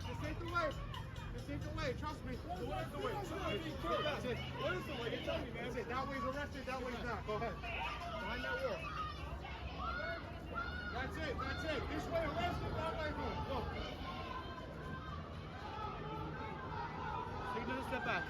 This ain't the way. This ain't the way. Trust me. What is the way? That's it. What is the way? You tell me, man. That's it. That way's arrested. That way's not. Go ahead. Behind that wall. That's it. That's it. This way arrested. That way home. Look. Take another step back.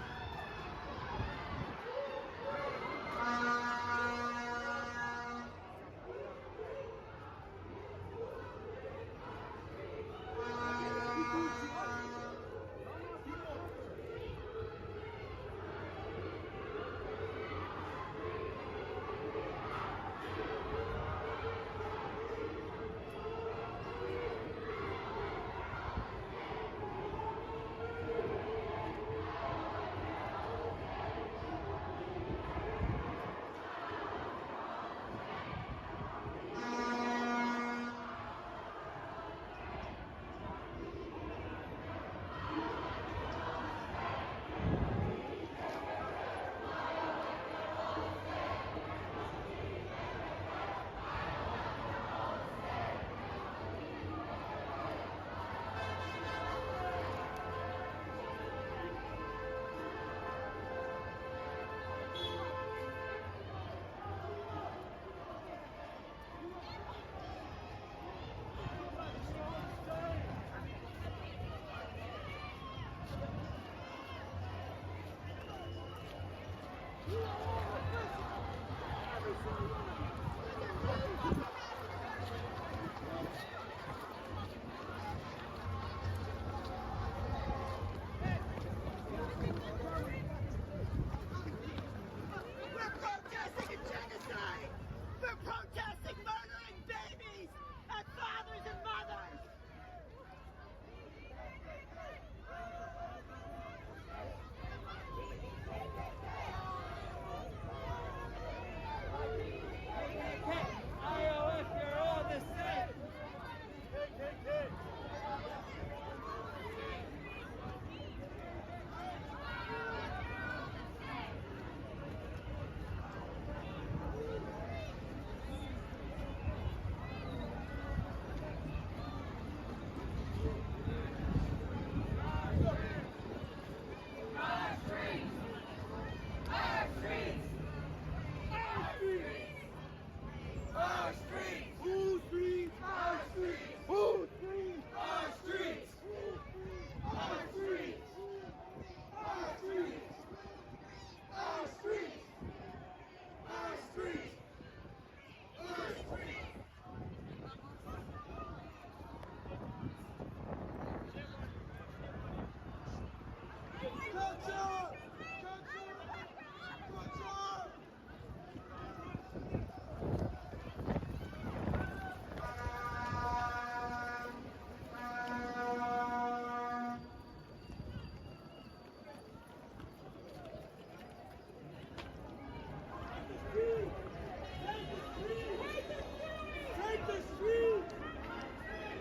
We're protesting murdering babies and fathers and mothers! iOS, you're all the same! Our streets! Whose streets? Our streets! Whose streets? Our streets! Our streets! Our streets! Our streets! Our streets! Our streets! Culture! Take the street!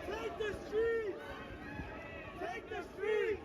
Take the street! Take the street!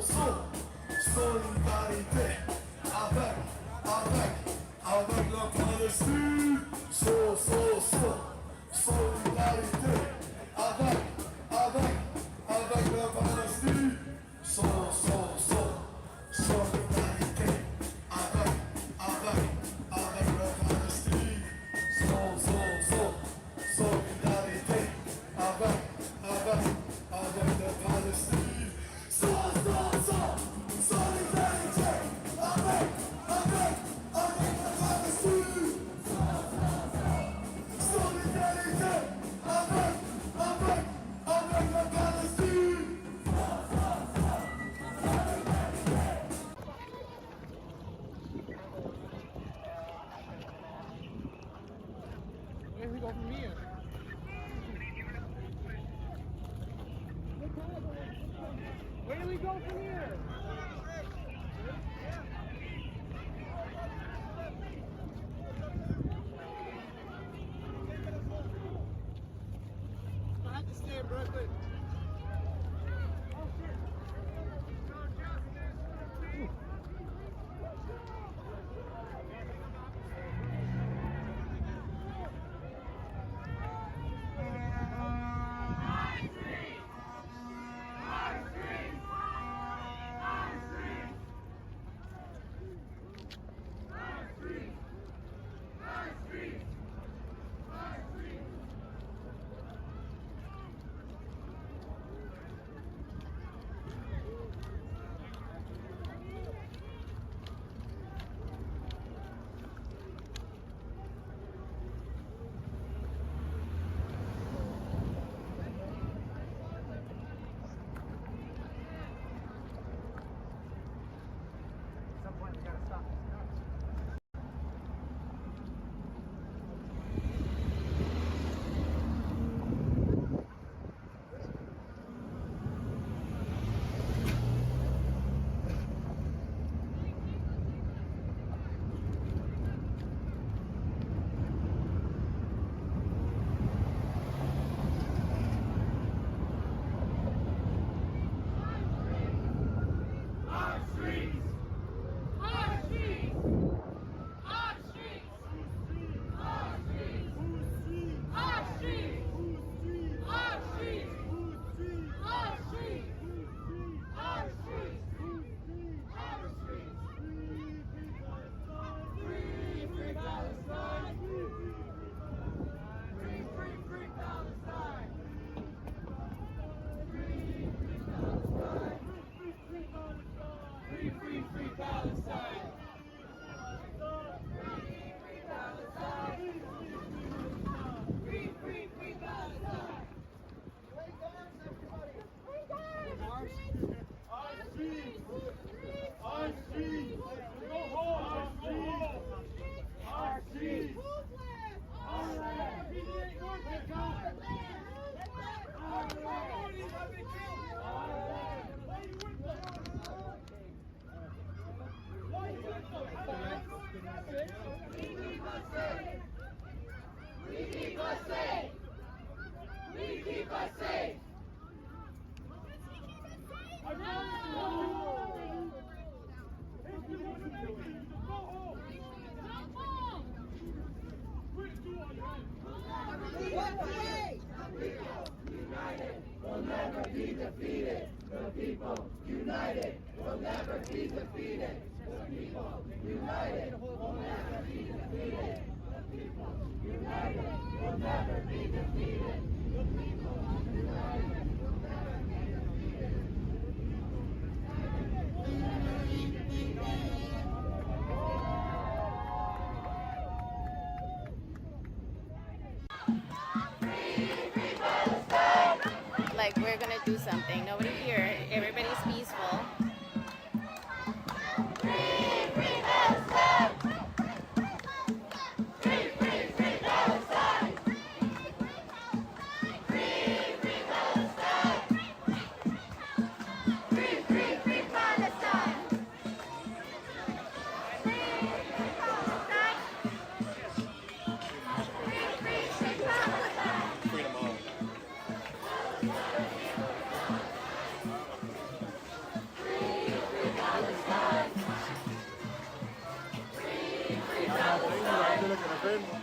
solidarité avec la Palestine. Solidarité avec la Palestine. Solidarité avec la Palestine. Solidarité avec la Palestine. Solidarité avec la Palestine. Solidarité avec la Palestine. Where do we go from here? Where do we go from here? I have to stay in Brooklyn. Like we're gonna do something. Nobody here. Everybody's peaceful. Freedom all. فين؟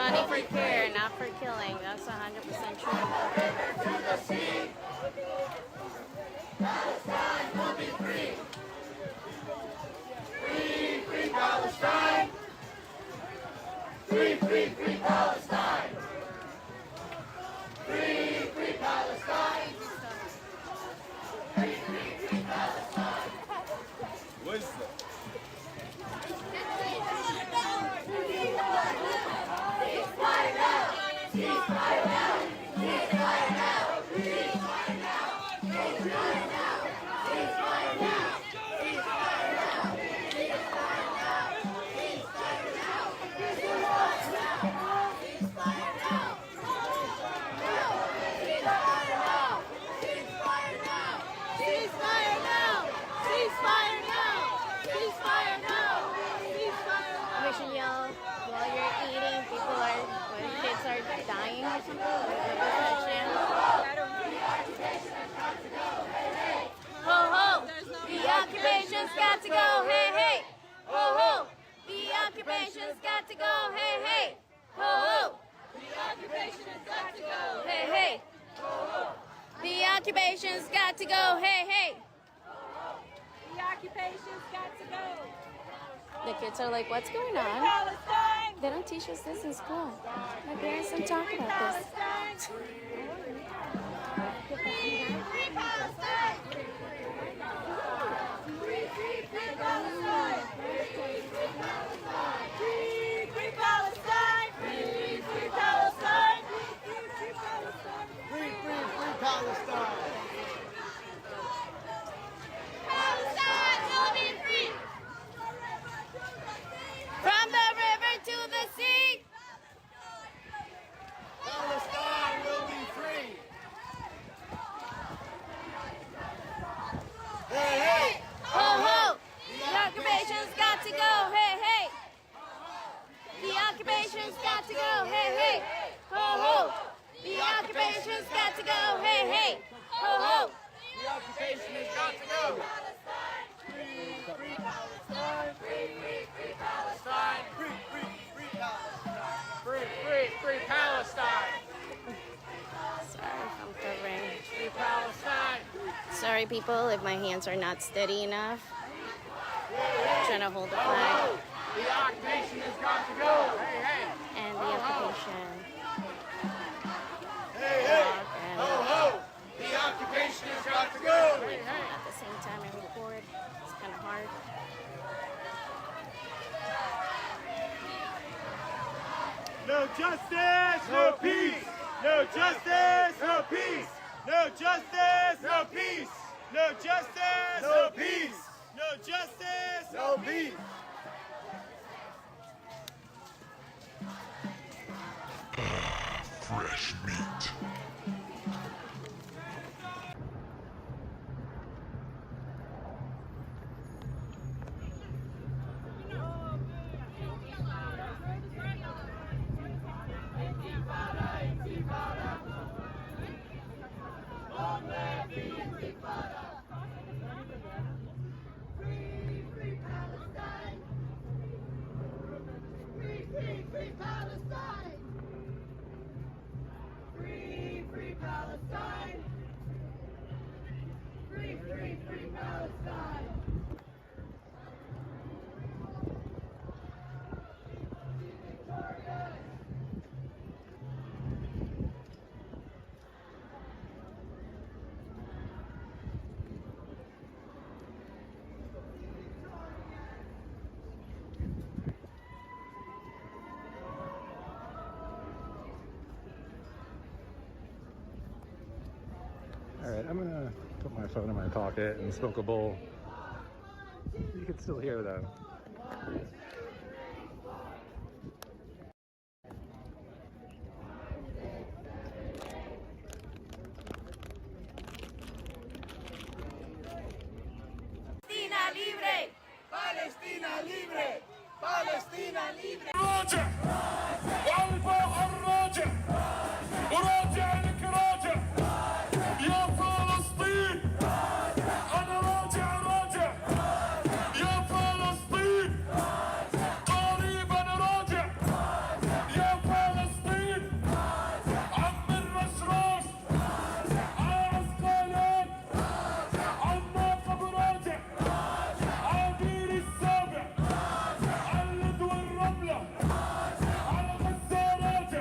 Money for care, not for killing. That's 100% true. Free Palestine! Free Palestine! Free Palestine! Free Palestine! Wisdom. We should yell while you're eating. People are, when kids are dying or something. Like that chant. Ho ho! The occupation's got to go. Hey hey! Ho ho! The occupation's got to go. Hey hey! Ho ho! The occupation's got to go. Hey hey! The occupation's got to go. Hey hey! The occupation's got to go. The kids are like, what's going on? Palestine! They don't teach us this in school. My parents don't talk about this. Free Palestine! Free Palestine! Free Palestine! Free Palestine! Free Palestine! Free Palestine. Palestine will be free! From the river to the sea. Palestine will be free. Hey, hey. Ho ho! The occupation's got to go. Hey hey! The occupation's got to go. Hey hey! Ho ho! The occupation's got to go. Hey hey! Ho ho! The occupation has got to go. Free Palestine! Free Palestine! Free Palestine. Sorry if I'm covering. Free Palestine. Sorry, people, if my hands are not steady enough. I'm trying to hold the flag The occupation has got to go. Hey, hey. and the occupation. Hey, hey. And Ho, ho. The occupation has got to go. Hey, hey. at the same time, I record. It's kind of hard. No justice, no peace. No justice, no peace. No justice, no peace. No justice, no peace. No justice, no peace. Fresh meat. Free Palestine! Free Palestine! Free Palestine! Free Palestine! Be victorious! phone in my pocket and smoke a bowl, you can still hear them. Palestina libre. Palestina libre. Palestina libre. راجع والبحر راجع وراجع لك راجع يا فلسطين أنا راجع راجع يا فلسطين قريبا راجع يا فلسطين عم الرشراش عسقلان عالناقب راجع عبير السابع على الرملة على غزة راجع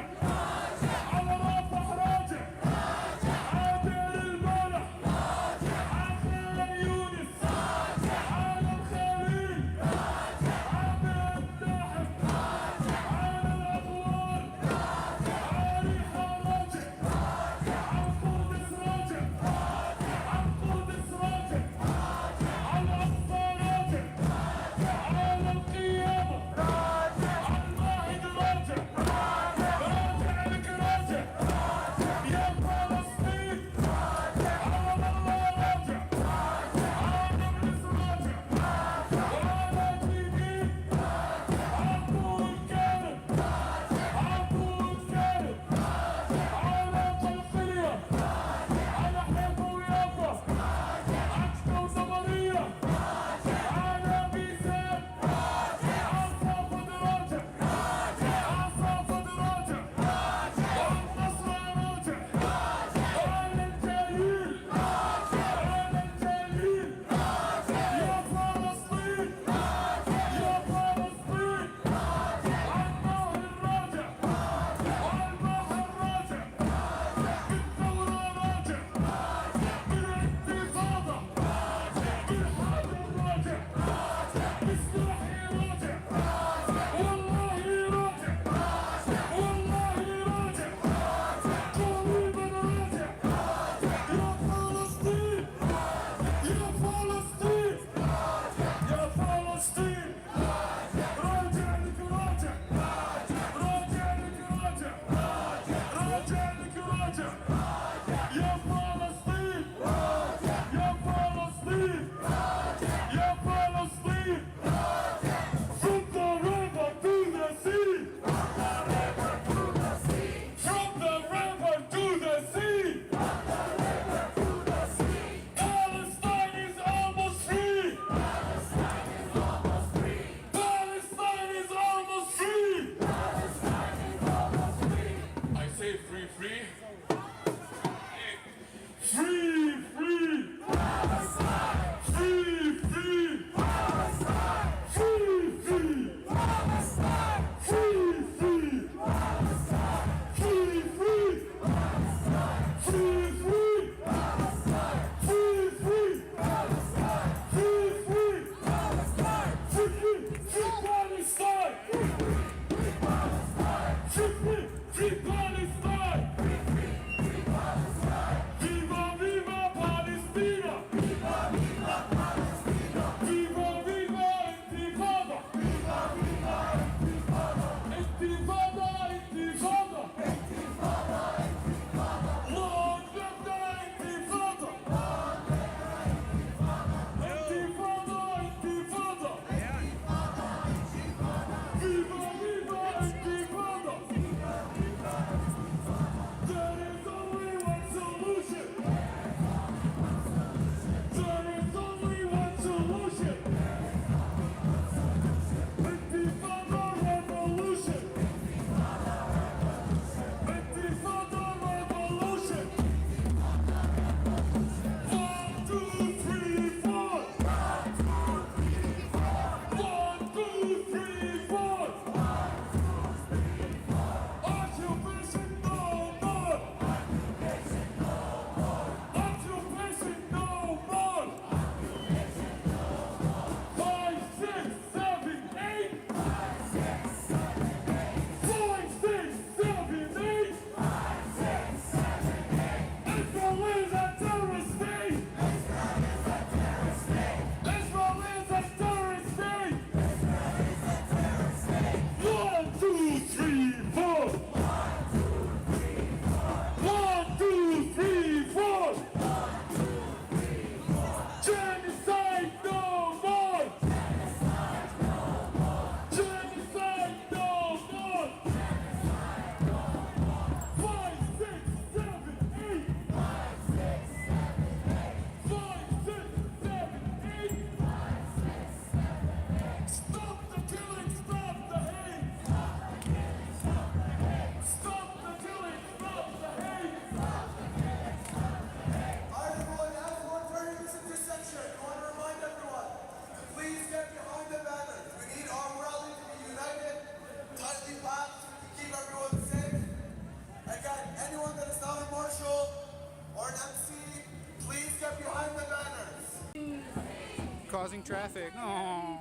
causing traffic. Oh,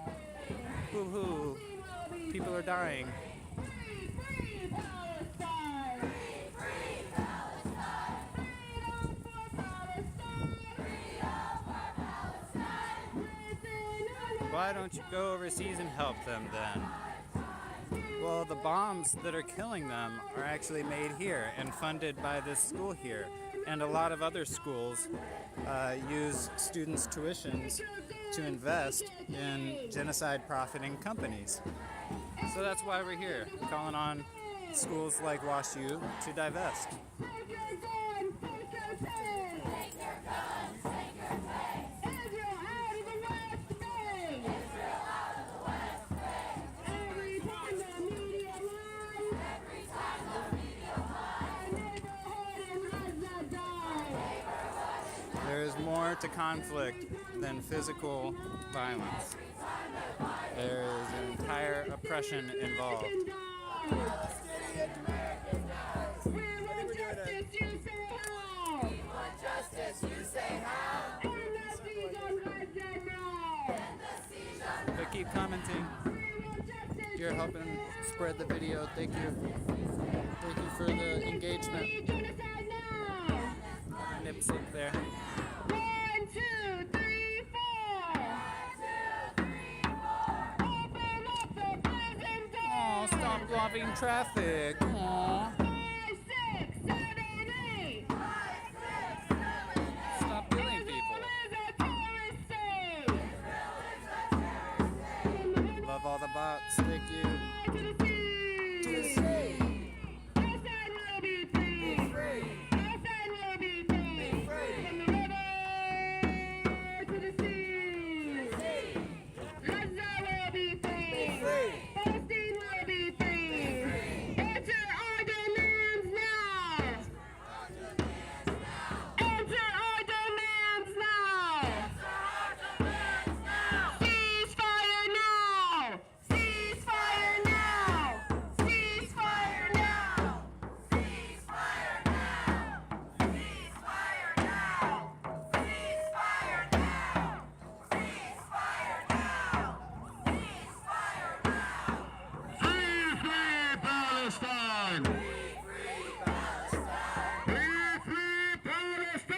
hoo-hoo. People are dying. Why don't you go overseas and help them then? Well, the bombs that are killing them are actually made here and funded by this school here. And a lot of other schools use students' tuitions to invest in genocide profiting companies. So that's why we're here, calling on schools like WashU to divest. There is more to conflict than physical violence. There is an entire oppression involved. But keep commenting. You're helping spread the video. Thank you. Thank you for the engagement. Nips up there. 1, 2, 3, 4. Open up the prison door. Oh, stop blocking traffic. Aww. 5, 6, 7, 8. Stop killing people. Love all the bots. Thank you. To the sea. Palestine will be free. Palestine will be free. From the river to the sea. Gaza will be free. Palestine will be free. Answer our demands now. Answer our demands now. Ceasefire now. Ceasefire now. Ceasefire now. Ceasefire now! Ceasefire now! Ceasefire now! Ceasefire now! Ceasefire now! Free Palestine! Free Palestine! Free Palestine!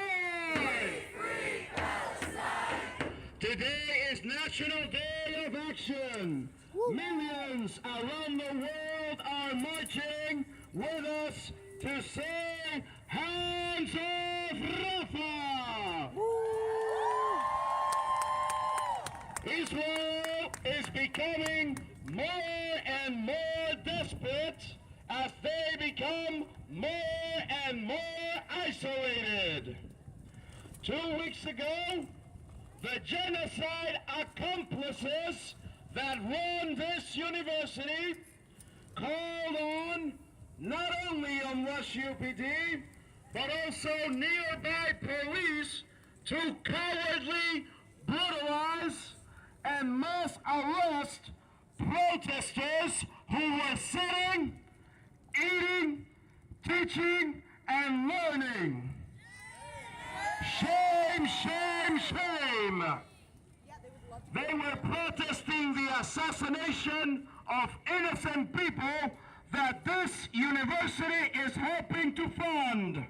Free Palestine! Today is National Day of Action. Millions around the world are marching with us to say, hands off Rafah! Israel is becoming more and more desperate as they become more and more isolated. 2 weeks ago, the genocide accomplices that run this university called on not only on WashU PD, but also nearby police to cowardly brutalize and mass arrest protesters who were sitting, eating, teaching, and learning. Shame, shame, shame. They were protesting the assassination of innocent people that this university is helping to fund.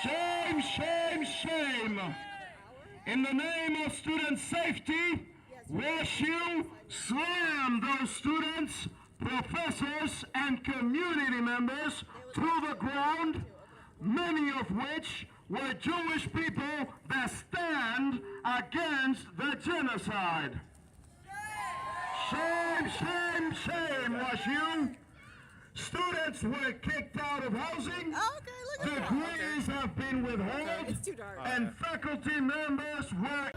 Shame, shame, shame. In the name of student safety, WashU slammed those students, professors, and community members to the ground, many of which were Jewish people that stand against the genocide. Shame, shame, shame, WashU. Students were kicked out of housing. Degrees have been withheld. It's too dark. And faculty members were...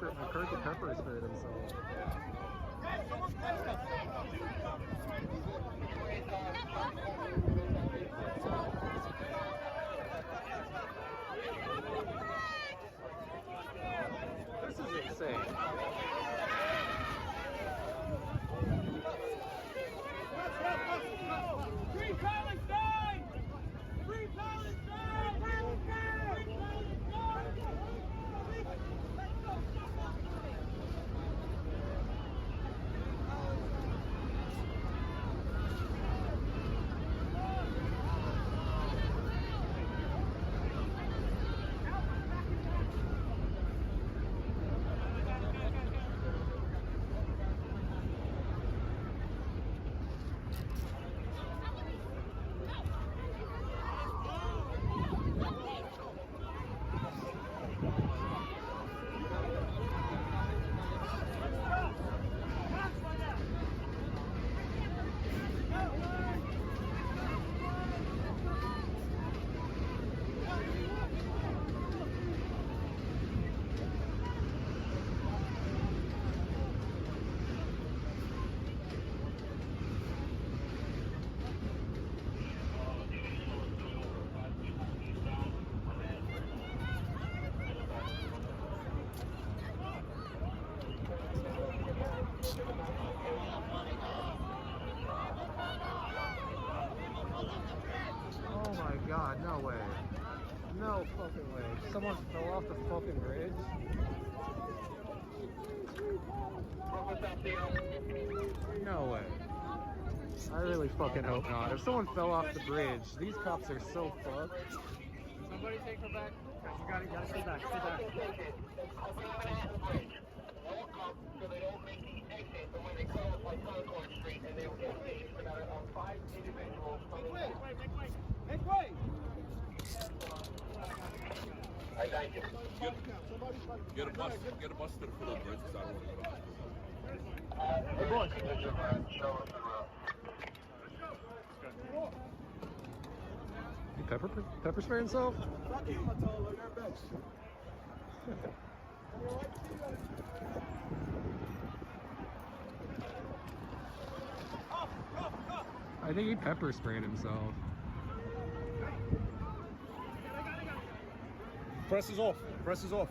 McCarthy pepper sprayed himself. This is insane. Free Palestine! Free Palestine! Oh my god, no way. No fucking way. Someone fell off the fucking bridge. No way. I really fucking hope not. If someone fell off the bridge, these cops are so fucked. Somebody take her back. You gotta stay back, stay back. So they don't make the exit, but when they come up like Concord Street, and they will get paid for that 5 individuals. Make way! I thank you. Get a bus to the foot of the bridge because I don't want to go to the hospital. Hey boy. He pepper spray himself? Fuck you, Matolo, you're a bitch. I think he pepper sprayed himself. Press is off. Press is off.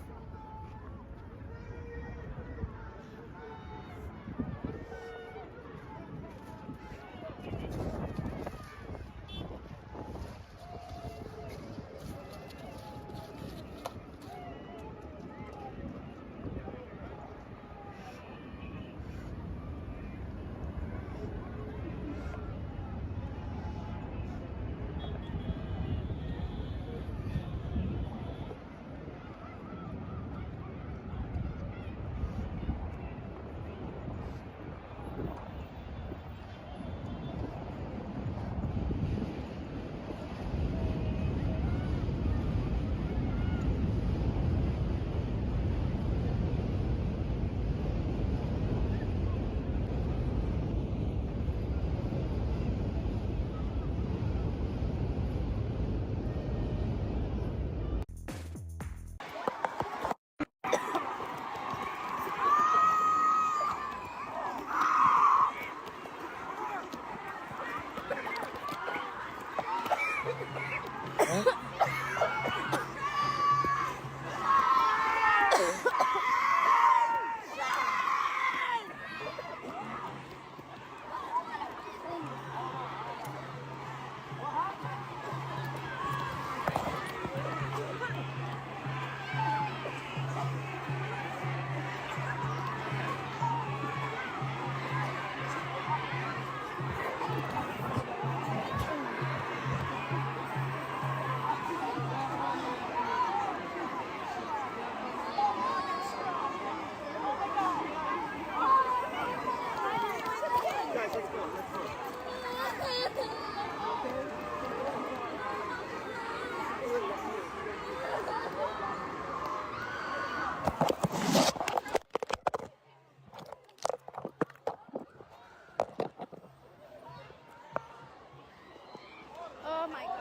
Oh my god.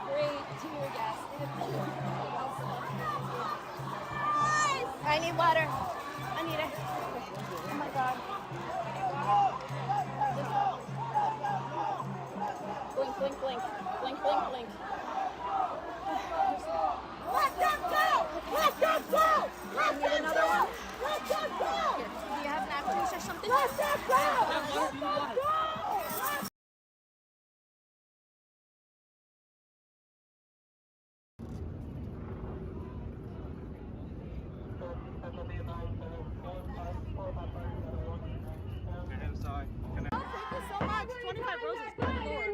Straight to need water. I need it. Oh my God. Blink, blink, blink. Blink, blink, blink. Let them go! Let them go! Let Need them another go! one? Let them go! Do you have napkins or something? Let them go! Let them go! Inside. Thank you so much. 25 roses. Good Lord.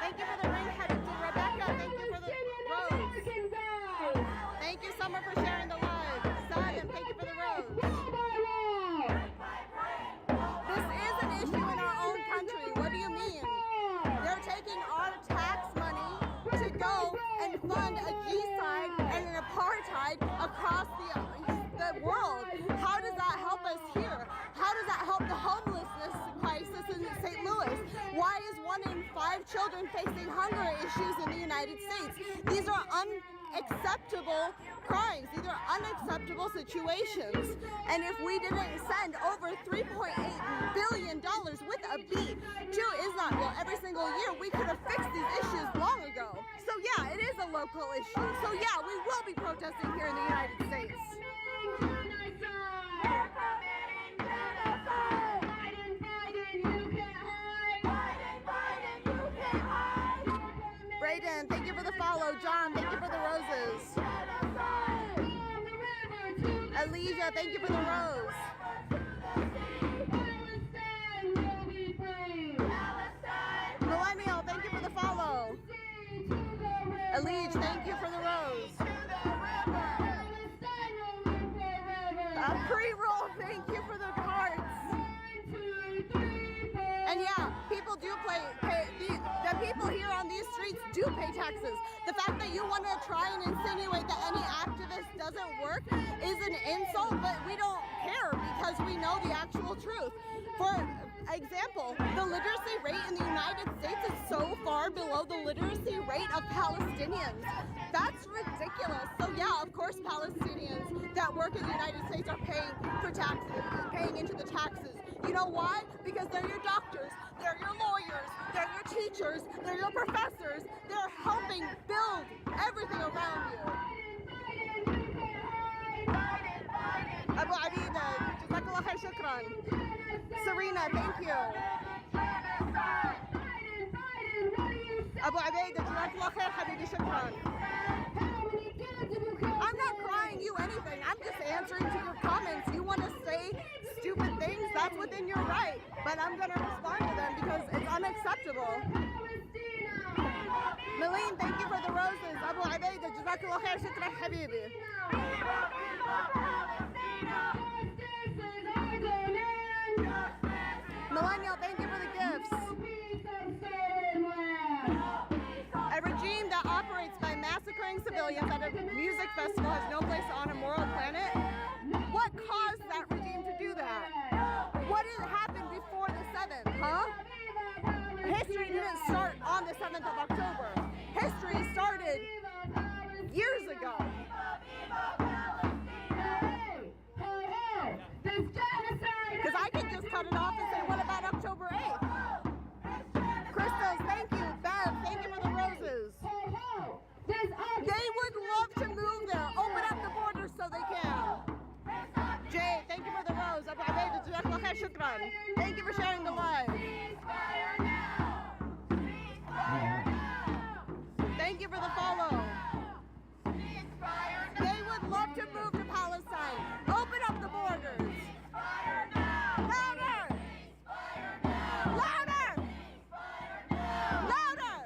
Thank you for the ring headed to Rebecca. Thank you for the rose. Thank you, Summer, for sharing the live. Simon, thank you for the rose. This is an issue in our own country. What do you mean? They're taking our tax money to go and fund a genocide and an apartheid across the world. How does that help us here? How does that help the homelessness crisis in St. Louis? Why is 1 in 5 children facing hunger issues in the United States? These are unacceptable crimes. These are unacceptable situations. And if we didn't send over $3.8 billion with a beat to Israel every single year, we could have fixed these issues long ago. So yeah, it is a local issue. So yeah, we will be protesting here in the United States. Brayden, thank you for the follow. John, thank you for the roses. Alicia, thank you for the rose. Millennial, thank you for the follow. Elige, thank you for the rose. Pre-roll, thank you for the cards. And yeah, people do the people here on these streets do pay taxes. The fact that you want to try and insinuate that any activist doesn't work is an insult, but we don't care because we know the actual truth. For example, the literacy rate in the United States is so far below the literacy rate of Palestinians. That's ridiculous. So yeah, of course Palestinians that work in the United States are paying for taxes, paying into the taxes. You know why? Because they're your doctors, they're your lawyers, they're your teachers, they're your professors. They're helping build everything around you. Abu Abida, Jazakallah khair, shukran. Serena, thank you. Abu Abida, Jazakallah khair, habibi, shukran. I'm not crying you anything. I'm just answering to your comments. You want to say stupid things, that's within your right. But I'm going to respond to them because it's unacceptable. Meline, thank you for the roses. Abu Abayda, Jazakallah khair, shukran habibi. Millennial, thank you for the gifts. A regime that operates by massacring civilians at a music festival has no place on a moral planet. What caused that regime to do that? What did happen before the 7th, huh? History didn't start on the 7th of October. History started years ago. Because I could just cut it off and say, what about October 8th? Crystals, thank you. Bev, thank you for the roses. They would love to move there. Open up the borders so they can. Jay, thank you for the rose. Abu Abayda, Jazakallah khair, shukran. Thank you for sharing the live. Thank you for the follow. They would love to move to Palestine. Open up the borders. Louder! Louder! Louder!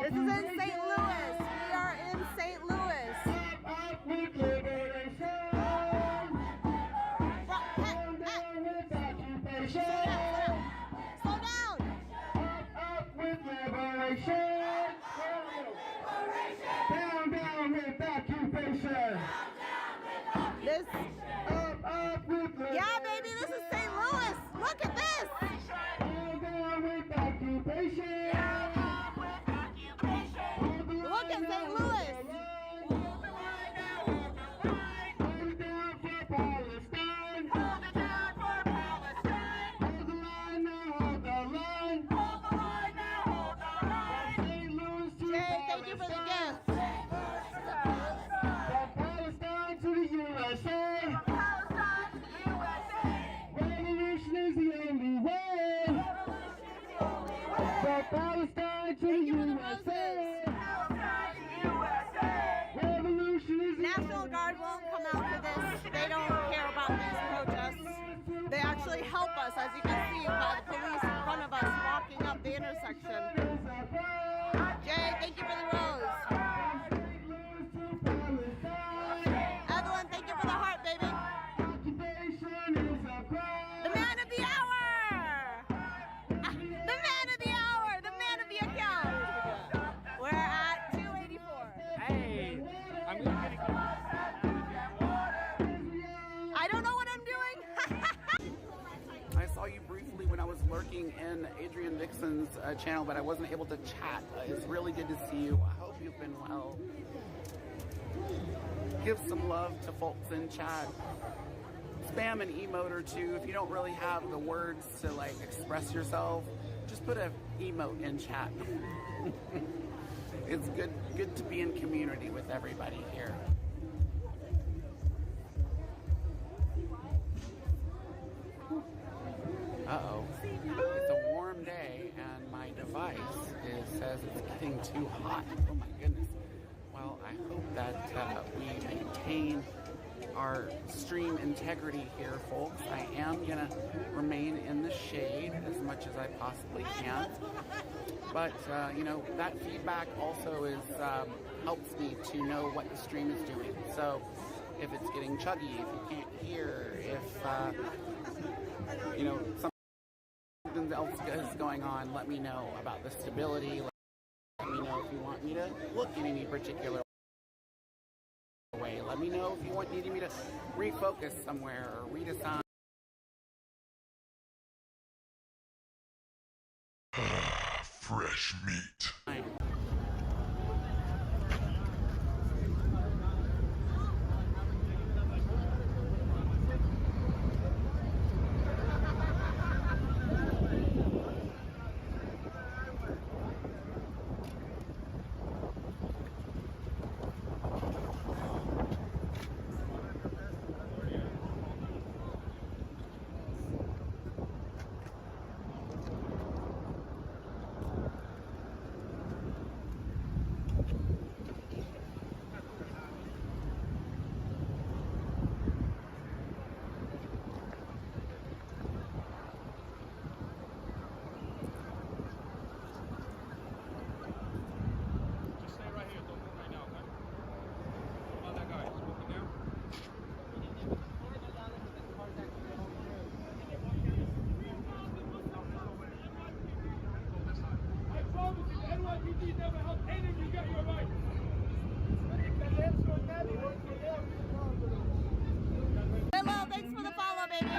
This is in St. Louis. We are in St. Louis. Slow down. Down, down with occupation. This, Up with yeah, baby, this is St. us, as you can see by the police in front of us walking up the intersection. Jay, thank you for the rose. Evelyn, thank you for the heart, baby. The man of the hour! The man of the hour! The man of the account! We're at 284. Hey, I'm gonna get I don't know what I'm doing. I saw you briefly when I was lurking in Adrian Dixon's channel, but I wasn't able to chat. It's really good to see you. I hope you've been well. Give some love to folks in chat. Spam an emote or two. If you don't really have the words to like express yourself, just put an emote in chat. It's good to be in community with everybody here. Uh-oh. It's a warm day and my device says it's getting too hot. Oh my goodness. Well, I hope that we maintain our stream integrity here, folks. I am gonna remain in the shade as much as I possibly can. But, you know, that feedback also is helps me to know what the stream is doing. So if it's getting chuggy, if you can't hear, if, you know, something else is going on, let me know about the stability. Let me know if you want me to look in any particular way. Let me know if you want me to refocus somewhere or redesign. Fresh meat. Hello, thanks for the follow, baby.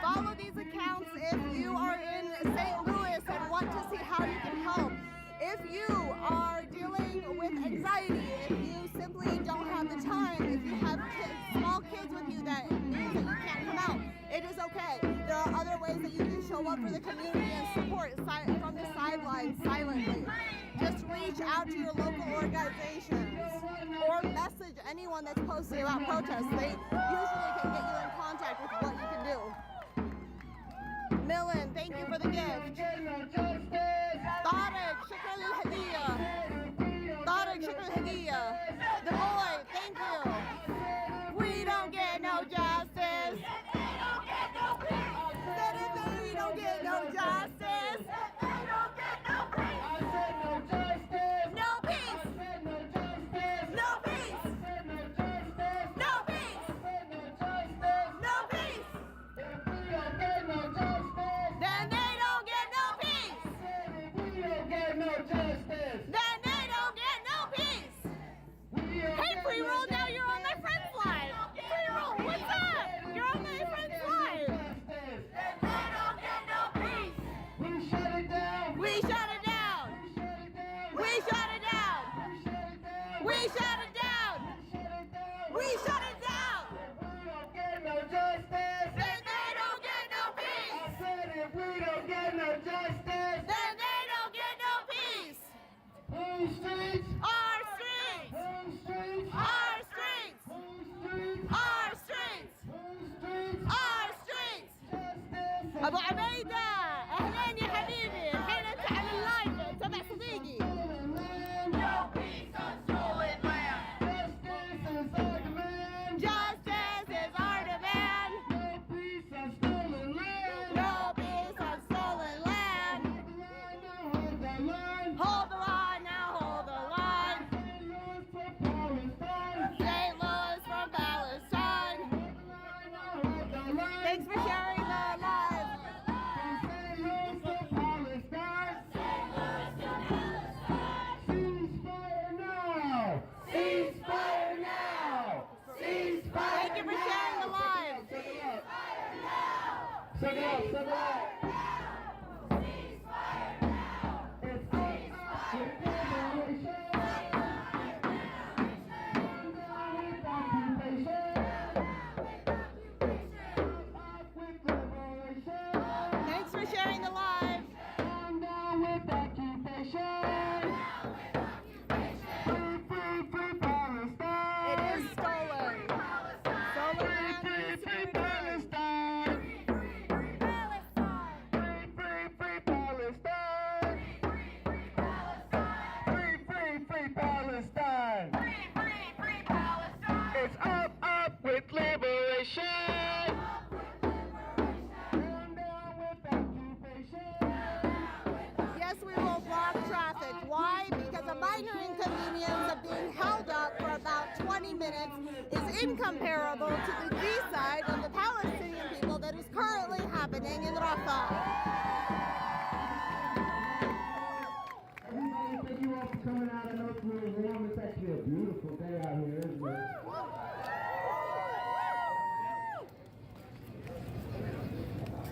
Follow these accounts if you are in St. Louis and want to see how you can help. If you are dealing with anxiety, if you simply don't have the time, if you have kids, small kids with you that means that you can't come out, it is okay. There are other ways that you can show up for the community and support from the sidelines silently. Just reach out to your local organizations or message anyone that's posting about protests. They usually can get you in contact with what you can do. Millen, thank you for the gift. Tariq, shukran al-hadiyya. Tariq, shukran al-hadiyya. The boy, thank you. We don't get no justice. Said if we don't get no justice. No peace. No peace. No peace. No peace. Thanks for sharing the live. Ceasefire now! Ceasefire Thank you for sharing the live. Check it out, check it out. Thanks for sharing the live. It is stolen. Stolen land is here again. Palestine! It's up with liberation! Yes, we will block traffic. Why? Because a minor inconvenience of being held up for about 20 minutes is incomparable to the genocide of the Palestinian people that is currently happening in Rafah. Everybody, thank you all for coming out. I know it's really warm. It's actually a beautiful day out here, isn't it?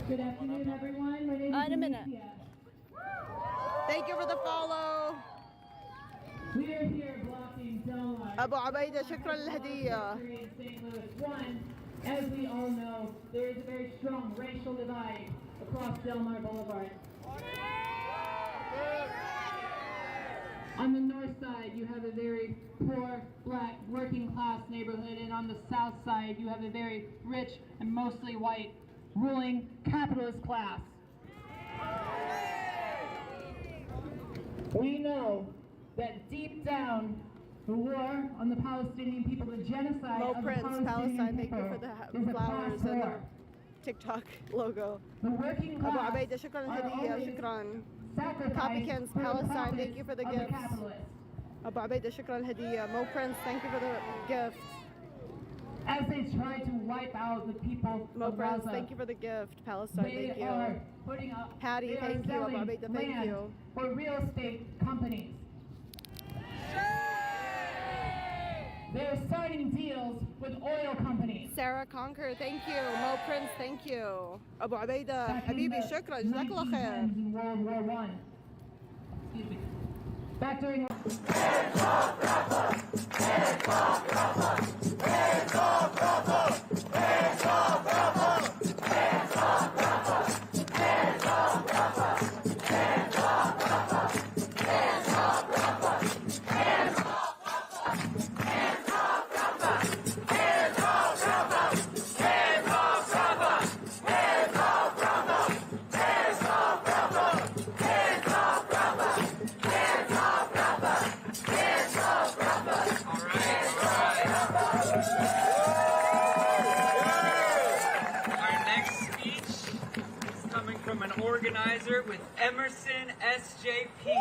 Good afternoon, everyone. My name is In a minute. Alicia. Thank you for the follow. We are here blocking Delmar. أبو عبيدة شكرا للهدية. In St. Louis. One, as we all know, there is a very strong racial divide across Delmar Boulevard. On the north side, you have a very poor, black, working class neighborhood, and on the south side, you have a very rich and mostly white, ruling capitalist class. We know that deep down, the war on the Palestinian people, the genocide Mo of the Prince, Palestinian Palestine. people, Thank you for the is a flowers class and war. the TikTok logo. The working أبو class عبيدة شكرا are للهدية. always شكرا. sacrificed Copykins, for the Palestine. profits Thank you for the of gifts. capitalists. أبو عبيدة شكرا للهدية. Mo Prince, thank you for the gift. As they try to wipe out the people Mo of Prince, Gaza, thank you for the gift. Palestine, they thank you. are putting up, Patty, they are thank you. Abu selling Abeida, thank land you. for real estate companies. They're signing deals with oil companies. Sarah Conquer, thank you. Mo Prince, thank you. أبو عبيدة Back in حبيبي the شكرا جزاك الله خير. 1910s in World War I. Excuse me. Back during Our next speech is coming from an organizer with Emerson SJP.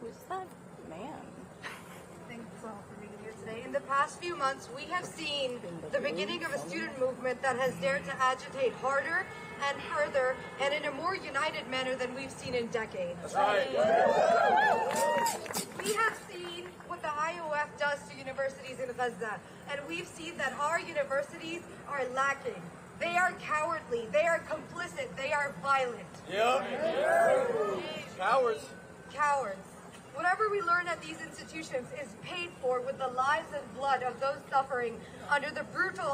Who's that man? Thanks all for being here today. In the past few months, we have seen the beginning of a student movement that has dared to agitate harder and further and in a more united manner than we've seen in decades. That's right. We have seen what the IOF does to universities in Gaza, and we've seen that our universities are lacking. They are cowardly, they are complicit, they are violent. Cowards. Cowards. Whatever we learn at these institutions is paid for with the lives and blood of those suffering under the brutal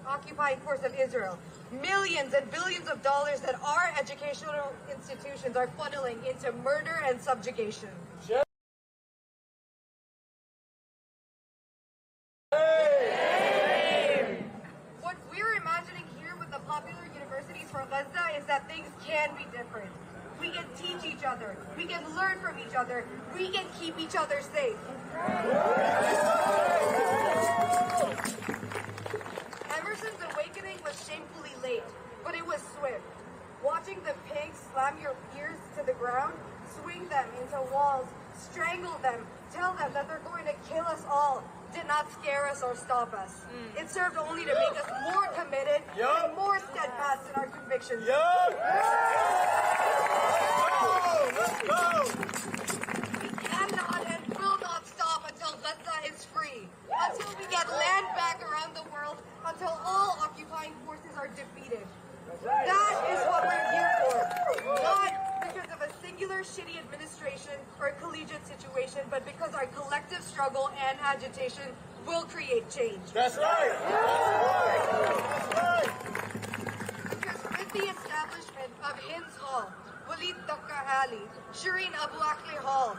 occupying force of Israel. Millions and billions of dollars that our educational institutions are funneling into murder and subjugation. What we're imagining here with the popular universities for Gaza is that things can be different. We can teach each other. We can learn from each other. We can keep each other safe. Emerson's awakening was shamefully late, but it was swift. Watching the pigs slam your ears to the ground, swing them into walls, strangle them, tell them that they're going to kill us all did not scare us or stop us. It served only to make us more committed and more steadfast in our convictions. Let's go! We cannot and will not stop until Gaza is free, until we get land back around the world, until all occupying forces are defeated. That is what we're here for. Not because of a singular shitty administration or a collegiate situation, but because our collective struggle and agitation will create change. That's right! That's right! Because with the establishment of Hinds Hall, Walid Dakka Alley, Shireen Abu Akleh Hall,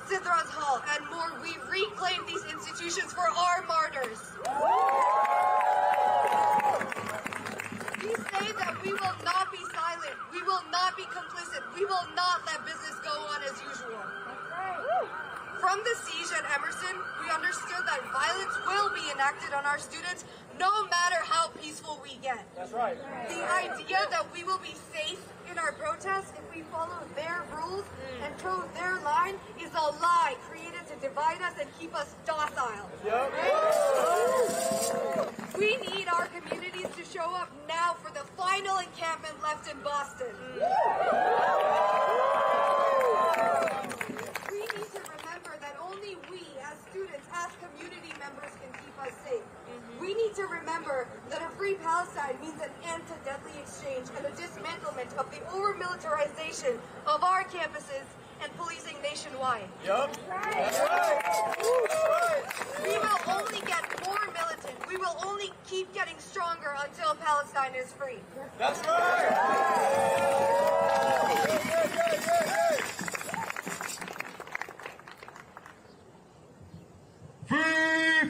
Sidras Hall, and more, we reclaim these institutions for our martyrs. We say that we will not be silent, we will not be complicit, we will not let business go on as usual. From the siege at Emerson, we understood that violence will be enacted on our students no matter how peaceful we get. That's right. The idea that we will be safe in our protests if we follow their rules and toe their line is a lie created to divide us and keep us docile. Yep. We need our communities to show up now for the final encampment left in Boston. We need to remember that only we, as students, as community members, can keep us safe. We need to remember that a free Palestine means an end to deadly exchange and a dismantlement of the over-militarization of our campuses and policing nationwide. Yup. That's right. That's right. We will only get more militant. We will only keep getting stronger until Palestine is free. That's right.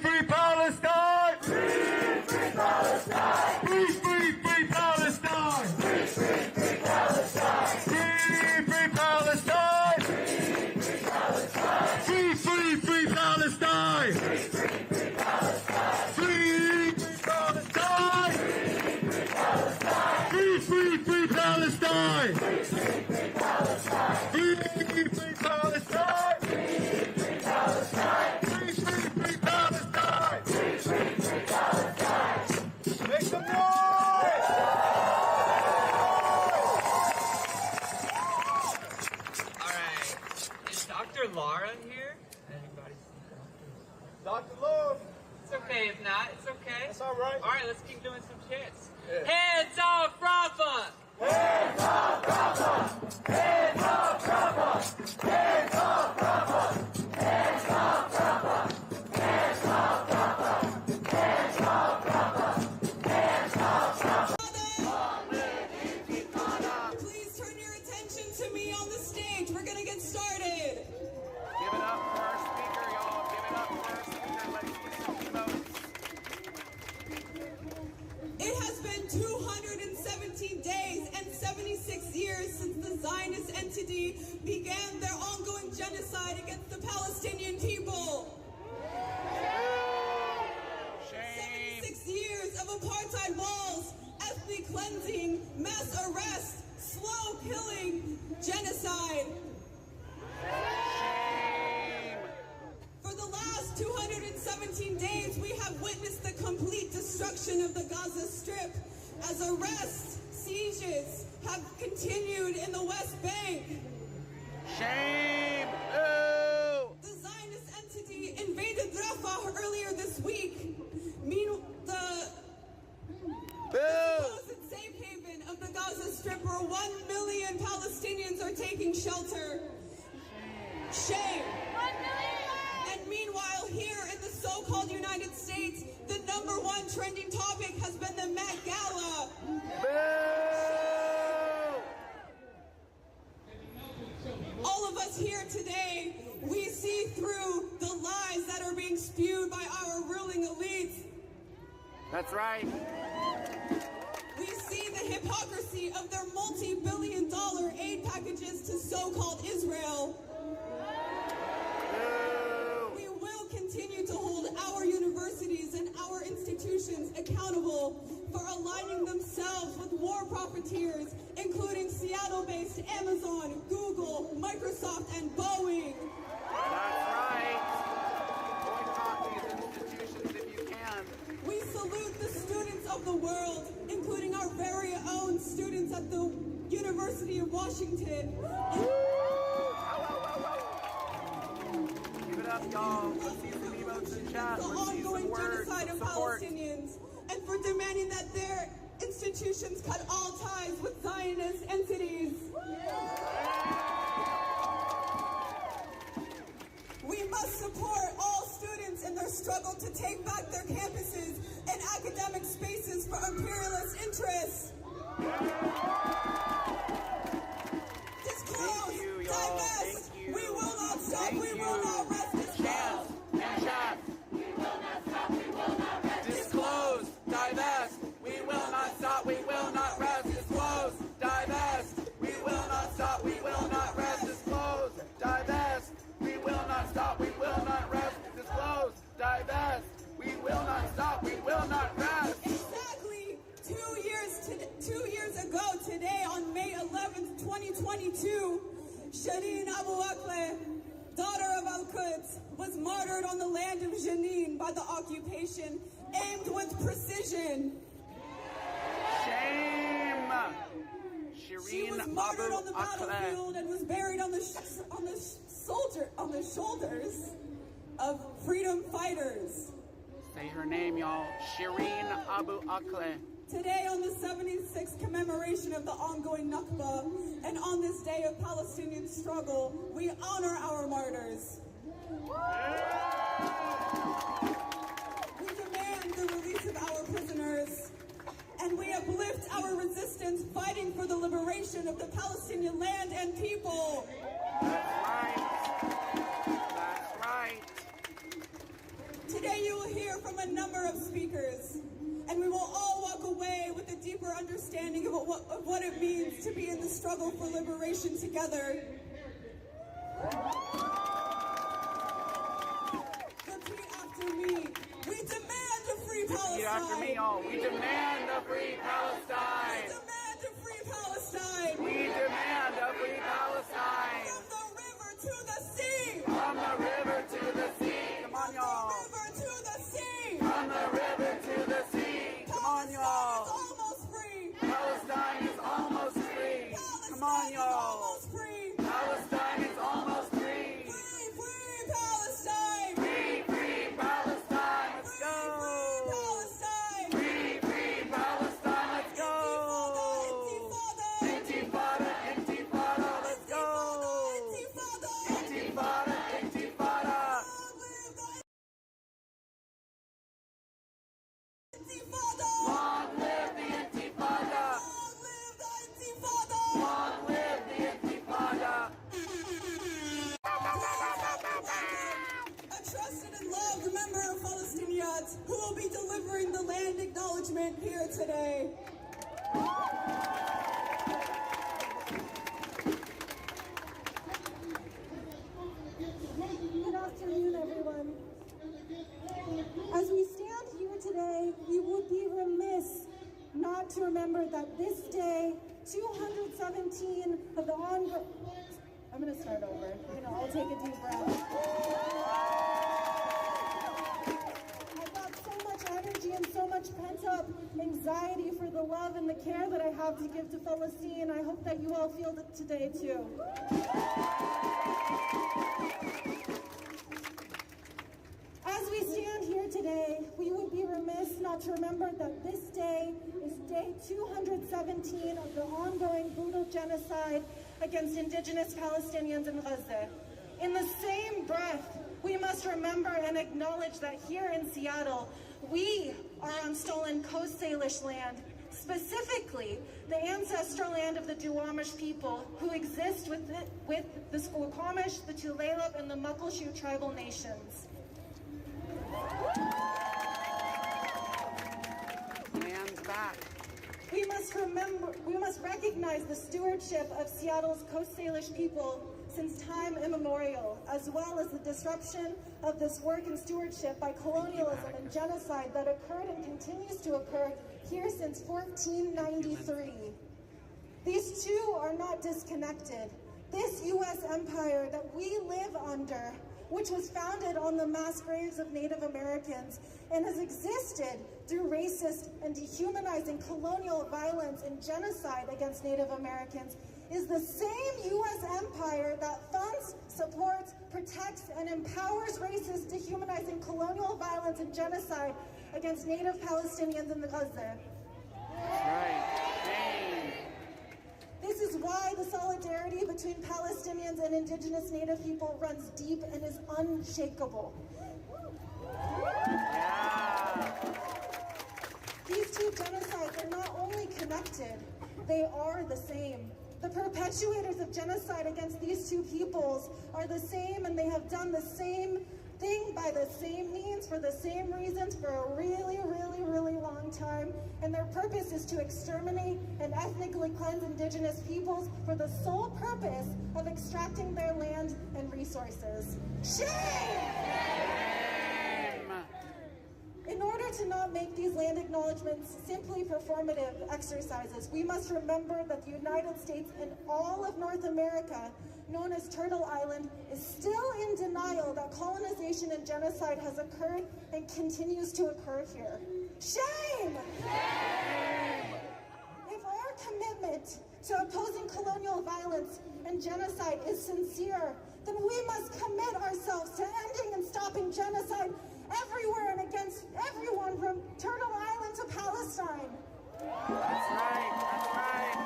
Free Palestine! Free Palestine! Free Palestine! Free Palestine! Free Palestine! Free Palestine! Free Palestine! Free Palestine! Free Palestine! Free Palestine! Make some noise! Alright. Is Dr. Laura here? Anybody see Dr. Love. It's okay if not, it's okay. That's all right. Alright, let's keep doing some chants. Yeah. Hands off Rafa! Hands off Rafa! Hands off Rafa! Hands off Rafa! Hands off Rafa! Hands off Rafa! Hands off Rafa! Hands off Rafa! Please turn your attention to me on the stage. We're gonna get started. Give it up for our speaker, y'all. Give it up for our speaker. Let's get some notes. It has been 217 days and 76 years since the Zionist entity began their ongoing genocide against the Palestinian people. 76 years of apartheid walls, ethnic cleansing, mass arrest, slow killing, genocide. For the last 217 days, we have witnessed the complete destruction of the Gaza Strip as arrests, sieges have continued in the West Bank. Shame! Boo! The Zionist entity invaded Rafah earlier this week. Meanwhile, the supposed safe haven of the Gaza Strip where 1 million Palestinians are taking shelter. Shame. 1 million! And meanwhile, here in the so-called United States, the #1 trending topic has been the Met Gala. All of us here today, we see through the lies that are being spewed by our ruling elites. That's right. We see the hypocrisy of their multi-billion-dollar aid packages to so-called Israel. We will continue to hold our universities and our institutions accountable for aligning themselves with war profiteers, including Seattle-based Amazon, Google, Microsoft, and Boeing. That's right. world, including our very own students at the University of Washington. Give it up, y'all. Let's see some emotes in chat. The Let's see ongoing some words genocide of support. Palestinians, and for demanding that their institutions cut all ties with Zionist entities. We must support all students in their struggle to take back their campuses and academic spaces for imperialist interests. Disclose, divest, we will not stop, we will not rest. Disclose, divest, we will not stop, we will not rest. Disclose, divest, we will not stop, we will not rest. Disclose, divest, we will not stop, we will not rest. Disclose, divest, we will not stop, we will not rest. Exactly 2 years ago today, on May 11th, 2022, Shireen Abu Akleh, daughter of Al-Quds, was martyred on the land of Jenin by the occupation, aimed with precision. Shame! She was Shireen martyred Abu on the Akleh. battlefield and was buried on the shoulders of freedom fighters. Say her name, y'all. Shireen Abu Akleh. Today, on the 76th commemoration of the ongoing Nakba, and on this day of Palestinian struggle, we honor our martyrs. We demand the release of our prisoners, and we uplift our resistance fighting for the liberation of the Palestinian land and people. That's right. That's right. Today you will hear from a number of speakers, and we will all walk away with a deeper understanding of what it means to be in the struggle for liberation together. Repeat after me. We demand a free Palestine. Repeat after me, y'all. We demand a free Palestine. We demand a free Palestine. We demand a free Palestine. From the river to the sea. From the river to the sea. Come on, y'all. From the river to the sea. From the river to the sea. Come on, y'all. Palestine is almost free. Palestine is almost free. Come on, y'all. Almost free. Palestine is almost free. Free, free Palestine. Free, free Palestine. Let's go. Palestine. Free, free Palestine. Let's go. Intifada, intifada. Let's go. Intifada, intifada. Long live the intifada. Long live the intifada. A trusted and loved member of Palestinians who will be delivering the land acknowledgement here today. Good afternoon, everyone. As we stand here today, we would be remiss not to remember that this day, 217 of the ongoing... I'm going to start over. We're going to all take a deep breath. I've got so much energy and so much pent-up anxiety for the love and the care that I have to give to Palestine. I hope that you all feel it today, too. As we stand here today, we would be remiss not to remember that this day is day 217 of the ongoing brutal genocide against indigenous Palestinians in Gaza. In the same breath, we must remember and acknowledge that here in Seattle, we are on stolen Coast Salish land, specifically the ancestral land of the Duwamish people who exist with the Squamish, the Tulalip, and the Muckleshoot tribal nations. Hands back. We must recognize the stewardship of Seattle's Coast Salish people since time immemorial, as well as the disruption of this work and stewardship by colonialism and genocide that occurred and continues to occur here since 1493. These two are not disconnected. This U.S. empire that we live under which was founded on the mass graves of Native Americans and has existed through racist and dehumanizing colonial violence and genocide against Native Americans, is the same U.S. empire that funds, supports, protects, and empowers racist, dehumanizing colonial violence and genocide against Native Palestinians in the Gaza. That's right. This is why the solidarity between Palestinians and indigenous Native people runs deep and is unshakable. Yeah. These two genocides are not only connected, they are the same. The perpetuators of genocide against these two peoples are the same, and they have done the same thing by the same means for the same reasons for a really, really, really long time. And their purpose is to exterminate and ethnically cleanse indigenous peoples for the sole purpose of extracting their land and resources. Shame! In order to not make these land acknowledgements simply performative exercises, we must remember that the United States and all of North America, known as Turtle Island, is still in denial that colonization and genocide has occurred and continues to occur here. Shame! If our commitment to opposing colonial violence and genocide is sincere, then we must commit ourselves to ending and stopping genocide everywhere and against everyone from Turtle Island to Palestine. That's right. That's right.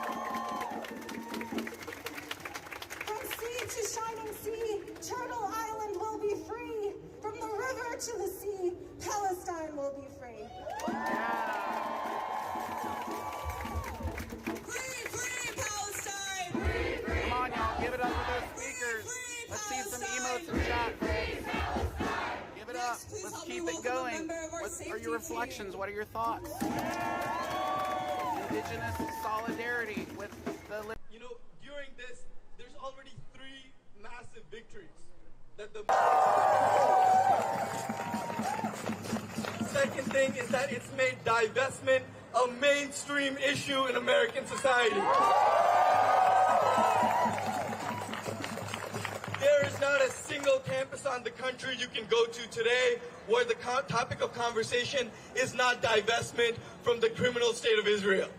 From sea to shining sea, Turtle Island will be free. From the river to the sea, Palestine will be free. Free, free Palestine! Free, free Come on, y'all, give it up for those speakers. Let's see some emotes in chat. Give it up. Let's keep it going. What are your reflections? What are your thoughts? Indigenous solidarity with the... You know, during this, there's already 3 massive victories that the... Second thing is that it's made divestment a mainstream issue in American society. There is not a single campus on the country you can go to today where the topic of conversation is not divestment from the criminal state of Israel.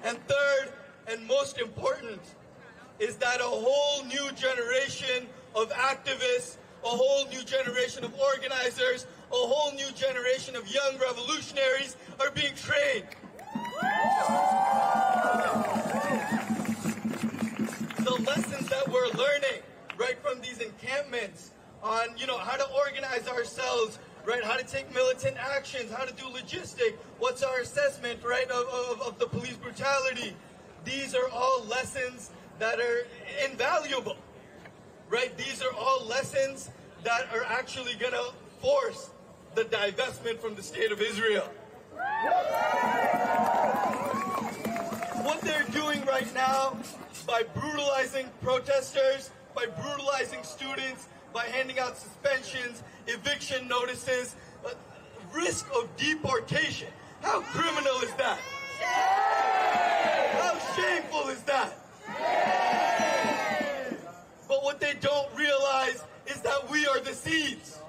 And third, and most important, is that a whole new generation of activists, a whole new generation of organizers, a whole new generation of young revolutionaries are being trained. The lessons that we're learning, right, from these encampments on, you know, how to organize ourselves, right, how to take militant actions, how to do logistic, what's our assessment, right, of the police brutality. These are all lessons that are invaluable, right? These are all lessons that are actually going to force the divestment from the state of Israel. What they're doing right now, by brutalizing protesters, by brutalizing students, by handing out suspensions, eviction notices, risk of deportation. How criminal is that? How shameful is that? But what they don't realize is that we are the seeds.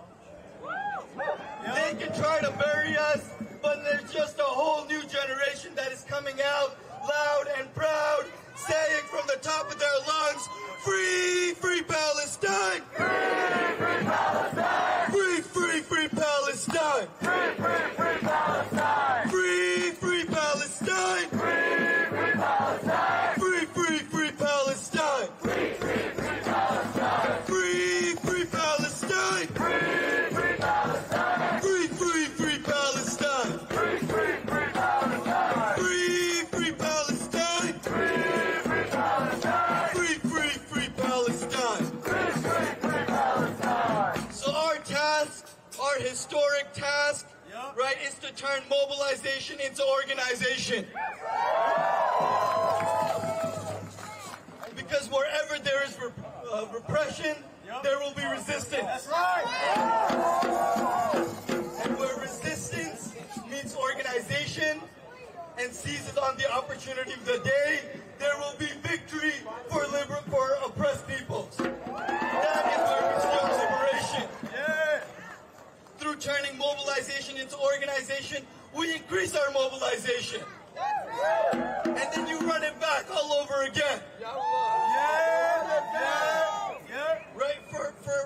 They can try to bury us, but there's just a whole new generation that is coming out loud and proud, saying from the top of their lungs, free, free Palestine! Free, free Palestine! Free, free, free Palestine! Free, free, free Palestine! Free, free Palestine! Free, free Palestine! Free, free, free Palestine! Free, free, free Palestine! Free, free Palestine! Free, free Palestine! Free, free, free Palestine! Free, free, free Palestine! Free, free Palestine! Free, free Palestine! Free, free, free Palestine! Free, free, free Palestine! So our task, our historic task, right, is to turn mobilization into organization. Because wherever there is repression, there will be resistance. That's right. And where resistance means organization and seizes on the opportunity of the day, there will be victory for increase our mobilization. And then you run it back all over again. Right?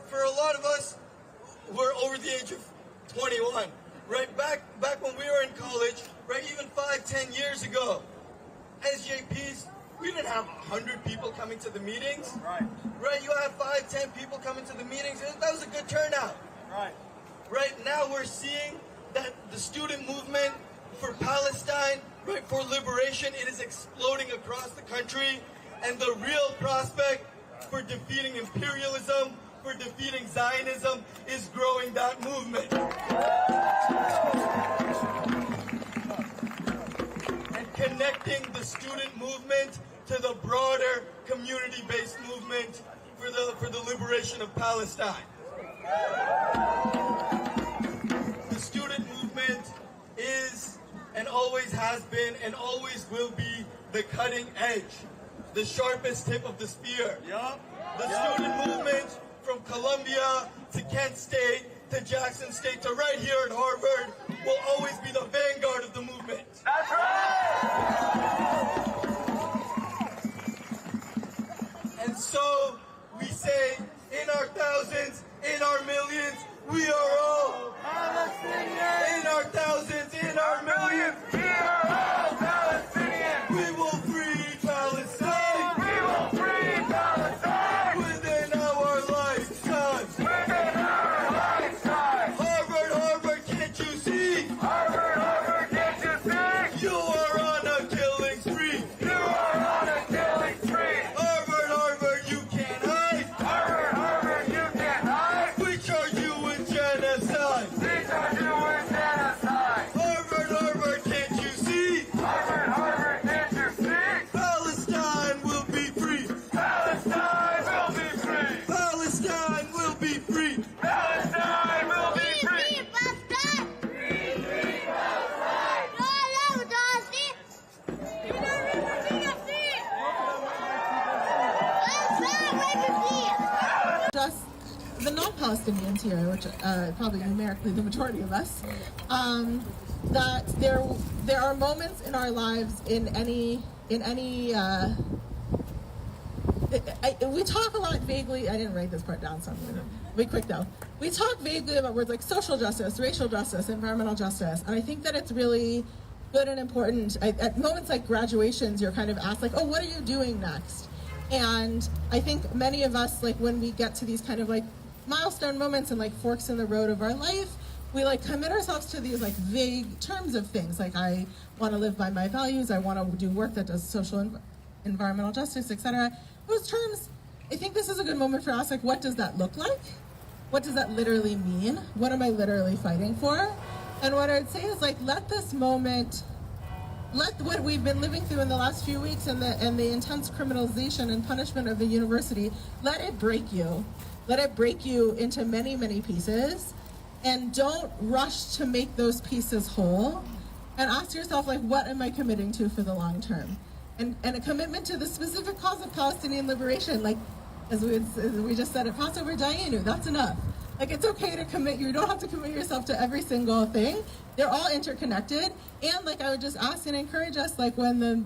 For a lot of us, we're over the age of 21. Right? Back when we were in college, right? Even 5-10 years ago, SJPs, we didn't have 100 people coming to the meetings. Right? You have 5-10 people coming to the meetings. That was a good turnout. Right now we're seeing that the student movement for Palestine, right, for liberation, it is exploding across the country, and the real prospect for defeating imperialism, for defeating Zionism, is growing that movement. And connecting the student movement to the broader community-based movement for the liberation of Palestine. The student movement is and always has been and always will be the cutting edge, the sharpest tip of the spear. The student movement from Columbia to Kent State to Jackson State to right here at Harvard will always be the vanguard of the movement. That's right! And so we say, in our thousands, in our millions, we are all Palestinians. In our thousands, in our millions, we are all Palestinians. We will free Palestine. We will free Palestine. Within our lifetime. Within our lifetime. Harvard, Harvard, can't you see? Harvard, Harvard, can't you see? You are on a killing spree. You are on a killing spree. Harvard, Harvard, you can't hide. Harvard, Harvard, you can't hide. We charge you with genocide. We charge you with genocide. Harvard, Harvard, can't you see? Harvard, Harvard, can't you see? Palestine will be free. Palestine will be free. Palestine will be free. Palestine will be free. Just the non-Palestinians here, which probably numerically the majority of us, that there are moments in our lives in any we talk a lot vaguely. I didn't write this part down, so I'm going to be quick though. We talk vaguely about words like social justice, racial justice, environmental justice, and I think that it's really good and important. At moments like graduations, you're kind of asked like, oh, what are you doing next? And I think many of us, like when we get to these kind of like milestone moments and like forks in the road of our life, we like commit ourselves to these like vague terms of things. Like I want to live by my values. I want to do work that does social and environmental justice, etc. Those terms, I think this is a good moment for us. Like, what does that look like? What does that literally mean? What am I literally fighting for? And what I'd say is like, let this moment, let what we've been living through in the last few weeks and the intense criminalization and punishment of the university, let it break you. Let it break you into many, many pieces. And don't rush to make those pieces whole. And ask yourself, like, what am I committing to for the long term? And a commitment to the specific cause of Palestinian liberation. Like, as we just said at Passover, Dayenu, that's enough. Like, it's okay to commit, you don't have to commit yourself to every single thing. They're all interconnected. And like, I would just ask and encourage us, like when the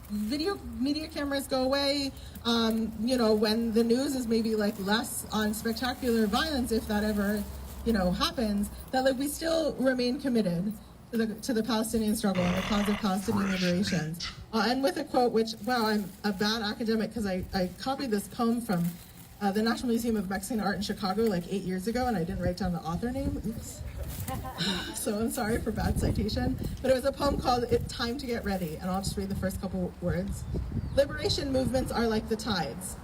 video media cameras go away, you know, when the news is maybe like less on spectacular violence, if that ever, you know, happens, that like we still remain committed to the Palestinian struggle and the cause of Palestinian liberation. And with a quote, which, wow, I'm a bad academic because I copied this poem from the National Museum of Mexican Art in Chicago like 8 years ago, and I didn't write down the author name. Oops. So I'm sorry for bad citation. But it was a poem called Time to Get Ready, and I'll just read the first couple words. Liberation movements are like the tides.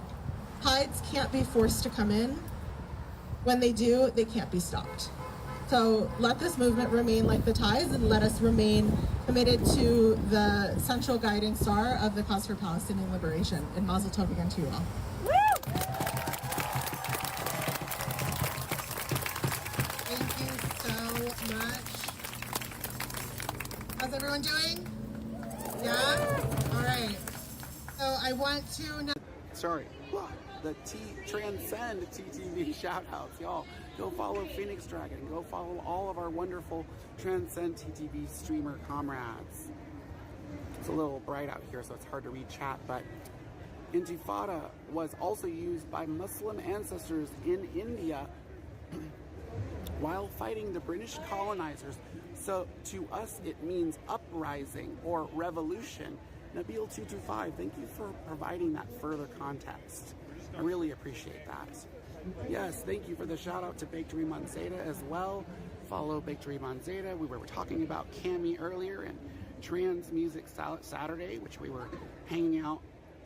Tides can't be forced to come in. When they do, they can't be stopped. So let this movement remain like the tides, and let us remain committed to the central guiding star of the cause for Palestinian liberation. And Mazel Tov again to you all. Thank you so much. How's everyone doing? Yeah? All right. So I want to... Sorry. the Transcend TTV shoutouts. Y'all, go follow Phoenix Dragon. Go follow all of our wonderful Transcend TTV streamer comrades. It's a little bright out here, so it's hard to read chat, but Intifada was also used by Muslim ancestors in India while fighting the British colonizers. So to us, it means uprising or revolution. Nabil225, thank you for providing that further context. I really appreciate that. Yes, thank you for the shout out to Bakery Monzeta as well. Follow Bakery Monzeta. We were talking about Cami earlier and Trans Music Saturday, which we were hanging out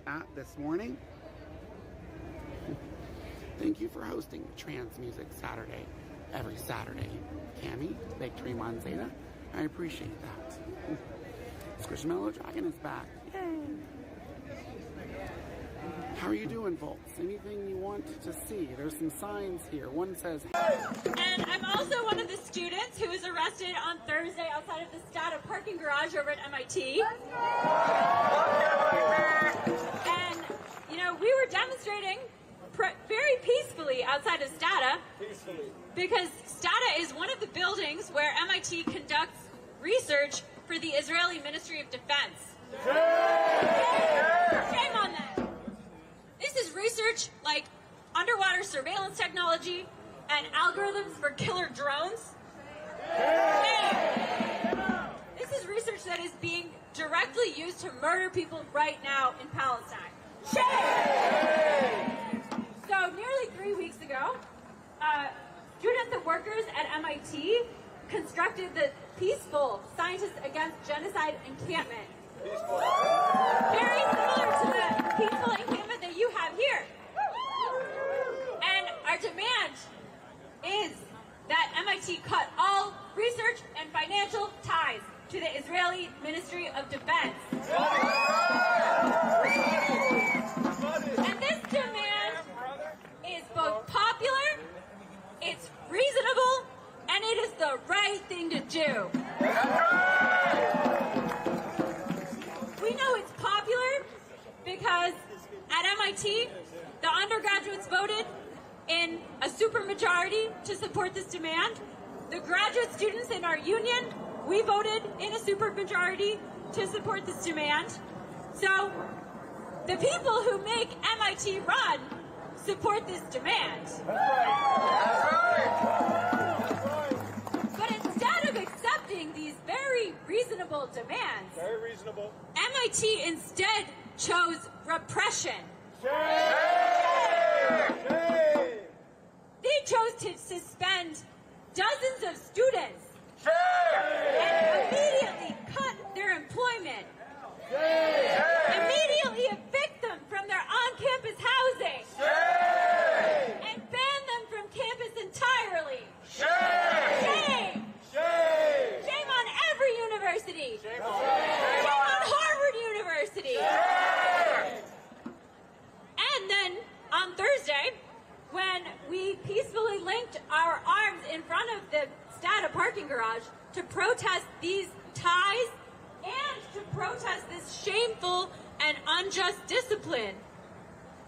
at this morning. Thank you for hosting Trans Music Saturday every Saturday, Cami, Bakery Monzeta. I appreciate that. Squishmallow Dragon is back. Yay! How are you doing, Volts? Anything you want to see? There's some signs here. One says, and I'm also one of the students who was arrested on Thursday outside of the Stata parking garage over at MIT. And, you know, we were demonstrating very peacefully outside of Stata. Because Stata is one of the buildings where MIT conducts research for the Israeli Ministry of Defense. Shame on them. This is research like underwater surveillance technology and algorithms for killer drones. This is research that is being directly used to murder people right now in Palestine. So nearly 3 weeks ago, students and workers at MIT constructed the peaceful Scientists Against Genocide encampment. Very similar to the peaceful encampment that you have here. And our demand is that MIT cut all research and financial ties to the Israeli Ministry of Defense. And this demand is both popular, it's reasonable, and it is the right thing to do. We know it's popular because at MIT, the undergraduates voted in a supermajority to support this demand. The graduate students in our union, we voted in a supermajority to support this demand. So the people who make MIT run support this demand. That's right. But instead of accepting these very reasonable demands, MIT instead chose repression. They chose to suspend dozens of students and immediately cut their employment. Immediately evict them from their on-campus housing. And ban them from campus entirely. Shame! Shame on every university. Shame on Harvard University. And then on Thursday, when we peacefully linked our arms in front of the Stata parking garage to protest these ties and to protest this shameful and unjust discipline,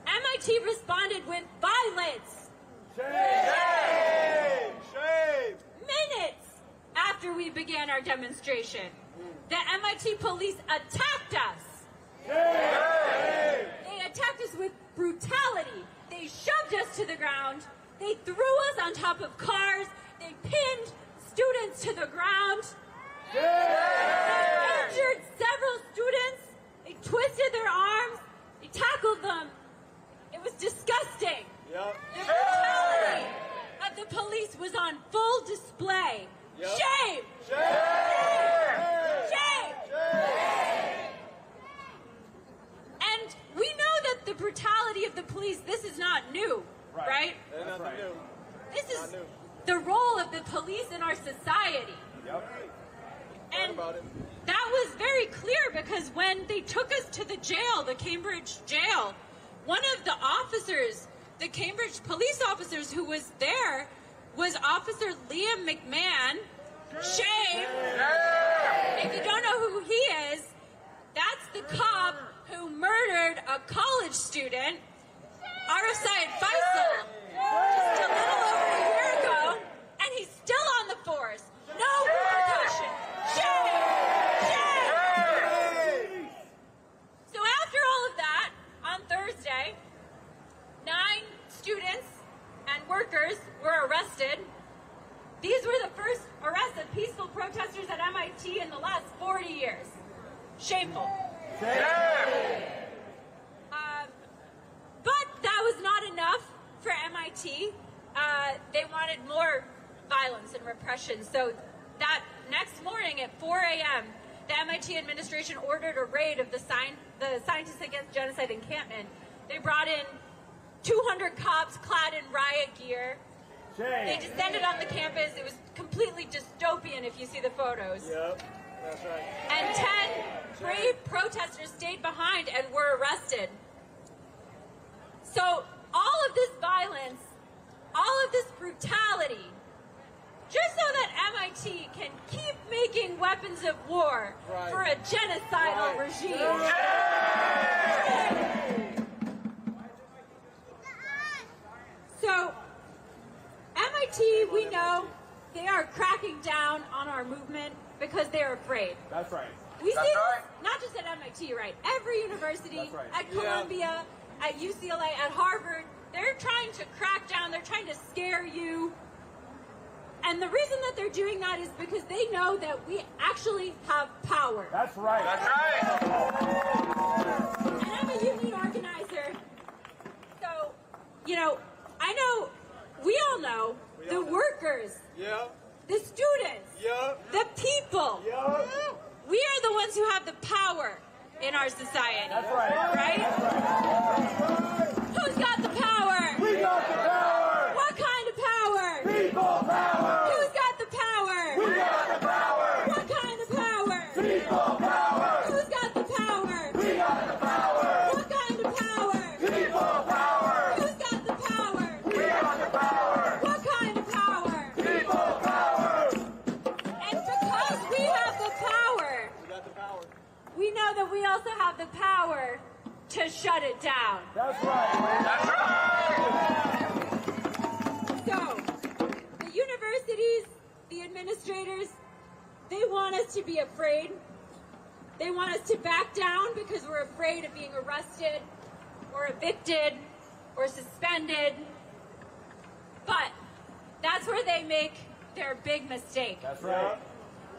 MIT responded with violence. Shame! Minutes after we began our demonstration, the MIT police attacked us. They attacked us with brutality. They shoved us to the ground. They threw us on top of cars. They pinned students to the ground. They injured several students. They twisted their arms. They tackled them. It was disgusting. The brutality of the police was on full display. Shame! Shame! And we know that the brutality of the police, this is not new, right? This is the role of the police in our society. And that was very clear because when they took us to the jail, the Cambridge jail, one of the officers, the Cambridge police officers who was there, was Officer Liam McMahon. Shame! If you don't know who he is, that's the cop who murdered a college student. Arifsayed Faisal just a little over a year ago, and he's still on the force. No repercussion. Shame! Shame! So after all of that, on Thursday, 9 students and workers were arrested. These were the first arrests of peaceful protesters at MIT in the last 40 years. Shameful. But that was not enough for MIT. They wanted more violence and repression. So that next morning at 4 a.m., the MIT administration ordered a raid of the Scientists Against Genocide encampment. They brought in 200 cops clad in riot gear. They descended on the campus. It was completely dystopian if you see the photos. Yep, that's right. And 10 brave protesters stayed behind and were arrested. So all of this violence, all of this brutality, just so that MIT can keep making weapons of war for a genocidal regime. So MIT, we know, they are cracking down on our movement because they're afraid. That's right. We see this not just at MIT, right? Every university, at Columbia, at UCLA, at Harvard, they're trying to crack down, they're trying to scare you. And the reason that they're doing that is because they know that we actually have power. That's right. That's right. And I'm a union organizer. So, you know, I know, we all know, the workers, the students, the people, we are the ones who have the power in our society. That's right. Right? Who's got the power? We got the power. What kind of power? People power. Who's got the power? We got the power. What kind of power? People power. Who's got the power? We got the power. What kind of power? People power. Who's got the power? We got the power. What kind of power? People power. And because we have the power, we know that we also have the power to shut it down. That's right. That's right. So, the universities, the administrators, they want us to be afraid. They want us to back down because we're afraid of being arrested or evicted or suspended. But that's where they make their big mistake. That's right.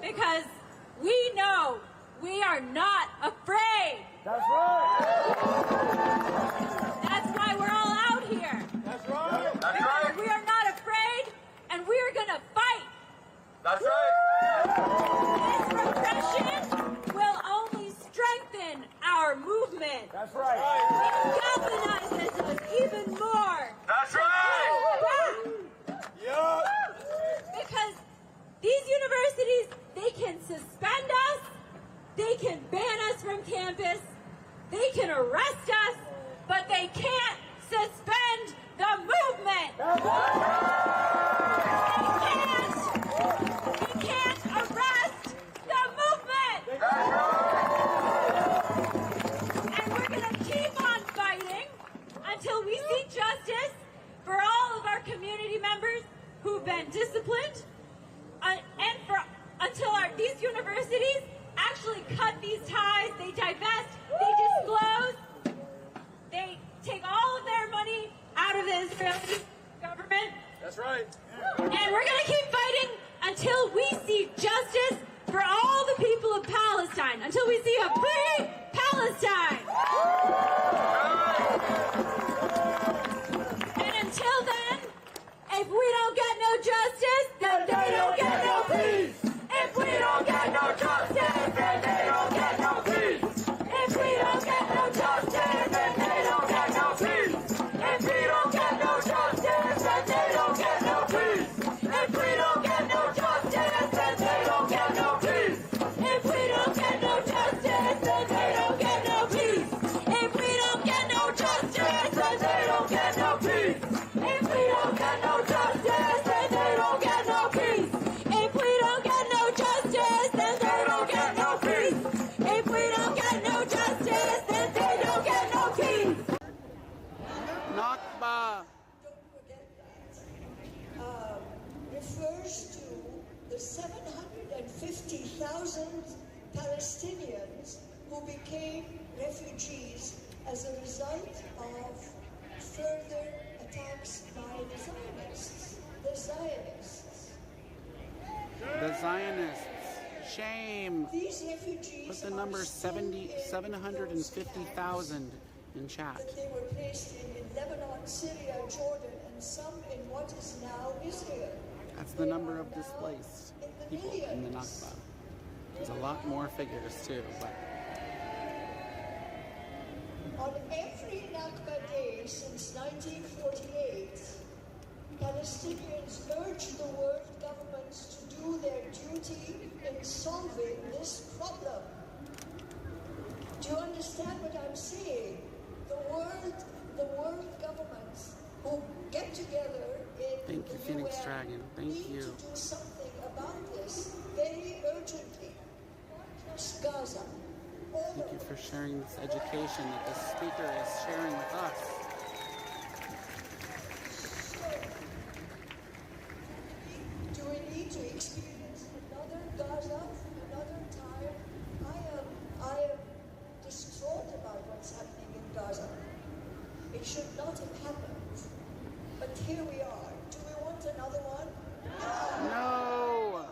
Because we know we are not afraid. That's right. That's why we're all out here. That's right. That's Because right. we are not afraid, and we are going to fight. That's right. This repression will only strengthen our movement. That's right. It galvanizes us even more. That's right. Yeah. Because these universities, they can suspend us, they can ban us from campus, they can arrest us, but they can't suspend the movement. They can't arrest the movement. And we're going to keep on fighting until we see justice for all of our community members who've been disciplined, and until these universities actually cut these ties, they divest, they disclose, they take all of their money out of the Israeli government. That's right. And we're going to keep fighting until we see justice for all the people of Palestine, until we see a free Palestine. And until then, if we don't get no justice, then they don't get no peace. If we don't get no justice, then they don't get no peace. If we don't get no justice, then they don't get no peace. If we don't get no justice, then they don't get no peace. If we don't get no justice, then they don't get no peace. If we don't get no justice, then they don't get no peace. If 100,000 Palestinians who became refugees as a result of further attacks by the Zionists. The Zionists. The Zionists. Shame. These refugees Put the number 750,000 in chat. that they were placed in Lebanon, Syria, Jordan, and some in what is now Israel. That's the number of displaced people in the Nakba. There's a lot more figures too, but On every Nakba day since 1948, Palestinians urged the world governments to do their duty in solving this problem. Do you understand what I'm saying? The world governments who get together in thank you, the Phoenix UN Dragon. Thank need you. to do something about this very urgently. Gaza. Thank you for sharing this education that the speaker is sharing with us. Do we need to experience another Gaza, another time? I am distraught about what's happening in Gaza. It should not have happened. But here we are. Do we want another one? No!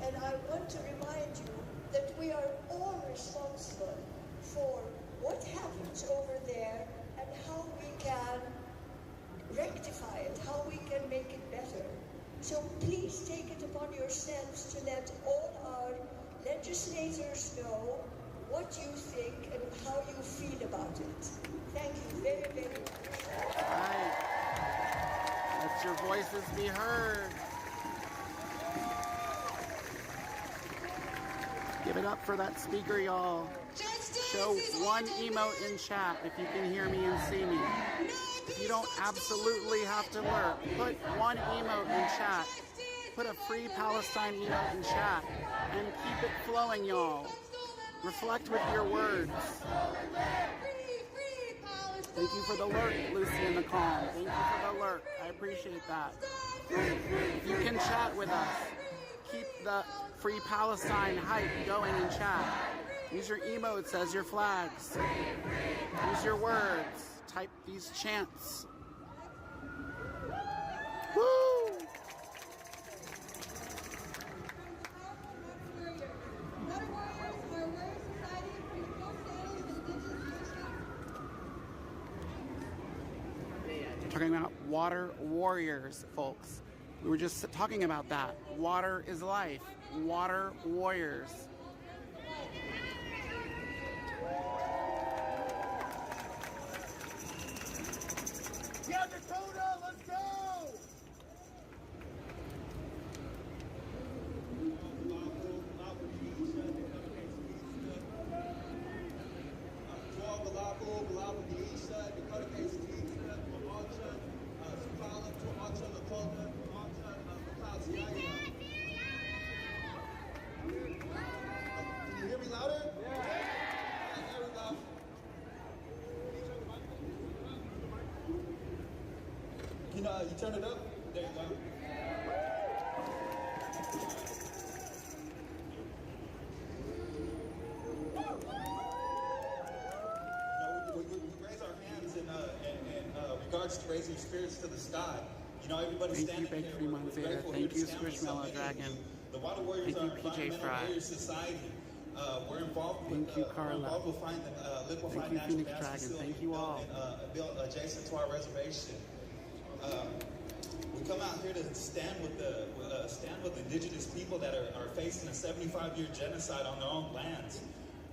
And I want to remind you that we are all responsible for what happens over there and how we can rectify it, how we can make it better. So please take it upon yourselves to let all our legislators know what you think and how you feel about it. Thank you very, very much. Right. Let your voices be heard. Give it up for that speaker, y'all. Show one emote in chat if you can hear me and see me. You don't absolutely have to lurk. Put one emote in chat. Put a free Palestine emote in chat. And keep it flowing, y'all. Reflect with your words. Thank you for the lurk, Lucy in the Calm. Thank you for the lurk. I appreciate that. If you can chat with us, keep the Free Palestine hype going in chat. Use your emotes as your flags. Use your words. Type these chants. Woo! Talking about water warriors, folks. We were just talking about that. Water is life. Water warriors. Yeah, Dakota, let's go! Can you hear me louder? Yeah. There we go. You turn it up? There you go. We raise our hands in regards to raising your spirits to the sky. Everybody's standing here. We're grateful here to stand with so many of you. The Water Warriors are environmental warrior society. We're involved with liquefying natural gas facility built adjacent to our reservation. We come out here to stand with indigenous people that are facing a 75-year genocide on their own lands.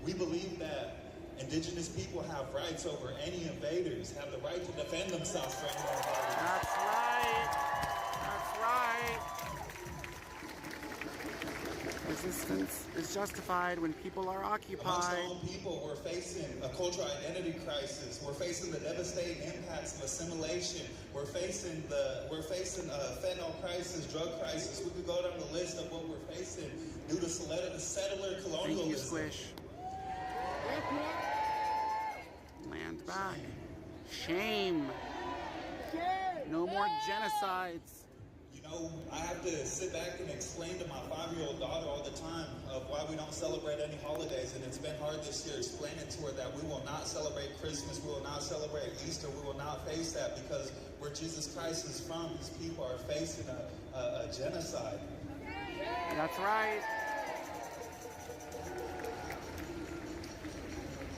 We believe that indigenous people have rights over any invaders, have the right to defend themselves from any invaders. That's right. That's right. Resistance is justified when people are occupied. Amongst our own people, we're facing a cultural identity crisis. We're facing the devastating impacts of assimilation. We're facing a fentanyl crisis, drug crisis. We could go down the list of what we're facing due to settler colonialism. Thank you, Squish. Land back. Shame. No more genocides. know, I have to sit back and explain to my 5-year-old daughter all the time of why we don't celebrate any holidays, and it's been hard this year explaining to her that we will not celebrate Christmas, we will not celebrate Easter, we will not face that because where Jesus Christ is from, these people are facing a genocide. That's right.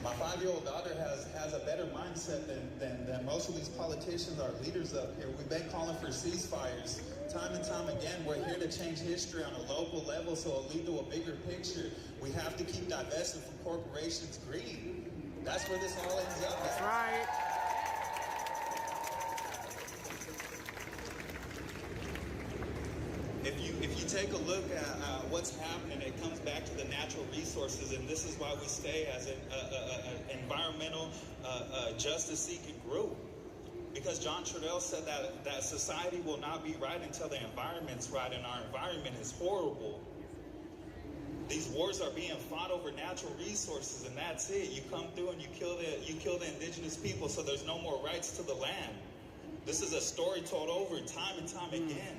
My 5-year-old daughter has a better mindset than most of these politicians, our leaders up here. We've been calling for ceasefires time and time again. We're here to change history on a local level so it'll lead to a bigger picture. We have to keep divesting from corporations' greed. That's where this all ends up. That's right. If you take a look at what's happening, it comes back to the natural resources, and this is why we stay as an environmental justice-seeking group. Because John Trudell said that society will not be right until the environment's right, and our environment is horrible. These wars are being fought over natural resources, and that's it. You come through and you kill the indigenous people, so there's no more rights to the land. This is a story told over time and time again.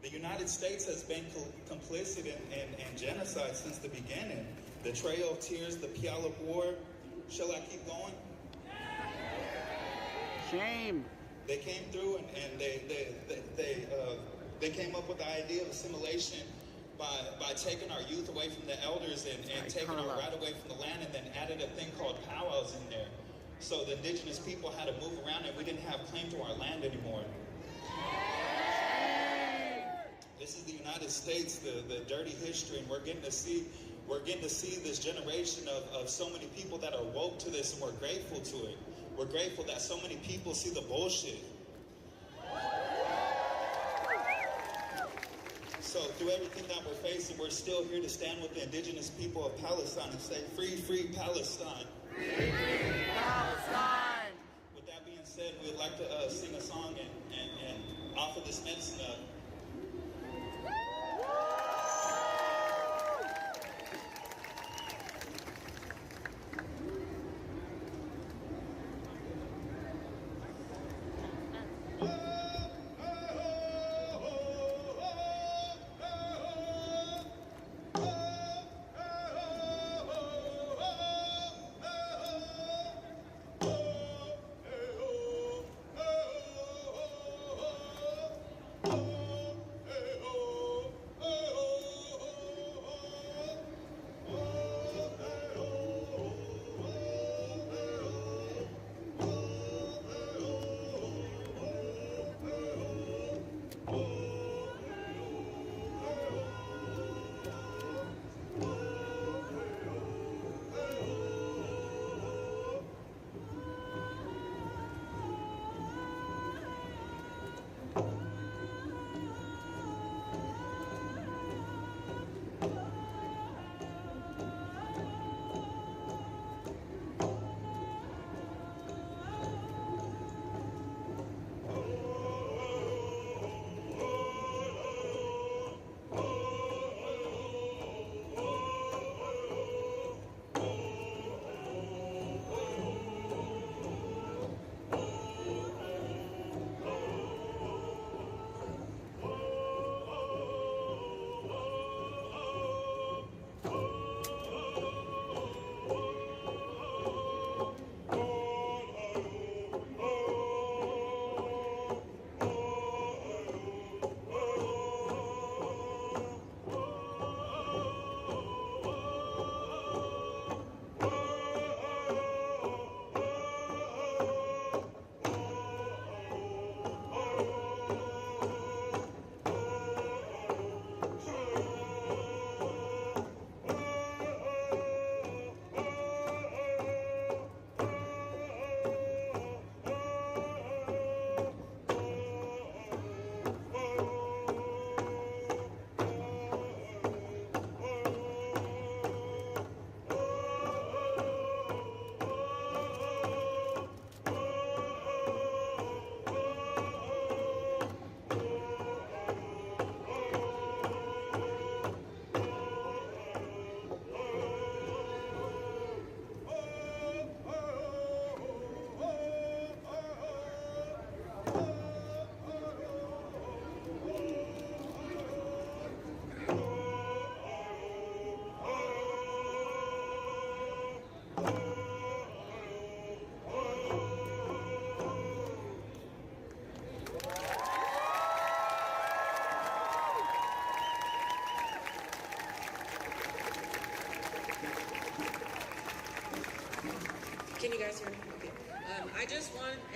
The United States has been complicit in genocide since the beginning. The Trail of Tears, the Puyallup War. Shall I keep going? Shame. They came through and they came up with the idea of assimilation by taking our youth away from the elders and taking our right away from the land, and then added a thing called powwows in there. So the indigenous people had to move around, and we didn't have claim to our land anymore. This is the United States, the dirty history, and we're getting to see this generation of so many people that are woke to this, and we're grateful to it. We're grateful that so many people see the bullshit. So through everything that we're facing, we're still here to stand with the indigenous people of Palestine and say, free, free Palestine. Free, free Palestine. With that being said, we'd like to sing a song and offer this medicine up.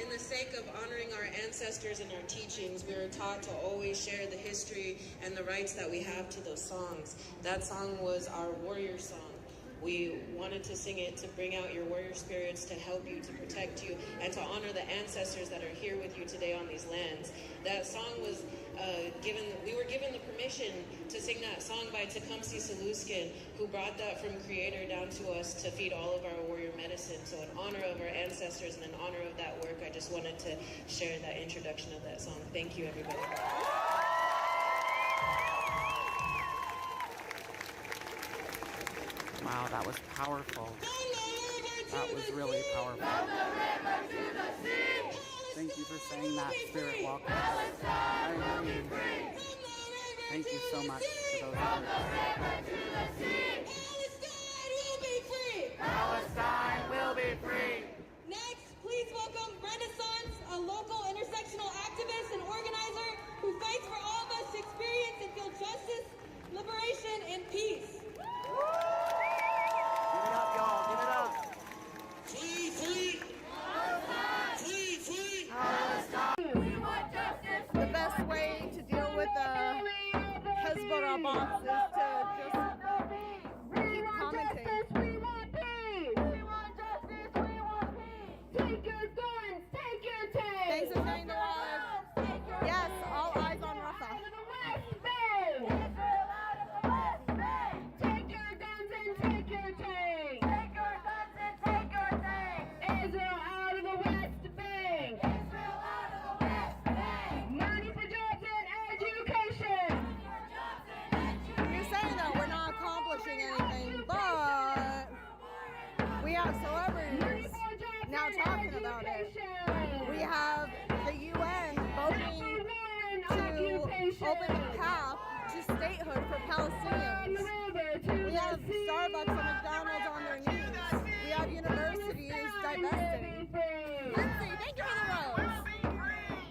in the sake of honoring our ancestors and our teachings, we were taught to always share the history and the rights that we have to those songs. That song was our warrior song. We wanted to sing it to bring out your warrior spirits, to help you, to protect you, and to honor the ancestors that are here with you today on these lands. That song was we were given the permission to sing that song by Tecumseh Saluskin, who brought that from Creator down to us to feed all of our warrior medicine. So in honor of our ancestors and in honor of that work, I just wanted to share that introduction of that song. Thank you, everybody. Wow, that was powerful. That was really powerful. Thank you for saying that, Spirit Walker. I agree. Thank you so much for those words. Palestine will be free. Next, please welcome Renaissance, a local intersectional activist and organizer who fights for all of us to experience and feel justice, liberation, and peace. Give it up, y'all. Give it up. Free, free. Palestine. Free, free. Palestine. We want justice. The best way to deal with the Hezbollah bots is to just keep commenting. We want peace. We want justice. We want peace. Take your guns. Take your tanks. Thanks for sharing the live. Yes, all eyes on Rafah. Israel out of the West Bank. Take your guns and take your tanks. Take your guns and take your tanks. Israel out of the West Bank. Israel out of the West Bank. Money for jobs and education. You're saying that we're not accomplishing anything, but we have celebrities now talking about it. We have the UN voting to open the path to statehood for Palestinians. We have Starbucks and McDonald's on their knees. We have universities divesting. Lindsay, thank you for the rose.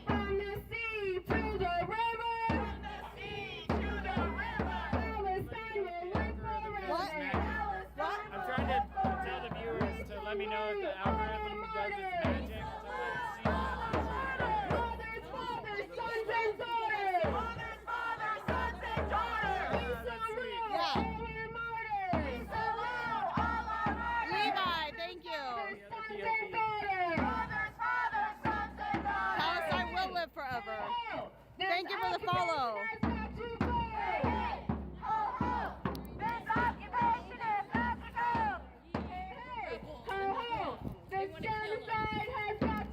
From the sea to the river. From the sea to the river. Palestine will live forever. What? What? I'm trying to tell the viewers to let me know if the algorithm does its magic to Fathers, fathers, sons and daughters. Fathers, fathers, sons and daughters. We salute all our martyrs. We salute all our martyrs. Levi, thank you. Sons and daughters. Fathers, fathers, sons and daughters. Palestine will live forever. Thank you for the follow.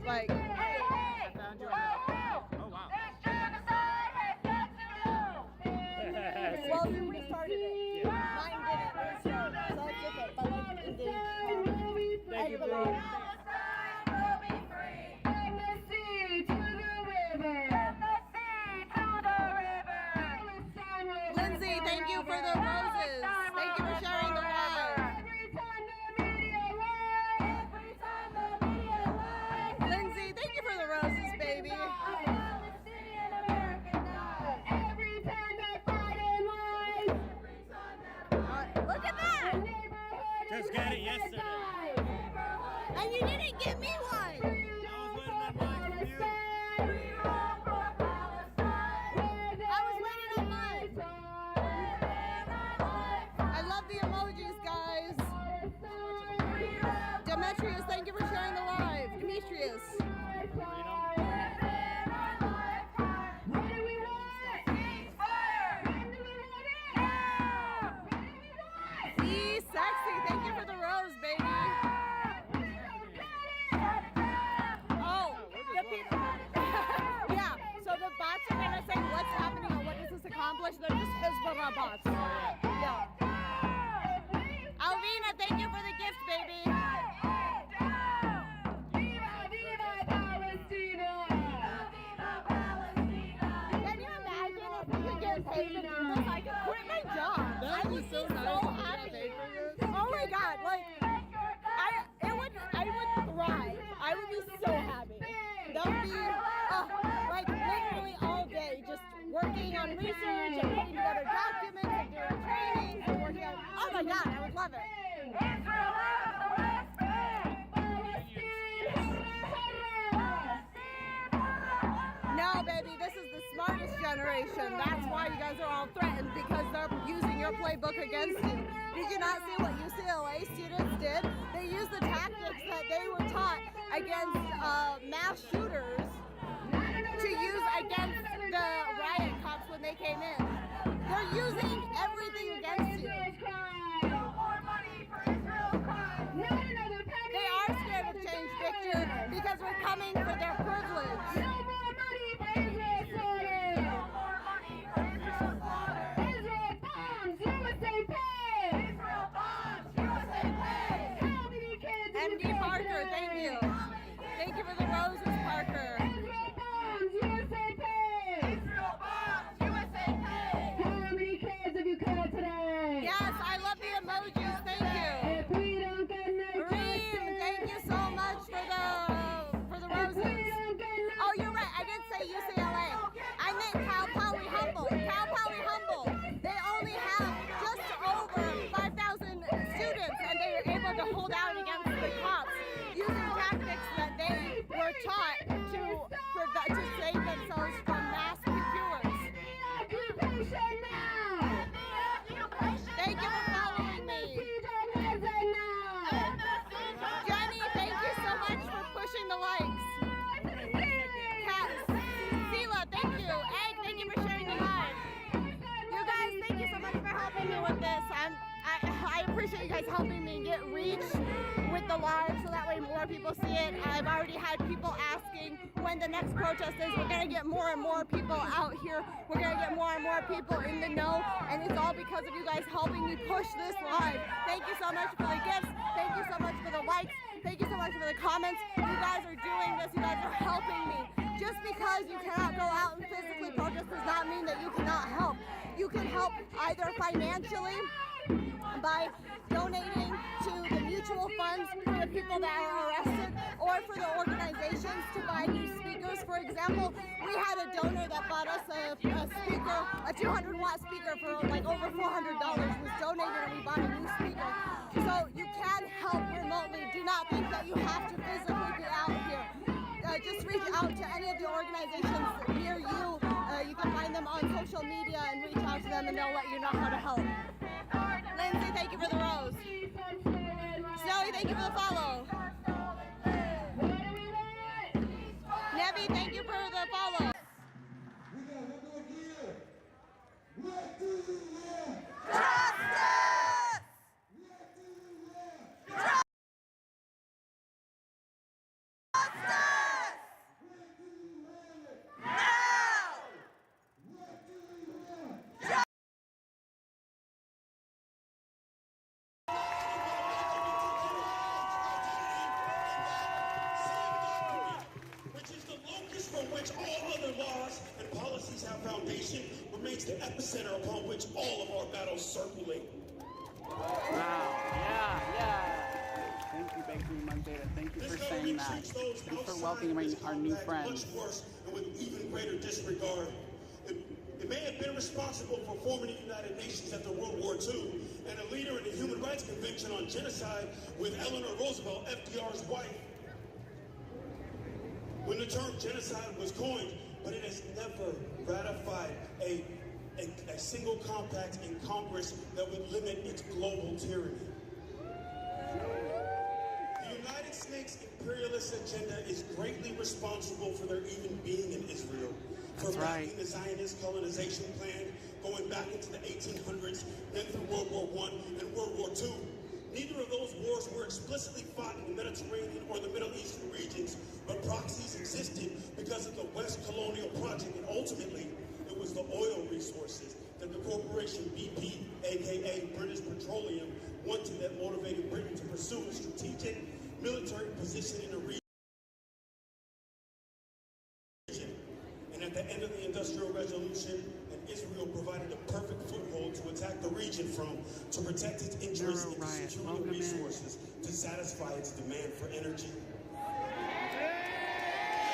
Like, I found you. Oh wow. well, you restarted it. Mine didn't restart, so that's different. But like, it did. Thank you, bro. Palestine will be free. From the sea to the river. From the sea to the river. Palestine will live Lindsay, thank you for the roses. Thank you for sharing the live. Every time the media lies. Every time the media lies. Lindsay, thank you for the roses, baby. Palestinian American dies. Every time that Biden lies. Every time that Look at that. Just got it yesterday. And you didn't give me one. I was waiting on mine. I love the emojis, guys. Demetrius, thank you for sharing the live. Demetrius. Be sexy. Thank you for the rose, baby. Oh, the people. Yeah, so the bots are gonna say what's happening or what does this accomplish? They're just Hezbollah bots. Yeah. Alvina, thank you for the gift, baby. Can you imagine if we could get paid to do this? I could quit my job. I would be so happy. Oh my God, like I would thrive. I would be so happy. That would be like literally all day, just working on research and putting together documents and doing trainings and working on. Oh my God, I would love it. Israel out of the West Bank. Palestine, No, baby, this is the smartest generation. That's why you guys are all threatened, because they're using your playbook against you. Did you not see what UCLA students did? They used the tactics that they were taught against mass shooters to use against the riot cops when they came in. They're using everything against you. They are scared of change, Victor, because we're coming for their privilege. MD Parker, thank you. Thank you for the roses, Parker. Yes, I love the emojis, thank you. Reem, thank you so much for the roses. Oh, you're right, I did say UCLA. I meant Cal Poly Humboldt. Cal Poly Humboldt, they only have just over 5,000 students, and they were able to hold out against the cops using tactics that they were taught to save themselves from mass killers. Thank you for following me. Jenny, thank you so much for pushing the likes. Sela, thank you. Egg, thank you for sharing the live. You guys, thank you so much for helping me with this. I appreciate you guys helping me get reach with the live so that way more people see it. I've already had people asking when the next protest is. We're going to get more and more people out here. We're going to get more and more people in the know, and it's all because of you guys helping me push this live. Thank you so much for the gifts. Thank you so much for the likes. Thank you so much for the comments. You guys are doing this. You guys are helping me. Just because you cannot go out and physically protest does not mean that you cannot help. You can help either financially by donating to the mutual funds for the people that are arrested, or for the organizations to buy new speakers. For example, we had a donor that bought us a speaker, a 200-watt speaker for like over $400 was donated, and we bought a new speaker. So you can help remotely. Do not think that you have to physically be out here. Just reach out to any of the organizations near you. You can find them on social media and reach out to them, and they'll let you know how to help. Lindsay, thank you for the rose. Snowy, thank you for the follow. Nebby, thank you for the follow. Remains the epicenter upon which all of our battles circulate. Wow, yeah. Thank you, Bakery Monday. Thank you for saying that. Thanks for welcoming our new friends. Much worse and with even greater disregard. It may have been responsible for forming the United Nations after World War II, and a leader in the Human Rights Convention on Genocide with Eleanor Roosevelt, FDR's wife, when the term genocide was coined, but it has never ratified a single compact in Congress that would limit its global tyranny. The United States imperialist agenda is greatly responsible for there even being in Israel, for backing the Zionist colonization plan going back into the 1800s, then through World War I and World War II. Neither of those wars were explicitly fought in the Mediterranean or the Middle Eastern regions, but proxies existed because of the West Colonial Project, and ultimately, it was the oil resources that the corporation BP, aka British Petroleum, wanted that motivated Britain to pursue a strategic military position in the region. And at the end of the Industrial Revolution, Israel provided a perfect foothold to attack the region from, to protect its interests and to secure the resources to satisfy its demand for energy.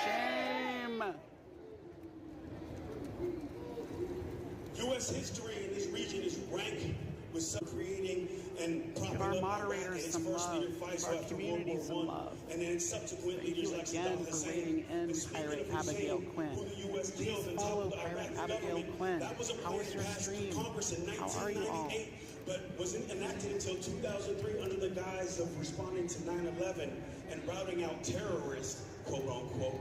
Shame! U.S. history in this region is rank with some creating and propping Give our up moderators Iraq and its some first love. leader Give Faisal our after World community War some I, love. and then subsequent Thank leaders you like again Saddam for Hussein. rating in And speaking Pirate of Hussein, Abigail who Quinn. the U.S. Please killed and follow toppled the Pirate Iraqi Abigail government, Quinn. that was a How plan was your passed through stream? Congress in How are you all? 1998, but wasn't enacted until 2003 under the guise of responding to 9/11 and routing out terrorists, quote unquote.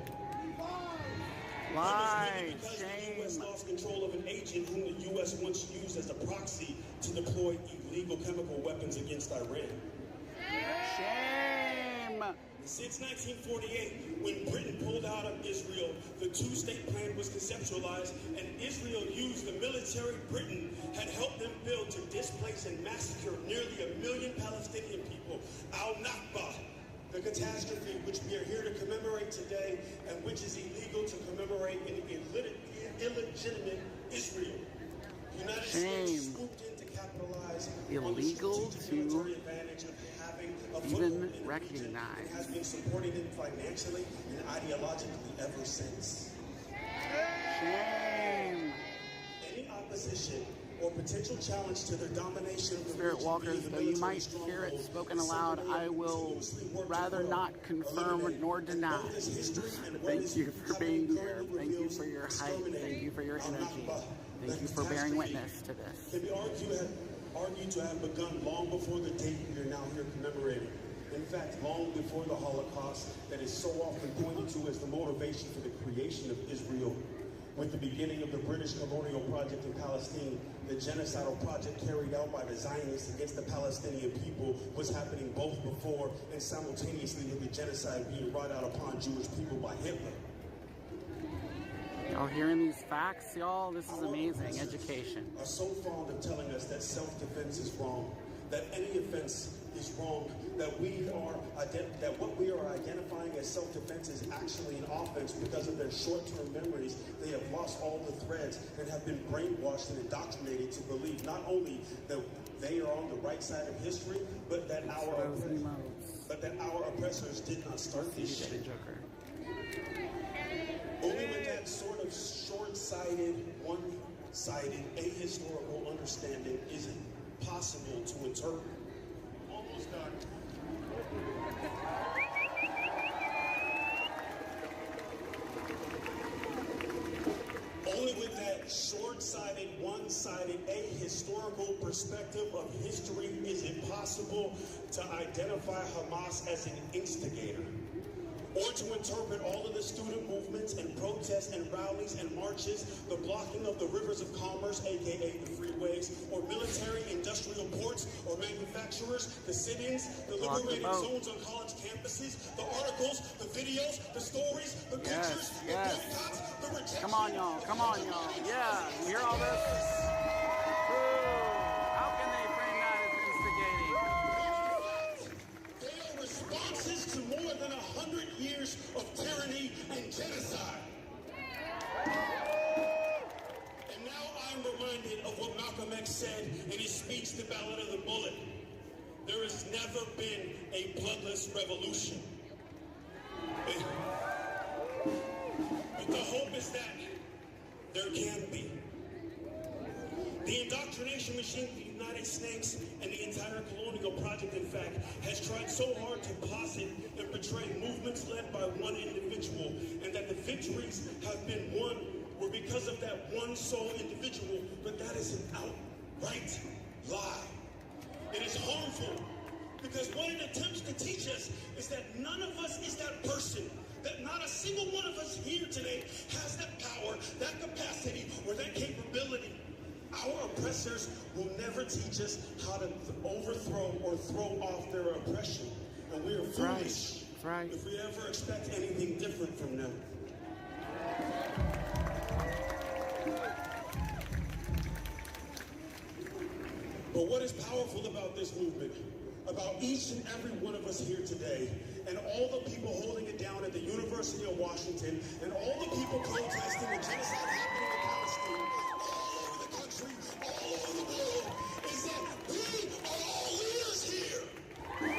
Lies, Because shame. the U.S. lost control of an agent whom the U.S. once used as a proxy to deploy illegal chemical weapons against Iran. Shame. Since 1948, when Britain pulled out of Israel, the two-state plan was conceptualized, and Israel used the military Britain had helped them build to displace and massacre nearly 1 million Palestinian people. Al-Nakba, the catastrophe which we are here to commemorate today, and which is illegal to commemorate in illegitimate Israel. The United States swooped in to capitalize Illegal on the strategic to military advantage of having a even foothold in the recognize. region and has been supporting it financially and ideologically ever since. Shame. Any opposition or potential challenge to their domination of the Spirit region Walkers, via though you might military hear it stronghold spoken is aloud, something I will continuously work to rather grow, not confirm eliminate, nor deny. and both as history and what Thank is you for happening being here. currently Thank you reveals for your hype. exterminate Thank you for your energy. Al-Nakba, Thank the you for bearing catastrophe witness to this. can be argued to have begun long before the date we are now here commemorating. In fact, long before the Holocaust that is so often pointed to as the motivation for the creation of Israel. With the beginning of the British colonial project in Palestine, the genocidal project carried out by the Zionists against the Palestinian people was happening both before and simultaneously with the genocide being brought out upon Jewish people by Hitler. Y'all hearing these facts, y'all? This is amazing education. Are so fond of telling us that self-defense is wrong, that any offense is wrong, that what we are identifying as self-defense is actually an offense because of their short-term memories. They have lost all the threads and have been brainwashed and indoctrinated to believe not only that they are on the right side of history, but that our oppressors did not start this shit. Only with that sort of short-sighted, one-sided, ahistorical understanding is it possible to interpret. Almost done. Only with that short-sighted, one-sided, ahistorical perspective of history is it possible to identify Hamas as an instigator, or to interpret all of the student movements and protests and rallies and marches, the blocking of the rivers of commerce, aka the freeways, or military industrial ports or manufacturers, the sit-ins, the liberated zones on college campuses, the articles, the videos, the stories, the pictures, the boycotts, the rejection. Come on, y'all. Come on, y'all. Yeah, you hear all this? How can they frame that as instigating? They are responses to more than 100 years of tyranny and genocide. And now I'm reminded of what Malcolm X said in his speech, The Ballad of the Bullet. There has never been a bloodless revolution. But the hope is that there can be. The indoctrination machine of the United States and the entire colonial project, in fact, has tried so hard to posit and portray movements led by one individual, and that the victories have been won were because of that one sole individual, but that is an outright lie. It is harmful, because what it attempts to teach us is that none of us is that person, that not a single one of us here today has that power, that capacity, or that capability. Our oppressors will never teach us how to overthrow or throw off their oppression. And we are foolish if we ever expect anything different from them. But what is powerful about this movement, about each and every one of us here today, and all the people holding it down at the University of Washington, and all the people protesting the genocide happening in Palestine, all over the country, all over the world, is that we are all leaders here. And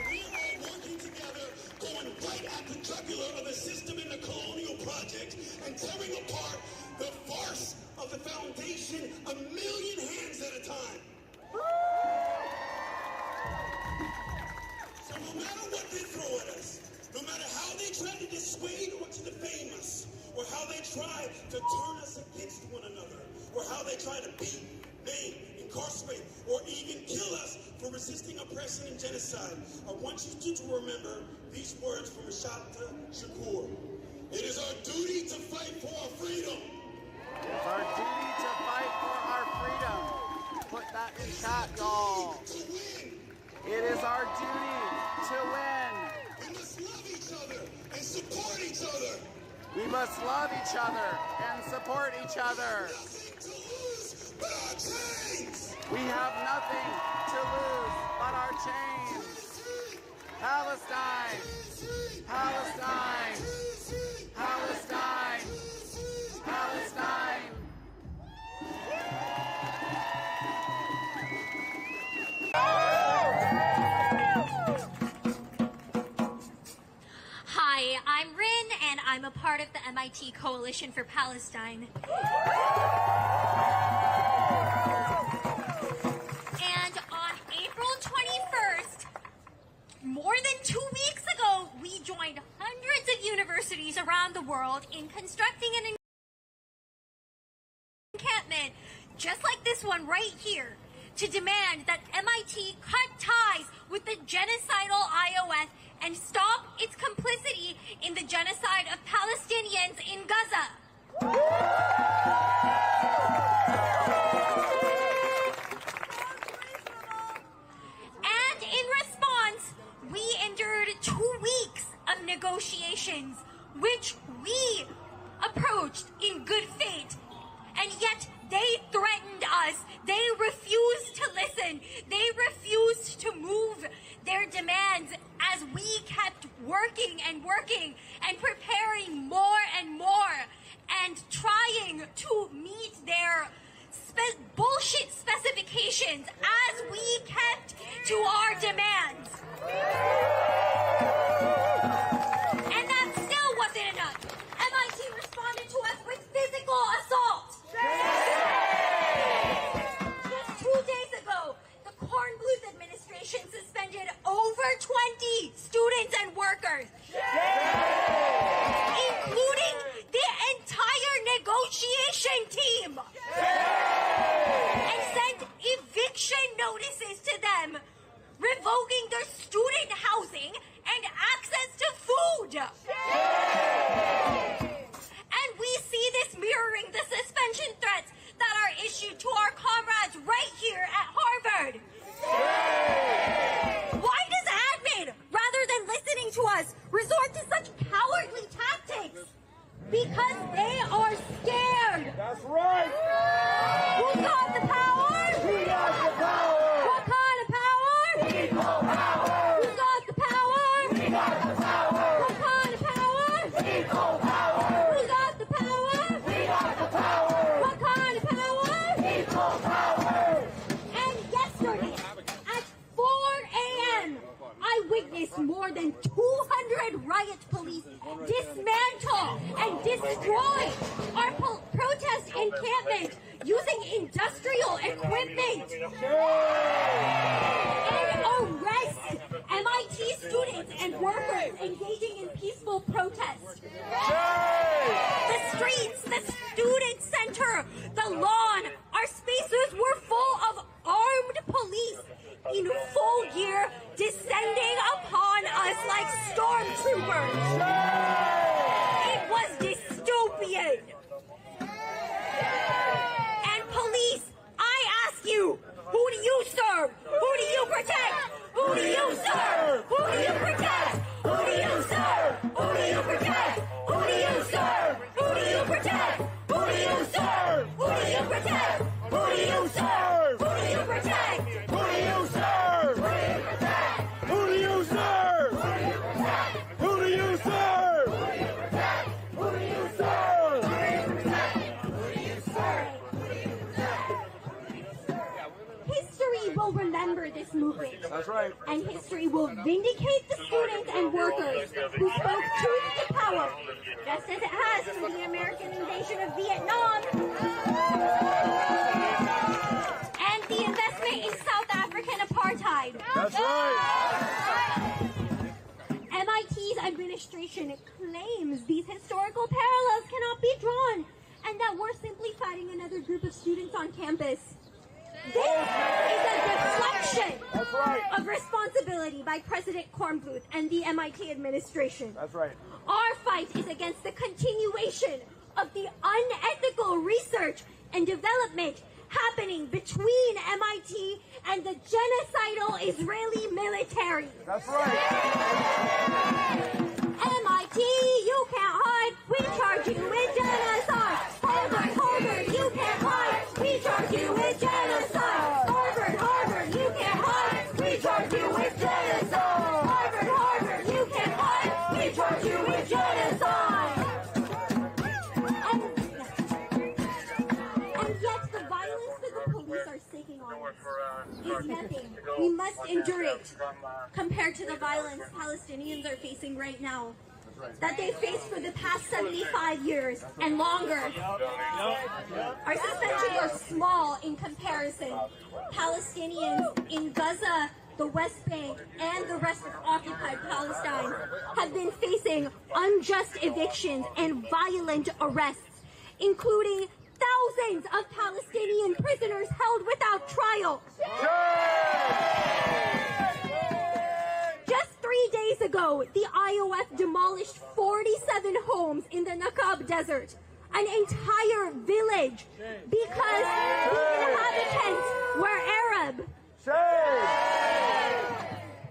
we are all working together, going right at the jugular of the system in the colonial project, and tearing apart the farce of the foundation 1,000,000 hands at a time. So no matter what they throw at us, no matter how they try to dissuade or to defame us, or how they try to turn us against one another, or how they try to beat, maim, incarcerate, or even kill us for resisting oppression and genocide, I want you to remember these words from Ashata Shakur. It is our duty to fight for our freedom. It's our duty to fight for our freedom. Put that in chat, y'all. It is our duty to win. We must love each other and support each other. We must love each other and support each other. Nothing to lose but our chains. We have nothing to lose but our chains. Palestine! Palestine! Palestine! Palestine! Hi, I'm Rin, and I'm a part of the MIT Coalition for Palestine. And on April 21st, more than 2 weeks ago, we joined hundreds of universities around the world in constructing an encampment, just like this one right here, to demand that MIT cut ties with the genocidal IOF and stop its complicity in the genocide of Palestinians in Gaza. And in response, we endured 2 weeks of negotiations, which we approached in good faith. And yet they threatened us. They refused to listen. They refused to move their demands as we kept working and working and preparing more and more and trying to meet their bullshit specifications as we kept to our demands. And that still wasn't enough. MIT responded to us with physical assault. Just 2 days ago, the Kornbluth administration suspended over 20 students and workers, including the entire negotiation team, and sent eviction notices to them, revoking their student housing and access to food. And we see this mirroring the suspension threats that are issued to our comrades right here at Harvard. Why does admin, rather than listening to us, resort to such cowardly tactics? Because they are scared. That's right. Who got the power? We got the power. What kind of power? People power. Who got the power? We got the power. What kind of power? People power. Who got the power? We got the power. What kind of power? People power. And yesterday, at 4 a.m., I witnessed more than 200 riot police dismantle and destroy our protest encampment using industrial equipment and arrest MIT students and workers engaging in peaceful protest. The streets, the student center, the lawn, our spaces were full of armed police in full gear, descending upon us like stormtroopers. It was dystopian. And police, I ask you, who do you serve? Who do you protect? Who do you serve? Who do you protect? Who do you serve? Who do you protect? Who do you serve? Who do you protect? Who do you serve? Who do you protect? Who do you serve? Who do you protect? Who do you serve? Who do you serve? Who do you serve? Who do you serve? History will remember this movement. That's right. And history will vindicate the students and workers who spoke truth to power, just as it has for the American invasion of Vietnam. That's right. MIT's administration claims these historical parallels cannot be drawn and that we're simply fighting another group of students on campus. This is a deflection of responsibility by President Kornbluth and the MIT administration. That's right. Our fight is against the continuation of the unethical research and development happening between MIT and the genocidal Israeli military. That's right. MIT, you can't hide. We charge you with genocide. Harvard, you can't hide. We charge you with genocide. Harvard, you can't hide. We charge you with genocide. Harvard, you can't hide. We charge you with genocide. And yet the violence that the police are seeking on us is nothing. We must endure it compared to the violence Palestinians are facing right now, that they faced for the past 75 years and longer. Our suspensions are small in comparison. Palestinians in Gaza, the West Bank, and the rest of occupied Palestine have been facing unjust evictions and violent arrests, including thousands of Palestinian prisoners held without trial. Just 3 days ago, the IOF demolished 47 homes in the Nakab Desert, an entire village, because the inhabitants were Arab.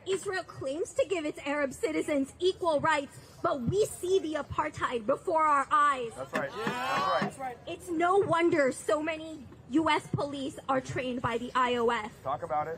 Israel claims to give its Arab citizens equal rights, but we see the apartheid before our eyes. That's right. That's right. It's no wonder so many U.S. police are trained by the IOF. Talk about it.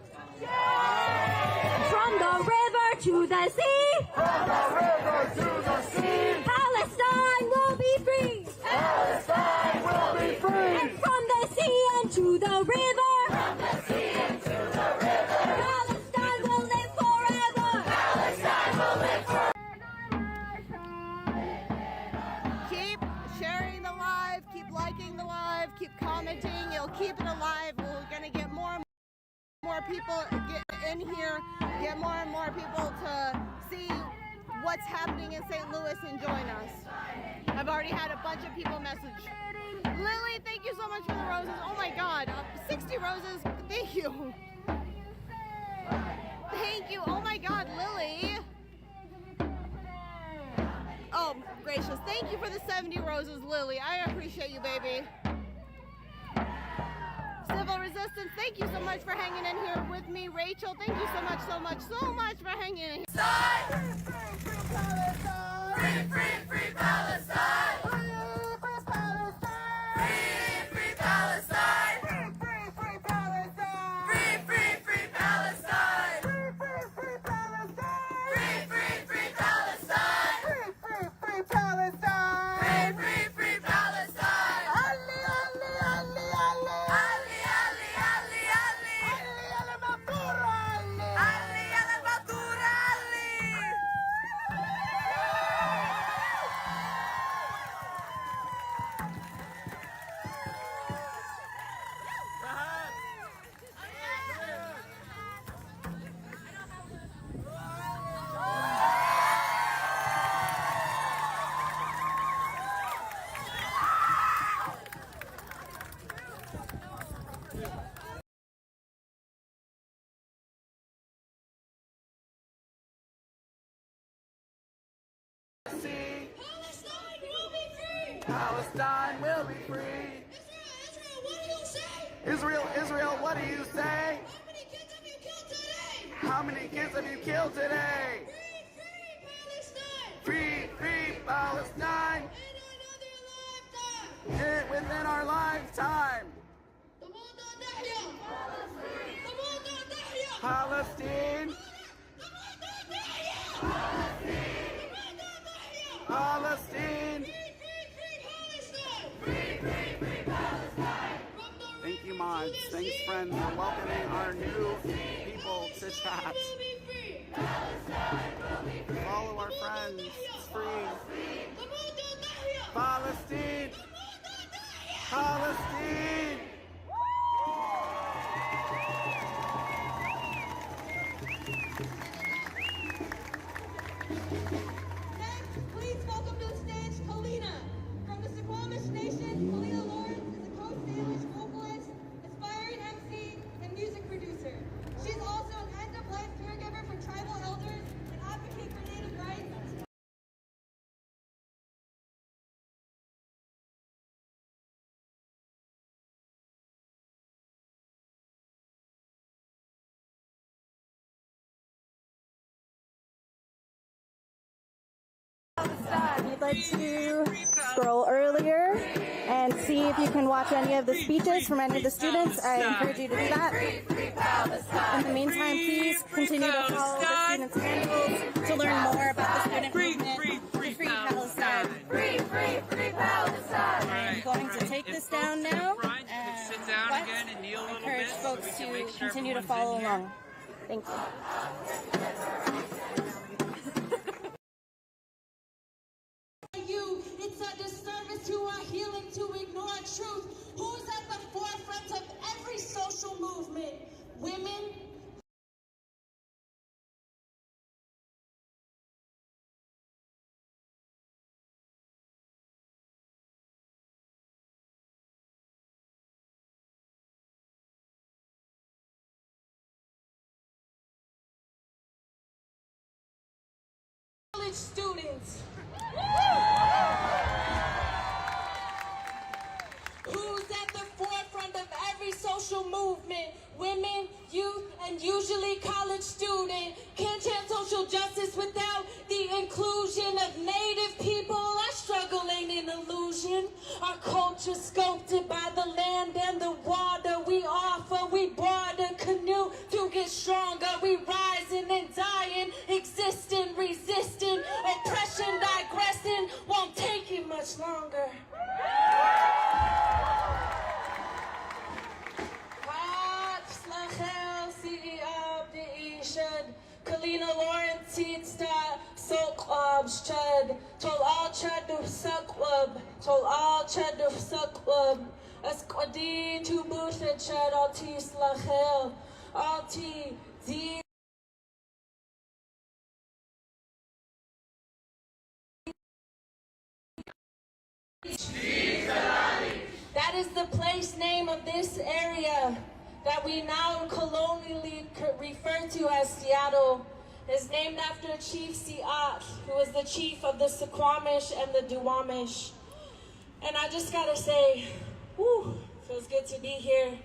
From the river to the sea. From the river to the sea. Palestine will be free. Palestine will be free. And from the sea and to the river. From the sea and to the river. Palestine will live forever. Palestine will live forever. Keep sharing the live, keep liking the live, keep commenting. It'll keep it alive. We're going to get more and more people get in here, get more and more people to see what's happening in St. Louis and join us. I've already had a bunch of people message. Lily, thank you so much for the roses. Oh my God, 60 roses. Thank you. Thank you. Oh my God, Lily. Oh, gracious. Thank you for the 70 roses, Lily. I appreciate you, baby. Civil Resistance, thank you so much for hanging in here with me. Rachel, thank you so much for hanging in here. Free, free, free Palestine! Free, free Palestine! Free, free Palestine! Free, free, free Palestine! Free, free, free Palestine! Free, free, free Palestine! Free, free, free Palestine! Free, free, free Palestine! Ali, Ali, Ali, Ali! Ali, Ali, Ali, Ali! Ali, Ali, Matura, Ali! Ali, Ali, Matura, Ali! Palestine will be free. Israel, Israel, what do you say? How many kids have you killed today? Free, free Palestine. Within our lifetime. Palestine. Palestine. Thank you, mods. Thanks, friends, for welcoming our new people to chat. Follow our friends. It's free. Palestine. Palestine. like to scroll earlier and see if you can watch any of the speeches from any of the students, I encourage you to do that. In the meantime, please continue to follow the students' handles to learn more about the student movement to free Palestine. Free Palestine. I'm going to take this down now, Sit down but again and kneel a little encourage bit folks so we can make to sure continue to everyone's follow in here. along. Thank you. It's a disservice to our healing to ignore truth. Who's at the forefront of every social movement? Women. College students. Who's at the forefront of every social movement? Women, youth, and usually college student. Can't chant social justice without the inclusion of Native people. Our struggle ain't an illusion. Our culture sculpted by the land and the water. We offer, we board a canoe to get stronger. We rising and dying, existing, resisting, oppression, digressing. Won't take it much longer. Kalina Lawrence Seedsta Soklabs Chad Tol all Chad of Suklub Tol all Chad of Suklub Asquadi to Busha Chad Altis Lachel Alti Z. That is the place name of this area that we now colonially refer to as Seattle. Is named after Chief Siat, who was the chief of the Suquamish and the Duwamish. And I just gotta say, whew, feels good to be here.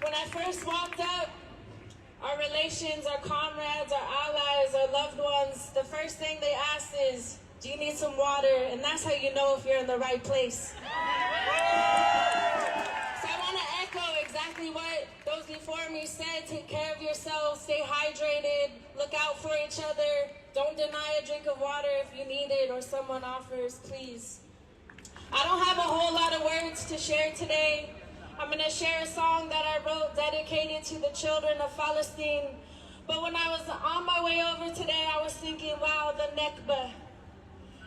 When I first walked up, our relations, our comrades, our allies, our loved ones, the first thing they asked is, do you need some water? And that's how you know if you're in the right place. So I want to echo exactly what those before me said. Take care of yourselves, stay hydrated, look out for each other. Don't deny a drink of water if you need it or someone offers, please. I don't have a whole lot of words to share today. I'm going to share a song that I wrote dedicated to the children of Palestine. But when I was on my way over today, I was thinking, wow, the Nakba.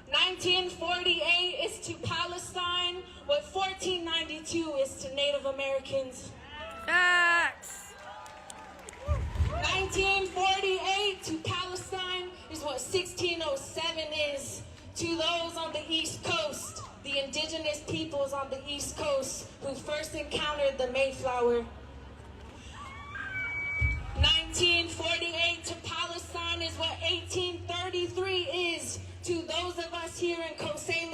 1948 is to Palestine what 1492 is to Native Americans. Facts. 1948 to Palestine is what 1607 is to those on the East Coast, the indigenous peoples on the East Coast who first encountered the Mayflower. 1948 to Palestine is what 1833 is to those of us here in Coastal.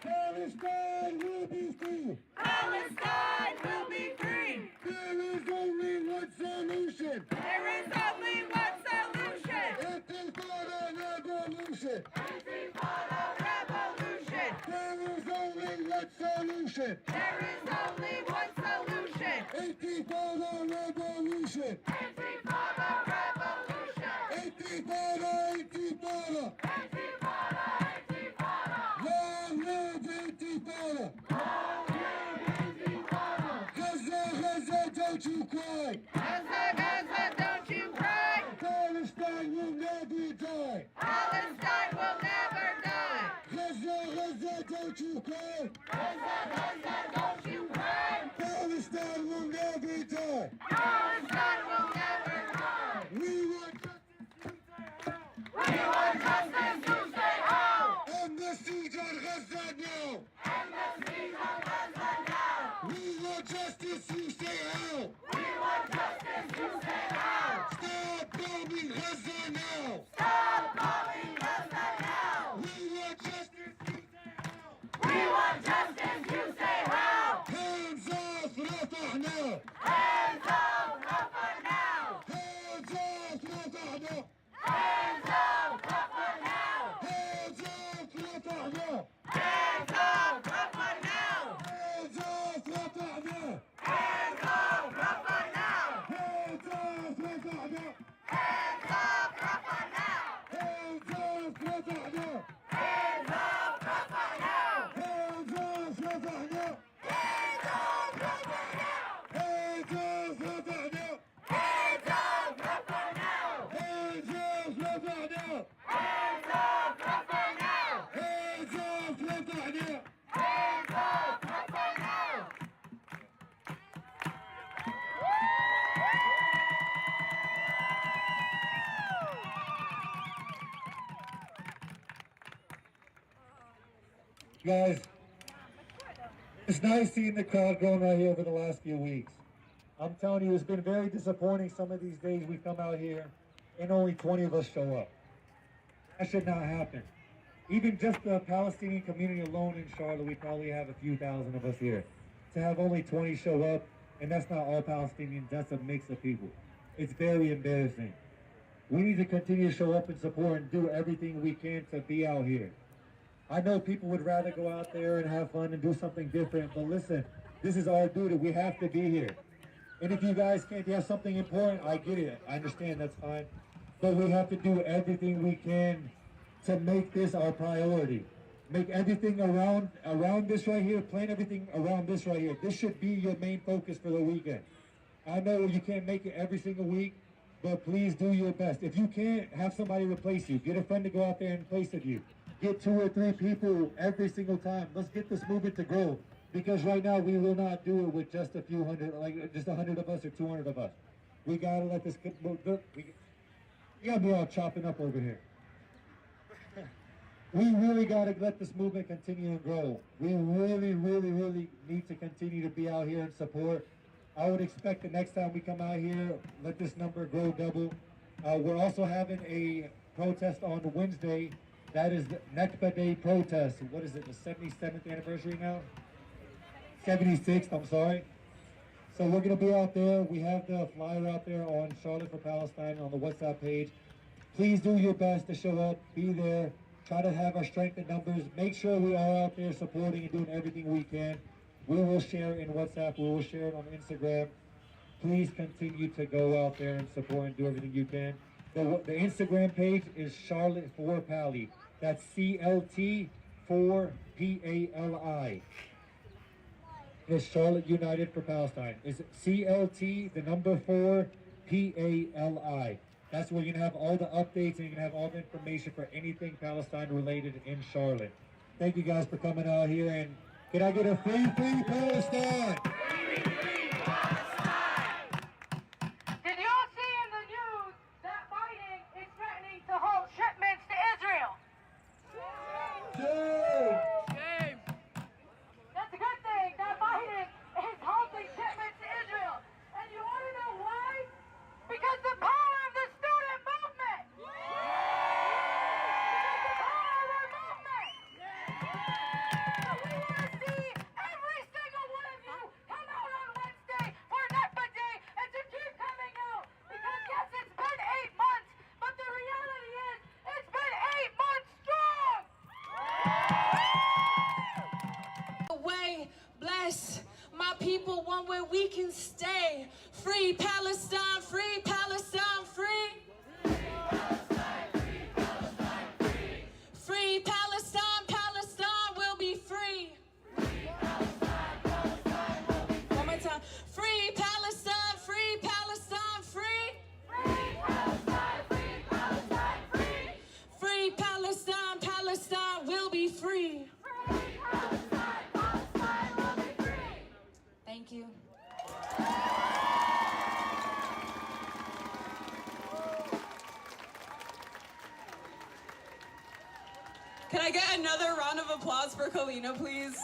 Palestine will be free. Palestine will be free. There is only one solution. There is only one solution. Intifada revolution. Intifada revolution. There is only one solution. There is only one solution. Intifada revolution. Intifada revolution. Intifada, intifada. Intifada, intifada. Long live intifada. Long live intifada. Gaza, Gaza, don't you cry. Gaza, Gaza, don't you cry. Palestine will never die. Palestine will never die. Gaza, Gaza, don't you cry. Gaza, Gaza, don't you cry. Palestine will never die. Palestine will never die. We want justice, you say how? end the siege on Gaza now. End the siege on Gaza now. We want justice, you say how. We want justice, you say how? Stop bombing Gaza now. Stop bombing Gaza now. We want justice, you say how. We want justice, you say how? Hands off Rafah now. Hands off Rafah now. Hands off Rafah now. Hands up, Rafa now! Hands up, Rafa now! Hands up, Rafa now! Hands up, Rafa now! Hands up, Rafa now! Hands up, Rafa now! Hands up, Rafa now! Hands up, Rafa now! Hands up, Rafa now! Hands up, Rafa now! Hands up, Rafa now! Guys, it's nice seeing the crowd growing right here over the last few weeks. I'm telling you, it's been very disappointing some of these days we come out here and only 20 of us show up. That should not happen. Even just the Palestinian community alone in Charlotte, we probably have a few thousand of us here. To have only 20 show up, and that's not all Palestinians, that's a mix of people. It's very embarrassing. We need to continue to show up and support and do everything we can to be out here. I know people would rather go out there and have fun and do something different, but listen, this is our duty. We have to be here. And if you guys can't have something important, I get it. I understand, that's fine. But we have to do everything we can to make this our priority. Make everything around this right here, plan everything around this right here. This should be your main focus for the weekend. I know you can't make it every single week, but please do your best. If you can't, have somebody replace you. Get a friend to go out there in place of you. Get 2 or 3 people every single time. Let's get this movement to grow. Because right now we will not do it with just a few hundred, like just 100 of us or 200 of us. We gotta let this, you gotta be all chopping up over here. We really gotta let this movement continue and grow. We really, really, really need to continue to be out here and support. I would expect the next time we come out here, let this number grow double. We're also having a protest on Wednesday. That is the Nakba Day protest. What is it, the 77th anniversary now? 76th, I'm sorry. So we're going to be out there. We have the flyer out there on Charlotte for Palestine on the WhatsApp page. Please do your best to show up, be there, try to have our strength in numbers. Make sure we are out there supporting and doing everything we can. We will share it in WhatsApp. We will share it on Instagram. Please continue to go out there and support and do everything you can. The Instagram page is Charlotte for Pali. That's CLT for PALI. It's Charlotte United for Palestine. It's CLT, the number 4, PALI. That's where you're going to have all the updates and you're going to have all the information for anything Palestine related in Charlotte. Thank you guys for coming out here, and can I get a free Palestine? Did you all see in the news that Biden is threatening to halt shipments to Israel? Shame! That's a good thing that Biden is halting shipments to Israel. And you want to know why? Because the power of the student movement! Because the power of our movement! So we want to see every single one of you come out on Wednesday for Nakba Day and to keep coming out. Because yes, it's been 8 months, but the reality is it's been 8 months strong! Way, bless my people one where we can stay. Free Palestine, free Palestine, free. Free Palestine, Palestine will be free. One more time. Free Palestine, free Palestine, free. Free Palestine, Palestine will be free. Thank you. Can I get another round of applause for Kalina, please?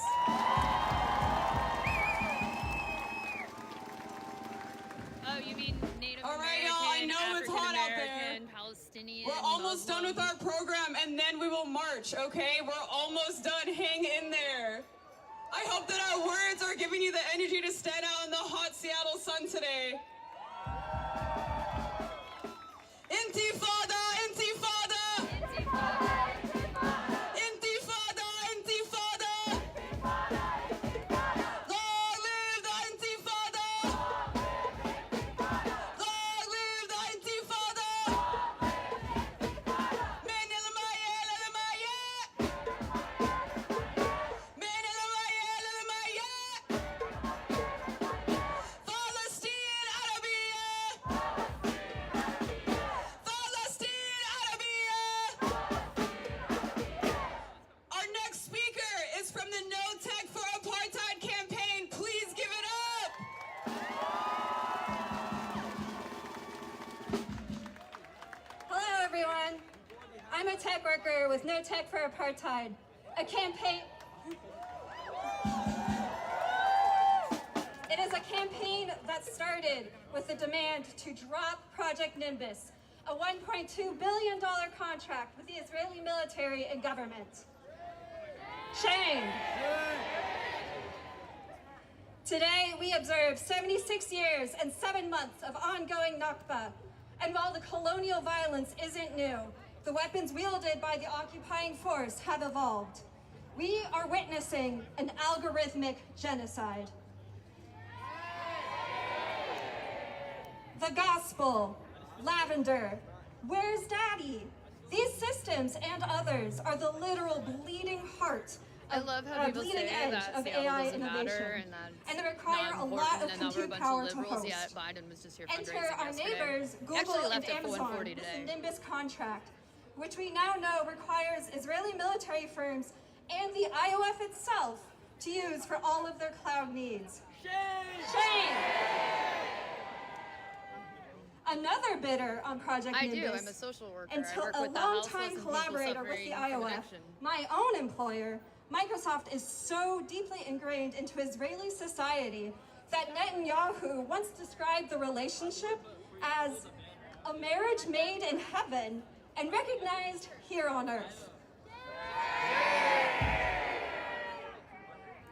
Oh, you mean Native All right, American, y'all, I know it's hot out there. African-American, Palestinian, We're almost done Muslim. with our program, and then we will march, okay? We're almost done. Hang in there. I hope that our words are giving you the energy to stand out in the hot Seattle sun today. Intifada, intifada. Intifada, intifada. Long live the intifada. Long live the intifada. I'm a tech worker with No Tech for Apartheid, a campaign. It is a campaign that started with the demand to drop Project Nimbus, a $1.2 billion contract with the Israeli military and government. Shame. Today, we observe 76 years and 7 months of ongoing Nakba. And while the colonial violence isn't new, the weapons wielded by the occupying force have evolved. We are witnessing an algorithmic genocide. The gospel, lavender, where's daddy? These systems and others are the literal bleeding heart I love how people bleeding say edge that of Seattle AI doesn't innovation, matter and they require a lot of and that we're a compute bunch power of to liberals, host. yet Biden was just here Enter fundraising our yesterday. neighbors, He actually Google left and at Amazon, 1:40 with today. the Nimbus contract, which we now know requires Israeli military firms and the IOF itself to use for all of their cloud needs. Shame! Another bidder on Project I Nimbus, do. I'm a social worker. until I work a with the longtime houseless and people collaborator with the suffering from IOF, addiction. my own employer, Microsoft is so deeply ingrained into Israeli society that Netanyahu once described the relationship as a marriage made in heaven and recognized here on earth.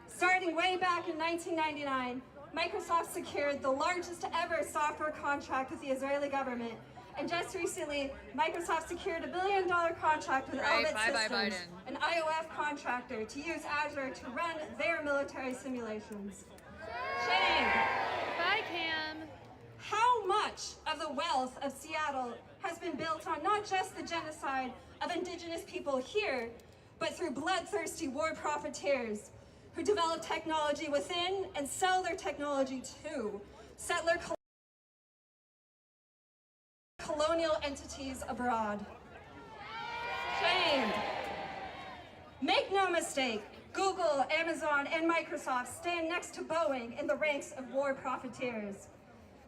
Starting way back in 1999, Microsoft secured the largest ever software contract with the Israeli government. And just recently, Microsoft secured $1 billion contract with Elbit Systems, an IOF contractor, to use Azure to run their military simulations. Shame. Bye, Cam. How much of the wealth of Seattle has been built on not just the genocide of indigenous people here, but through bloodthirsty war profiteers who develop technology within and sell their technology to settler colonial entities abroad. Shame. Make no mistake, Google, Amazon, and Microsoft stand next to Boeing in the ranks of war profiteers.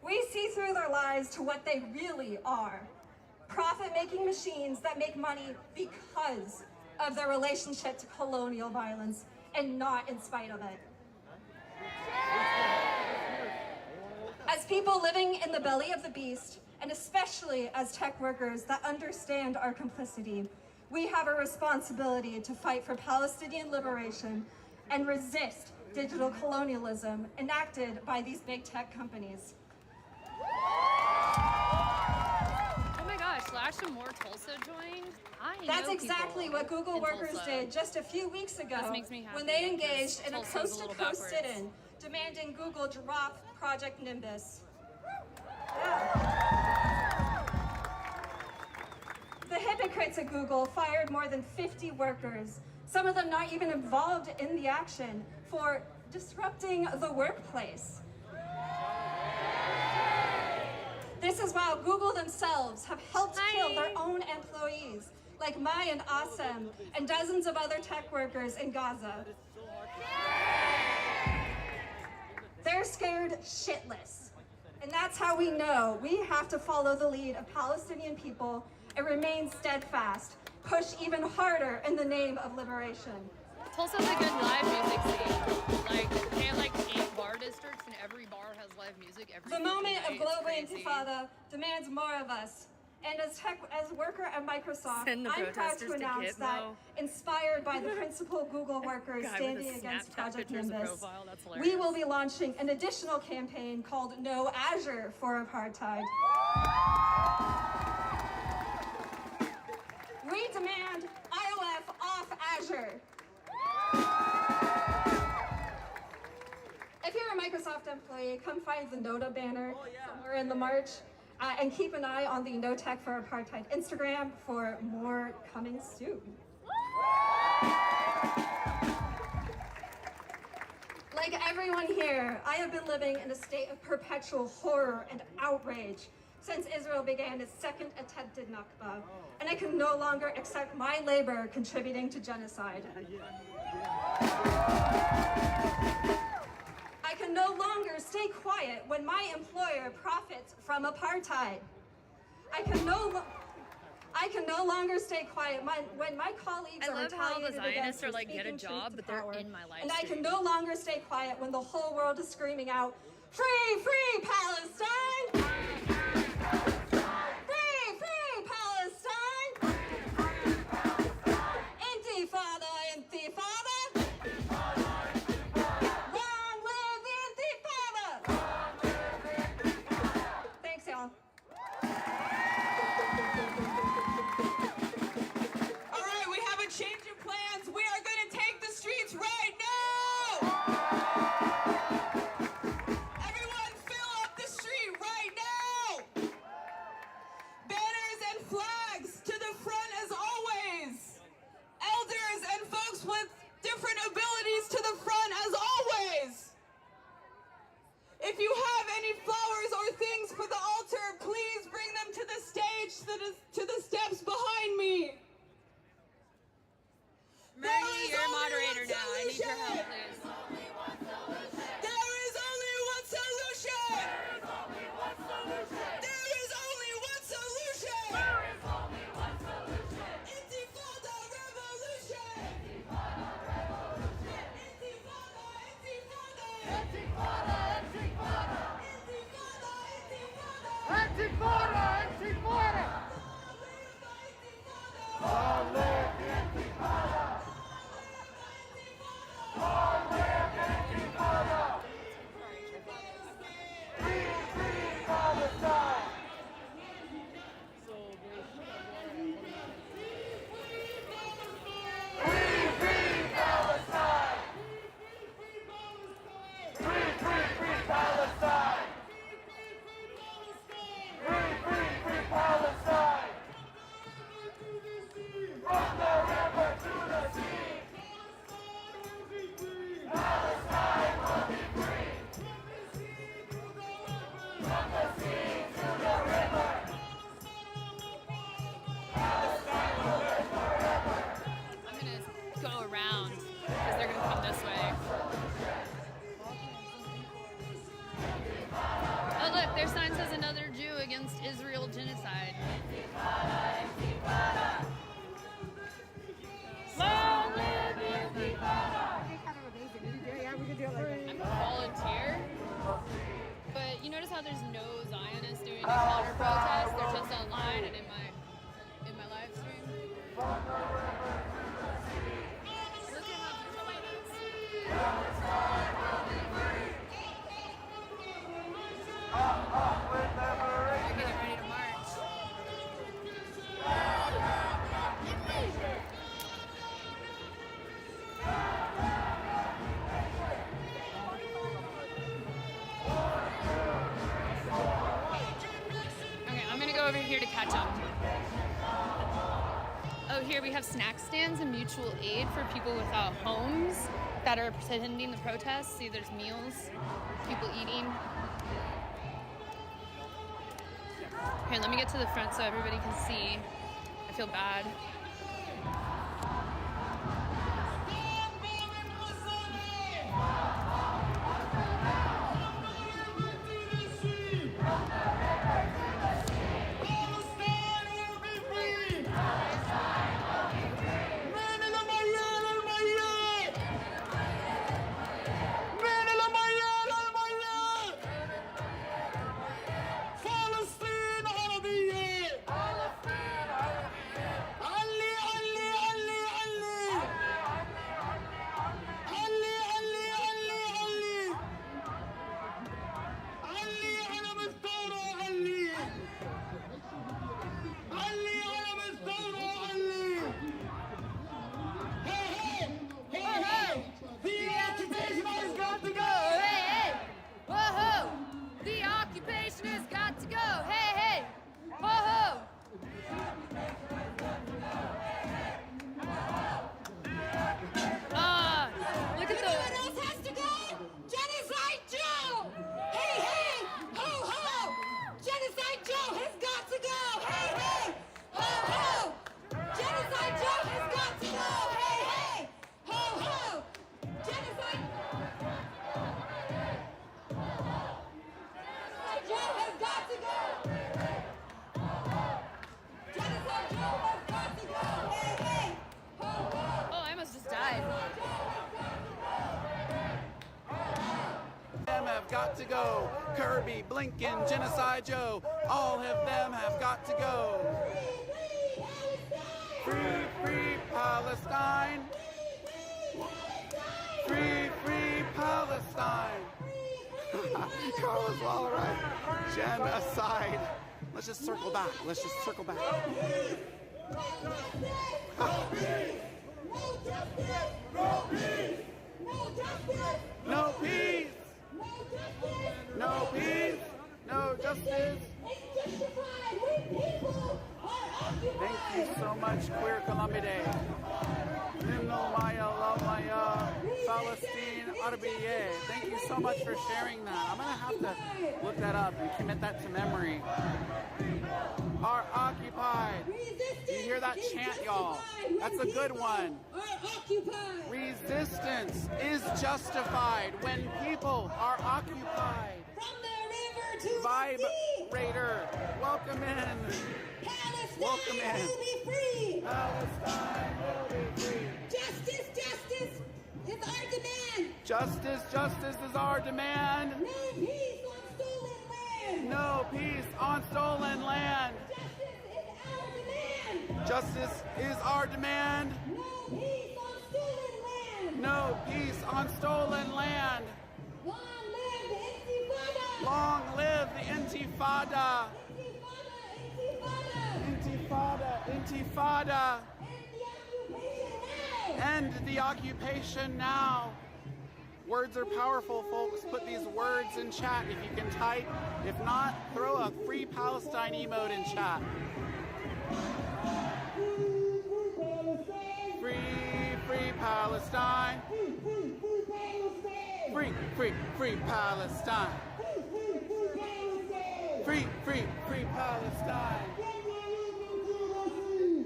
We see through their lies to what they really are. Profit-making machines that make money because of their relationship to colonial violence and not in spite of it. As people living in the belly of the beast, and especially as tech workers that understand our complicity, we have a responsibility to fight for Palestinian liberation and resist digital colonialism enacted by these big tech companies. Oh my gosh, Slash and More Tulsa joined? That's exactly what Google workers did just a few weeks ago when they engaged in a coast-to-coast sit-in demanding Google drop Project Nimbus. The hypocrites at Google fired more than 50 workers, some of them not even involved in the action, for disrupting the workplace. This is while Google themselves have helped kill their own employees, like Mai and Asem, and dozens of other tech workers in Gaza. They're scared shitless. And that's how we know we have to follow the lead of Palestinian people and remain steadfast, push even harder in the name of liberation. Tulsa's a good live music scene. Like, they have like 8 bar districts and every bar has live music every The moment night. of global It's crazy. intifada demands more of us. And as a worker at Microsoft, Send the I'm proud protesters to to announce Gitmo. that, inspired by the principal Google workers Guy with standing the against Snapchat Project pictures of Nimbus, profile, that's we hilarious. will be launching an additional campaign called No Azure for Apartheid. We demand IOF off Azure. If you're a Microsoft employee, come find the NOTA banner somewhere in the march. And keep an eye on the No Tech for Apartheid Instagram for more coming soon. Like everyone here, I have been living in a state of perpetual horror and outrage since Israel began its second attempted Nakba, and I can no longer accept my labor contributing to genocide. I can no longer stay quiet when my employer profits from apartheid. I can no no longer stay quiet when my colleagues I are love how the retaliated against Zionists for are like, get a speaking truth job, to but they're power. in my live And I can stream. no longer stay quiet when the whole world is screaming out, "Free, free Palestine! Free, free Palestine! Intifada, intifada! Long live the intifada!" Thanks, y'all. All right, we have a change of plans. We are going to take the streets right now. Everyone fill up the street right now. Banners and flags to the front as always. Elders and folks with different abilities to the front as always. If you have any flowers or things for the altar, please bring them to the stage, to the steps behind me. Marie, you're a moderator now. I need your help, please. There is only one solution. There is only one solution. Intifada revolution. Intifada, intifada. Antifada, Antifada! Long live the Intifada! Long live the Intifada! Free, free Palestine! Free, free Palestine! Free, free, free Palestine! Free, free, free Palestine! From the river to the sea! Palestine will be free! From the sea to the river! Palestine will live forever! I'm gonna go around because they're gonna come this way. Oh look, their sign says another Jew against Israel genocide. Long live the Intifada! I'm a volunteer, but you notice how there's no Zionists doing a counter protest? They're just online and in my live stream. Look at how beautiful it is. They're getting ready to march. Okay, I'm gonna go over here to catch them. Oh, here we have snack stands and mutual aid for people without homes that are attending the protests. See, there's meals, people eating. Here, let me get to the front so everybody can see. I feel bad. Joe has got to go! Genocide Joe has got to go! got to go. Kirby, Blinken, Genocide Joe, all of them have got to go. Free, free Palestine. Free, free Palestine. Carla's all right. Genocide. Let's just circle back. Let's just circle back. No peace. No peace. No justice. Thank you so much, Queer Columbia Day. Maya, Maya, Palestine, Arabiye. Thank you so much for sharing that. I'm gonna have to look that up and commit that to memory. Are occupied. You hear that chant, y'all? That's a good one. Resistance is justified when people are occupied. Vibrator, welcome in. Welcome in. Will be free. Palestine will be free. Justice, justice is our demand. Justice, justice is our demand. No peace on stolen land. No peace on stolen land. Justice is our demand. No peace on stolen land. Long live the Intifada. Intifada, Intifada. End the occupation now. Words are powerful, folks. Put these words in chat if you can type. If not, throw a free Palestine emote in chat. Free, free Palestine. Free, free, free Palestine. Free, free, free Palestine.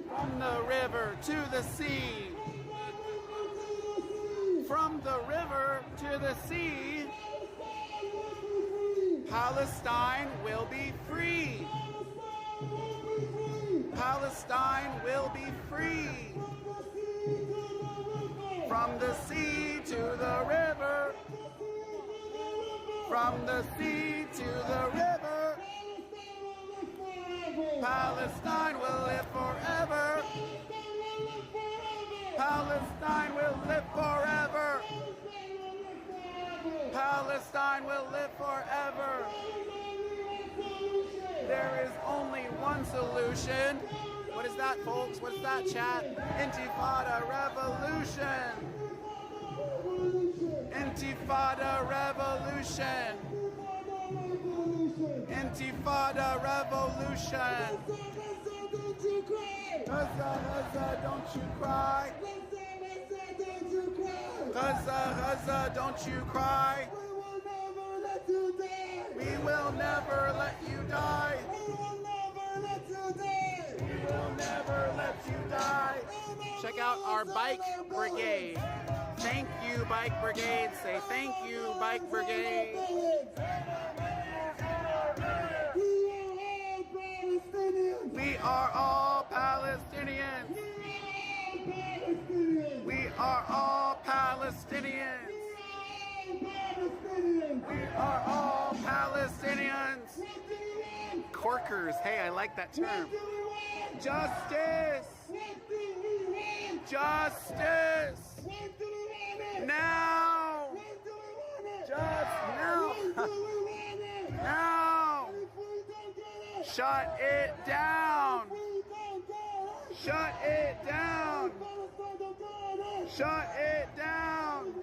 From the river to the sea. From the river to the sea. Palestine will be free. Palestine will be free. From the sea to the river. From the sea to the river. Palestine will live forever. Palestine will live forever. Palestine will live forever. There is only one solution. What is that, folks? What is that, chat? Intifada revolution. Intifada revolution. Intifada revolution. Gaza, Gaza, don't you cry. Gaza, Gaza, don't you cry. We will never let you die. We will never let you die. Check out our bike brigade. Thank you, bike brigade. Say thank you, bike brigade. We are all Palestinians. We are all Palestinians. We are all Palestinians. Corkers. Hey, I like that term. Justice. Justice. Now. Just now. Now. Shut it down. Shut it down. Shut it down.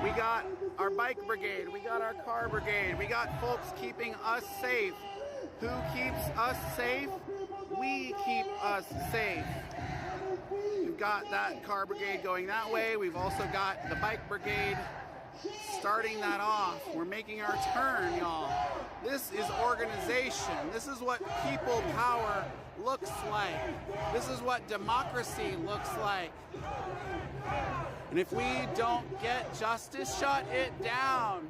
We got our bike brigade. We got our car brigade. We got folks keeping us safe. Who keeps us safe? We keep us safe. We've got that car brigade going that way. We've also got the bike brigade starting that off. We're making our turn, y'all. This is organization. This is what people power looks like. This is what democracy looks like. And if we don't get justice, shut it down.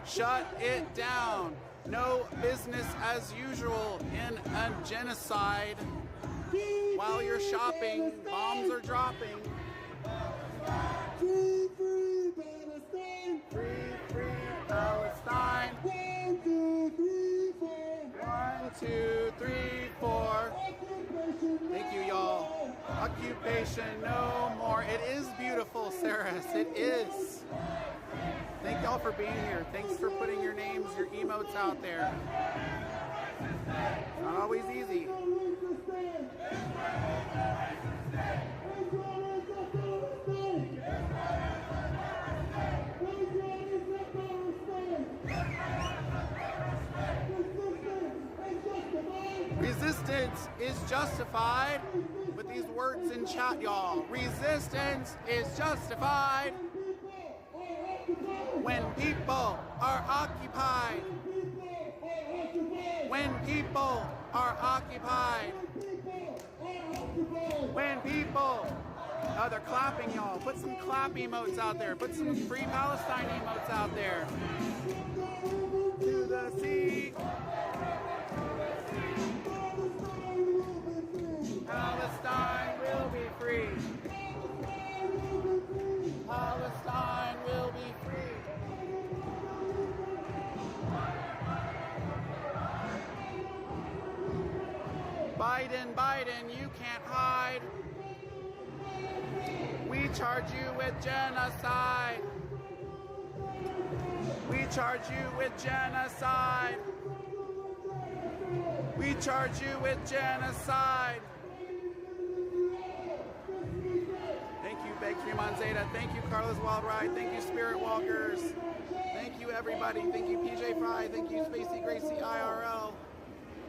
Shut it down. No business as usual in a genocide. While you're shopping, bombs are dropping. Free, free Palestine! Free, free Palestine! 1, 2, 3, 4! 1, 2, 3, 4. Thank you, y'all. Occupation no more. It is beautiful, Saras. It is. Thank y'all for being here. Thanks for putting your names, your emotes out there. It's not always easy. Resistance is justified. Put these words in chat, y'all. Resistance is justified when people are occupied. When people are occupied. When people... Oh, they're clapping, y'all. Put some clap emotes out there. Put some free Palestine emotes out there. To the sea. Palestine will be free. Palestine will be free. Biden, Biden, you can't hide. We charge you with genocide. We charge you with genocide. We charge you with genocide. Thank you, Beg Fremont Zeta. Thank you, Carlos Wildride. Thank you, Spirit Walkers. Thank you, everybody. Thank you, PJ Fry. Thank you, Spacey Gracie IRL.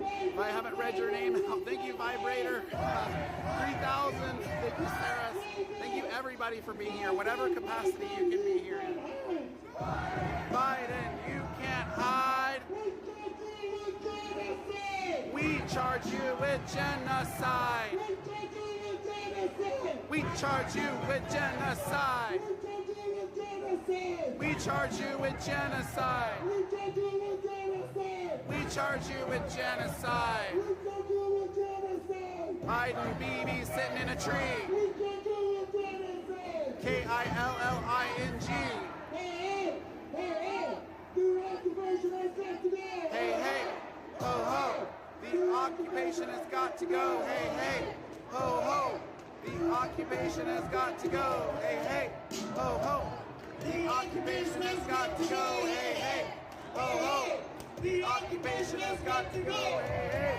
If I haven't read your name, thank you, Vibrator. 3,000. Thank you, Sarah. Thank you, everybody, for being here, whatever capacity you can be here in. Biden, you can't hide. We charge you with genocide. We charge you with genocide. We charge you with genocide. We charge you with genocide. Biden BB sitting in a tree. K-I-L-L-I-N-G. Hey, hey, ho, ho. The occupation has got to go. Hey, hey, ho, ho. The occupation has got to go. Hey, hey, ho, ho. The occupation has got to go. Hey, hey, ho, ho. The occupation has got to go. Hey, hey,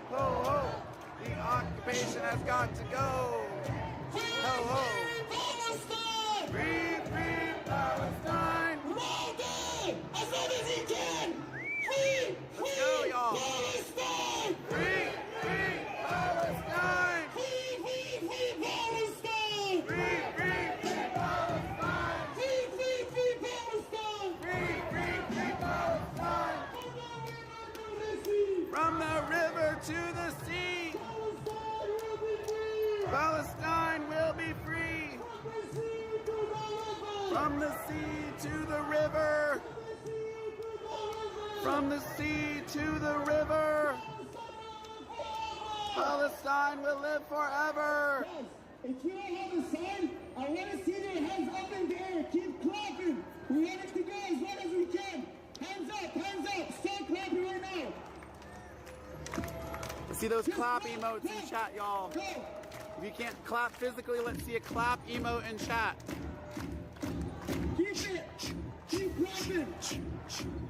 ho, ho. The occupation has got to go. Ho, ho. Free, free Palestine. All day, as long as he can. Free, let's go, y'all. Palestine. Free, free Palestine. Free, free, free Palestine. Free, free, free Palestine. Free, free, free Palestine. Free, free, free Palestine. From the river to the sea. Palestine will be free. From the sea to the river. From the sea to the river. Palestine will live forever. If you don't have a sign, I want to see your hands up in the air. Keep clapping. We want it to go as long as we can. Hands up, hands up. Start clapping right now. Let's see those clap emotes in chat, y'all. If you can't clap physically, let's see a clap emote in chat. Keep it. Keep clapping.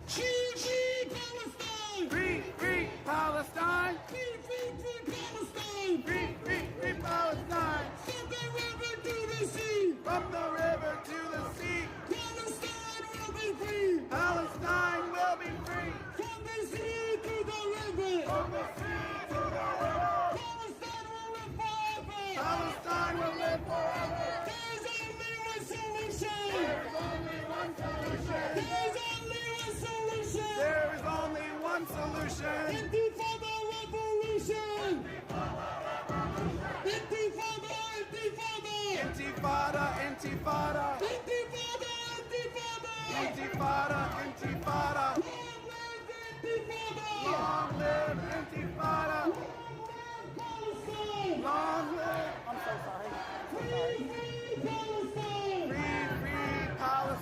Free, free Palestine. Free, free Palestine. Free, free, free Palestine. Free, free, free Palestine. From the river to the sea. From the river to the sea. Palestine will be free. Palestine will be free. From the sea to the river. From the sea to the river. Palestine will live forever. Palestine will live forever. There's only one solution. There's only one solution. There's only one solution. There is only one solution. Intifada revolution. Intifada, intifada. Intifada, intifada. Intifada, Intifada, intifada. intifada. Long live Long live intifada. intifada. Palestine. Long live. I'm so sorry. Free, free Palestine. Free, free Palestine.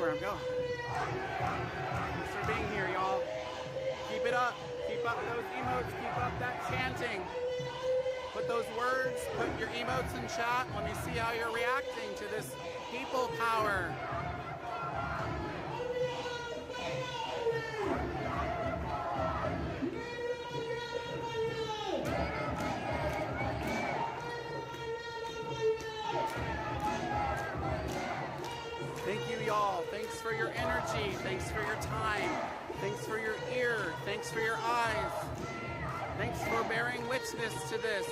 where I'm going. Thanks for being here, y'all. Keep it up. Keep up those emotes. Keep up that chanting. Put those words, put your emotes in chat. Let me see how you're reacting to this people power. Thank you, y'all. Thanks for your energy. Thanks for your time. Thanks for your ear. Thanks for your eyes. Thanks for bearing witness to this.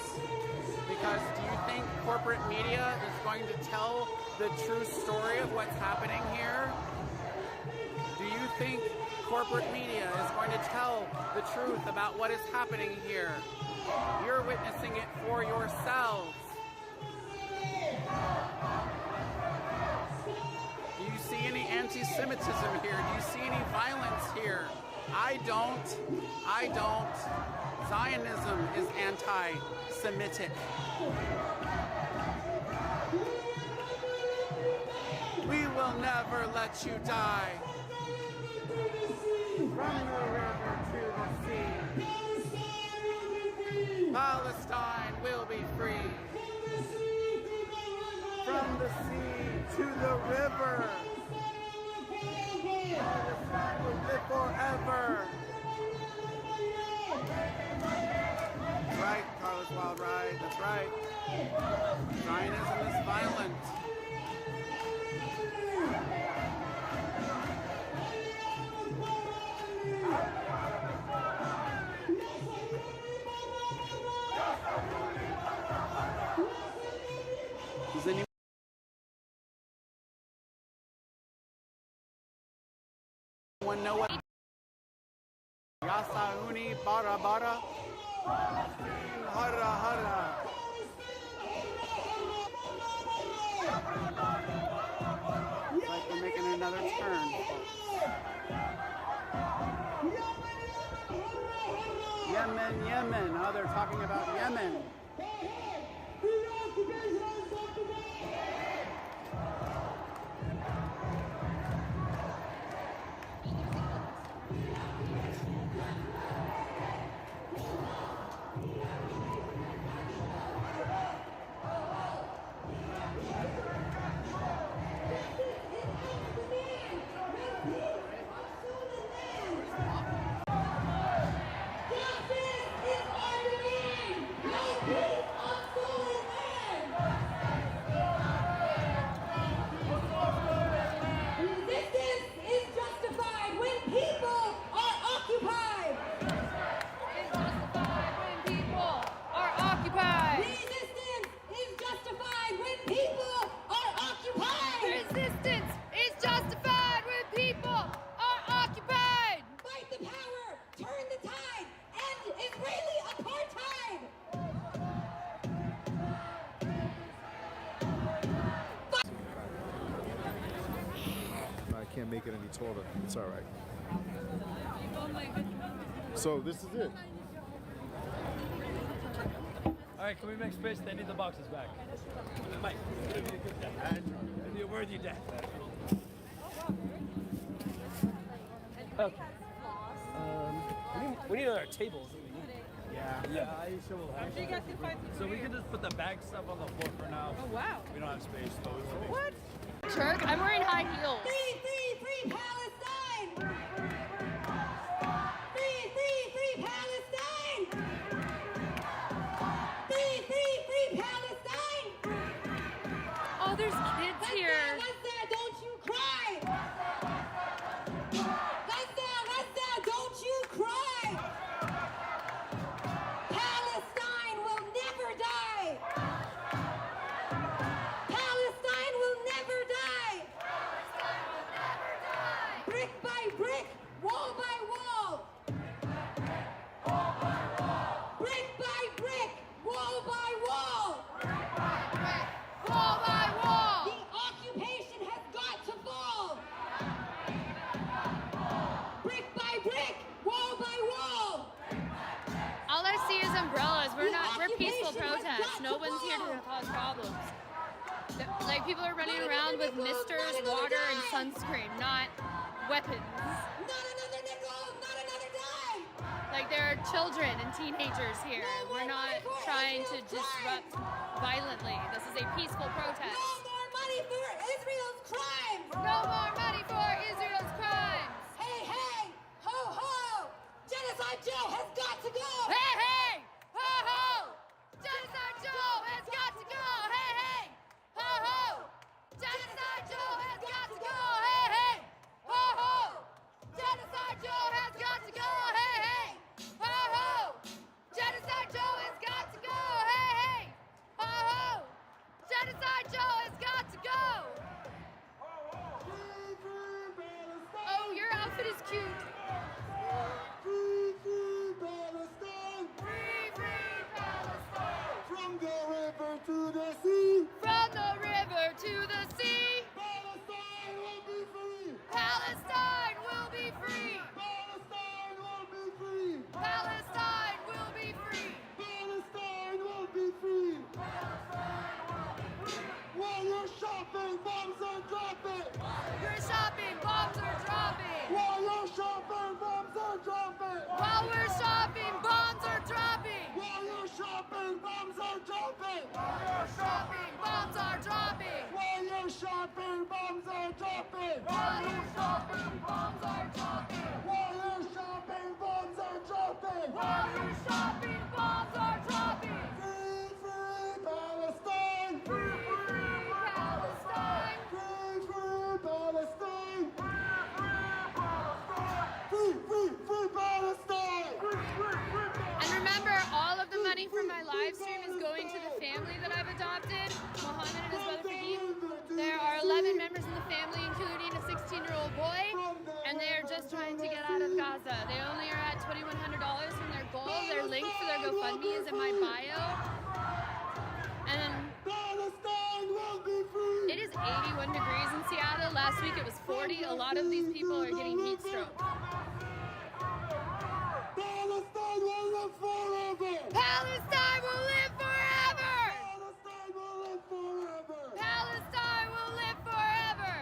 Because do you think corporate media is going to tell the true story of what's happening here? Do you think corporate media is going to tell the truth about what is happening here? You're witnessing it for yourselves. Do you see any anti-Semitism here? Do you see any violence here? I don't. Zionism is anti-Semitic. We will never let you die. From the river to the sea, Palestine will be free. From the sea to the river, Palestine will live forever. That's right, Carlos Wild Ride, that's right. Zionism is violent. Does anyone know what Yasauni Bara Bara? Hara Hara. It's like we're making another turn. Yemen, Yemen. Oh, they're talking about Yemen. Can't make it any taller. It's all right. So this is it. All right, can we make space? They need the boxes back. Mike, it'll be a good death. It'll be a worthy death. Okay. We need another table. Yeah, I sure will have. So we can just put the bag stuff on the floor for now. Oh wow. We don't have space. So What? Turk, I'm wearing high heels. Free Palestine! Free Palestine! Free Palestine! Oh, there's kids here. Gaza, don't you cry! Gaza, don't you cry! Palestine will never die! Palestine will never die! Brick by brick, wall by wall! Brick by brick, wall by wall! Wall by wall! The occupation has got to fall! Brick by brick, wall by wall! All I see is umbrellas. We're peaceful protests. No one's here to cause problems. Like, people are running around with misters, water, and sunscreen, not weapons. Like, there are children and teenagers here. We're not trying to disrupt violently. This is a peaceful protest. No more money for Israel's crimes! No more money for Israel's crimes! Hey, hey! Ho, ho! Genocide Joe has got to go! Hey, hey! Ho, ho! Genocide Joe has got to go! Hey, hey! Ho, ho! Genocide Joe has got to go! Hey, hey! Ho, ho! Genocide Joe has got to go! Hey, hey! Ho, ho! Genocide Joe has got to go! Hey, hey! Ho, ho! Genocide Joe has got to go! Oh, your outfit is cute. Free, free Palestine! Free, free Palestine! From the river to the sea! From the river to the sea! Palestine will be free! Palestine will be free! Palestine will be free! Palestine will be free! Palestine will be free! While you're shopping, bombs are dropping! You're shopping, bombs are dropping! While you're shopping, bombs are dropping! While we're shopping, bombs are dropping! While you're shopping, bombs are dropping! While you're shopping, bombs are dropping! While you're shopping, bombs are dropping! While you're shopping, bombs are dropping! While you're shopping, bombs are dropping! While you're shopping, bombs are dropping! Free, free Palestine! Free, free Palestine! Free, free Palestine! Free, free, free Palestine! And remember, all of the money from my live stream is going to the family that I've adopted, Mohammed and his brother Fahim. There are 11 members in the family, including a 16-year-old boy, and they are just trying to get out of Gaza. They only are at $2,100 from their goal. Their link for their GoFundMe is in my bio. And it is 81 degrees in Seattle. Last week it was 40. A lot of these people are getting heat stroke. Palestine will live forever! Palestine will live forever! Palestine will live forever! Palestine will live forever!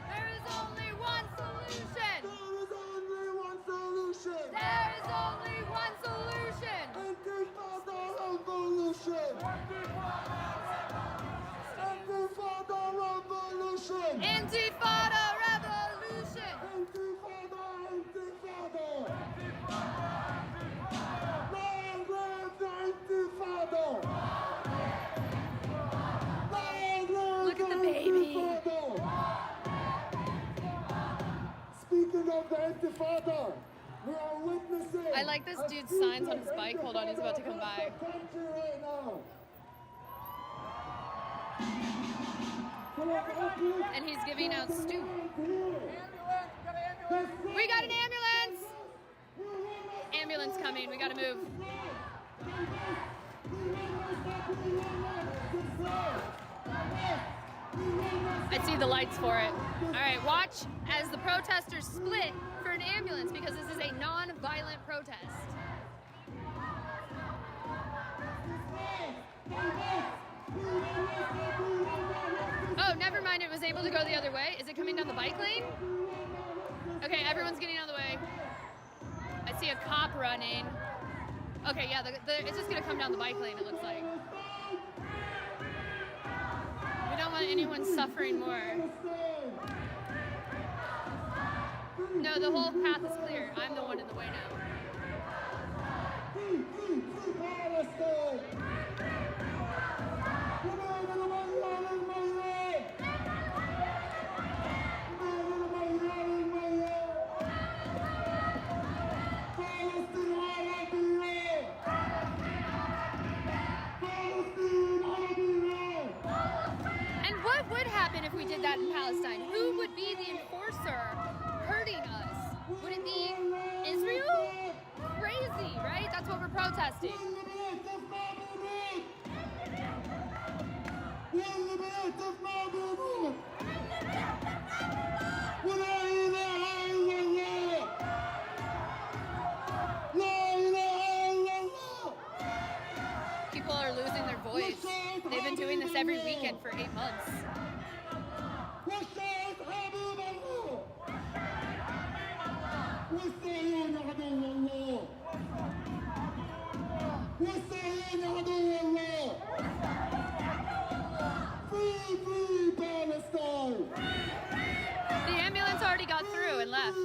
There is only one solution! There is only one solution! There is only one solution! There is only one solution! Intifada revolution! Intifada revolution! Intifada revolution! Intifada, intifada! Long live the intifada! Long live Look at the baby. intifada! Speaking of the intifada, we are witnessing. I like this dude's signs on his bike. Hold on, he's about to come by. Country right now. And he's giving out stew. We got an ambulance! Ambulance coming, we gotta move. I see the lights for it. All right, watch as the protesters split for an ambulance because this is a non-violent protest. Oh, never mind, it was able to go the other way. Is it coming down the bike lane? Okay, everyone's getting out of the way. I see a cop running. Okay, yeah, it's just gonna come down the bike lane, it looks like. We don't want anyone suffering more. No, the whole path is clear. I'm the one in the way now. And what would happen if we did that in Palestine? Who would be the enforcer hurting us? Would it be Israel? Crazy, right? That's what we're protesting. People are losing their voice. doing this every weekend for 8 months. The ambulance already got through and left.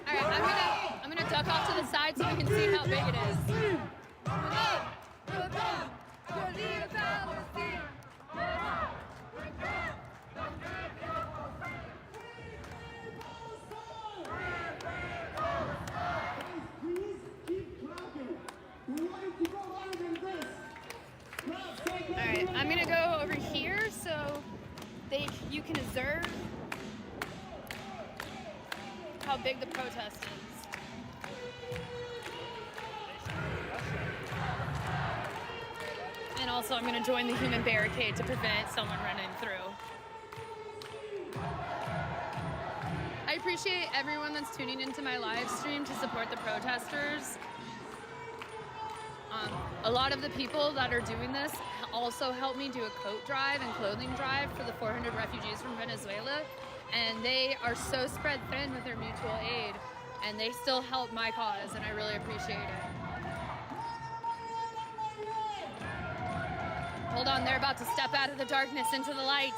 Alright, I'm gonna duck off to the side so you can see how big it is. Alright, I'm gonna go over here so you can observe how big the protest is. And also I'm gonna join the human barricade to prevent someone running through. I appreciate everyone that's tuning into my live stream to support the protesters. A lot of the people that are doing this also helped me do a coat drive and clothing drive for the 400 refugees from Venezuela. And they are so spread thin with their mutual aid, and they still help my cause, and I really appreciate it. Hold on, they're about to step out of the darkness into the light.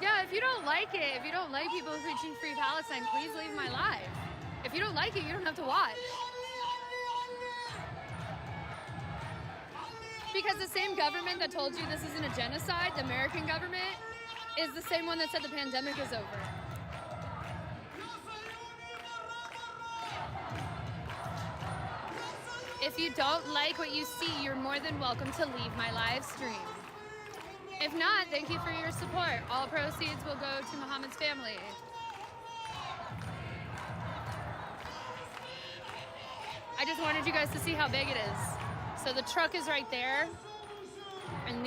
Yeah, if you don't like it, if you don't like people preaching free Palestine, please leave my live. If you don't like it, you don't have to watch. Because the same government that told you this isn't a genocide, the American government, is the same one that said the pandemic is over. If you don't like what you see, you're more than welcome to leave my live stream. If not, thank you for your support. All proceeds will go to Muhammad's family. I just wanted you guys to see how big it is. So the truck is right there, and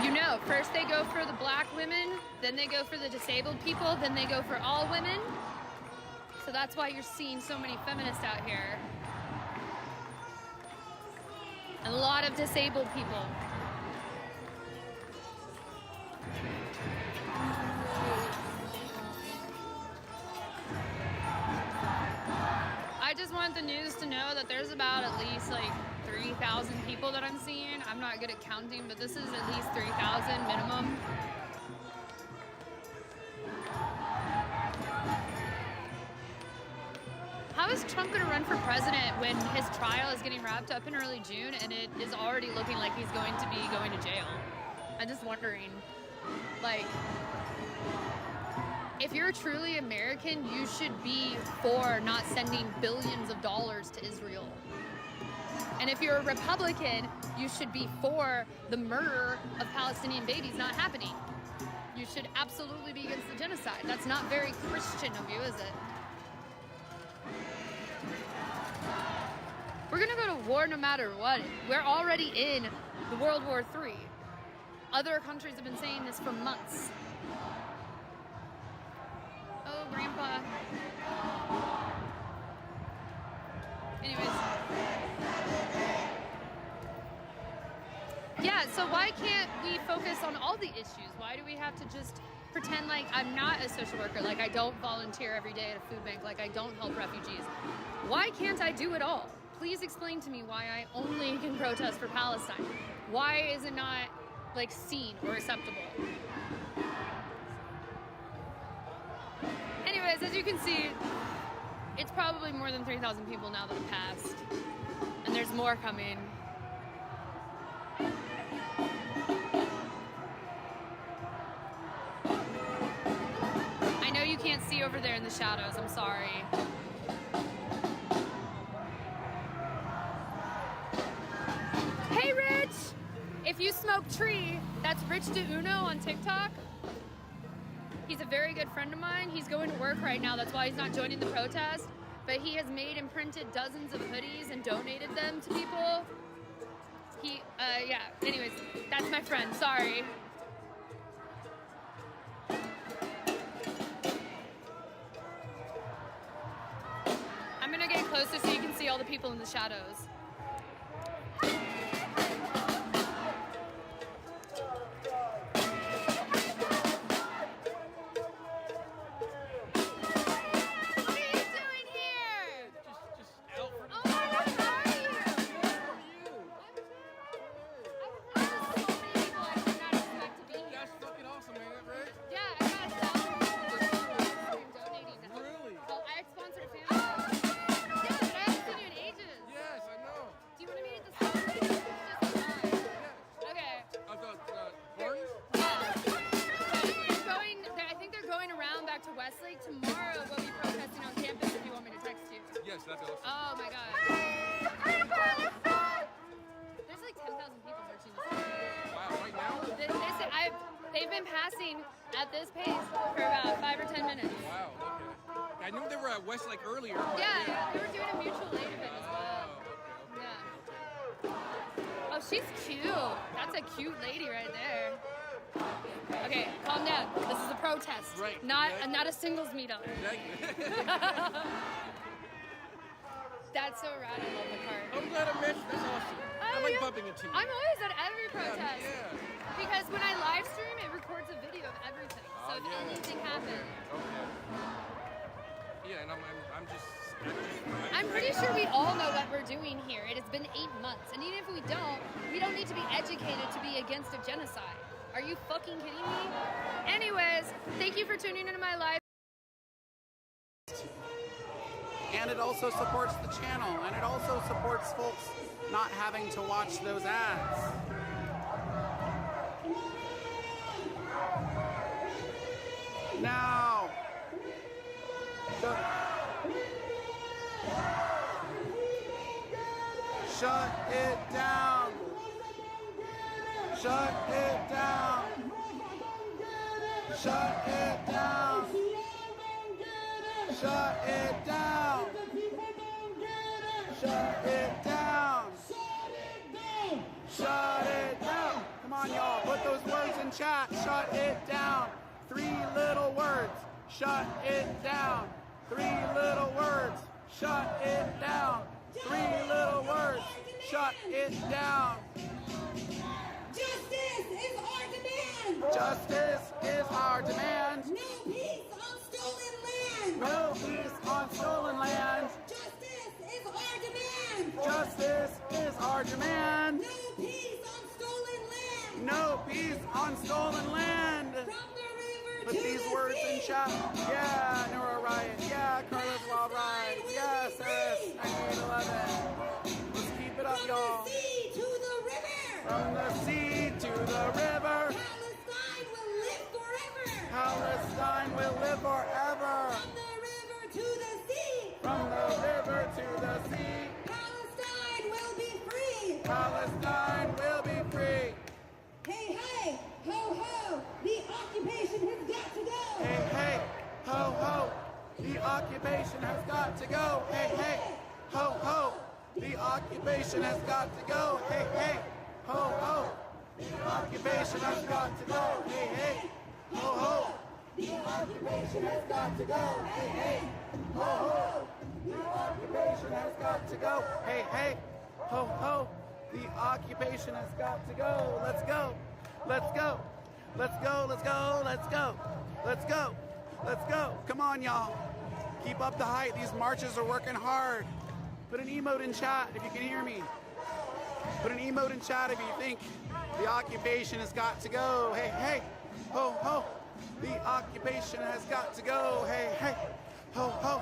you know, first they go for the black women, then they go for the disabled people, then they go for all women. So that's why you're seeing so many feminists out here. And a lot of disabled people. I just want the news to know that there's about at least like 3,000 people that I'm seeing. I'm not good at counting, but this is at least 3,000 minimum. How is Trump going to run for president when his trial is getting wrapped up in early June and it is already looking like he's going to be going to jail? I'm just wondering, like, if you're truly American, you should be for not sending billions of dollars to Israel. And if you're a Republican, you should be for the murder of Palestinian babies not happening. You should absolutely be against the genocide. That's not very Christian of you, is it? We're gonna go to war no matter what. We're already in the World War III. Other countries have been saying this for months. Oh, Grandpa. Anyways. Yeah, so why can't we focus on all the issues? Why do we have to just pretend like I'm not a social worker, like I don't volunteer every day at a food bank, like I don't help refugees? Why can't I do it all? Please explain to me why I only can protest for Palestine. Why is it not, like, seen or acceptable? Anyways, as you can see, it's probably more than 3,000 people now that have passed. And there's more coming. I know you can't see over there in the shadows. I'm sorry. Hey, Rich! If you smoke tree, that's Rich DeUno on TikTok. He's a very good friend of mine. He's going to work right now. That's why he's not joining the protest. But he has made and printed dozens of hoodies and donated them to people. Yeah. Anyways, that's my friend. Sorry. I'm gonna get closer so you can see all the people in the shadows. Tomorrow we'll be protesting on campus if you want me to text you. Yes, that's awesome. Oh my god. There's like 10,000 people marching this morning. Wow, right now? They've been passing at this pace for about 5 or 10 minutes. Wow, okay. I knew they were at Westlake earlier. Yeah, they were doing a mutual aid event as well. Yeah. Oh, she's cute. That's a cute lady right there. Okay, calm down. This is a protest, right? Not a singles meetup. That's so rad. I love the cart. I'm glad I met you. That's awesome. I like bumping into you. I'm always at every protest. Yeah. Because when I live stream, it records a video of everything. So if anything happens. Okay. Yeah, and I'm just. I'm pretty sure we all know what we're doing here. It has been 8 months, and even if we don't need to be educated to be against a genocide. Are you fucking kidding me? Anyways, thank you for tuning into my live. And it also supports the channel, and it also supports folks not having to watch those ads. Now, shut it down. Shut it down. Shut it down. Shut it down. Shut it down. Shut it down. Come on, y'all. Put those words in chat. Shut it down. 3 little words. Shut it down. 3 little words. Shut it down. 3 little words. Shut it down. Justice is our demand. Justice is our demand. No peace on stolen land. No peace on stolen land. Justice is our demand. Justice is our demand. No peace on stolen land. No peace on stolen land. From the river Put to these the words sea. in chat. Yeah, Nora Riot. Yeah, Carlos Wild Ride. Yes, Eris 9811. Let's keep it up, y'all. From the sea to the river. From the sea to the river. Palestine will live forever. Palestine will live forever. From the river to the sea. From the river to the sea. Palestine will be free. Palestine will be free. Hey, hey, ho, ho, the occupation has got to go. Hey, hey, ho, ho, the occupation has got to go. Hey, hey, ho, ho, the occupation has got to go. Hey, hey, ho, ho, the occupation has got to go. Hey, hey, ho, ho, the occupation has got to go. Hey, hey, ho, ho, the occupation has got to go. Hey, hey, ho, ho, the occupation has got to go. Let's go. Let's go. Let's go. Let's go. Let's go. Let's go. Let's go. Come on, y'all. Keep up the hype. These marches are working hard. Put an emote in chat if you can hear me. Put an emote in chat if you think the occupation has got to go. Hey, hey, ho, ho. The occupation has got to go. Hey, hey, ho, ho.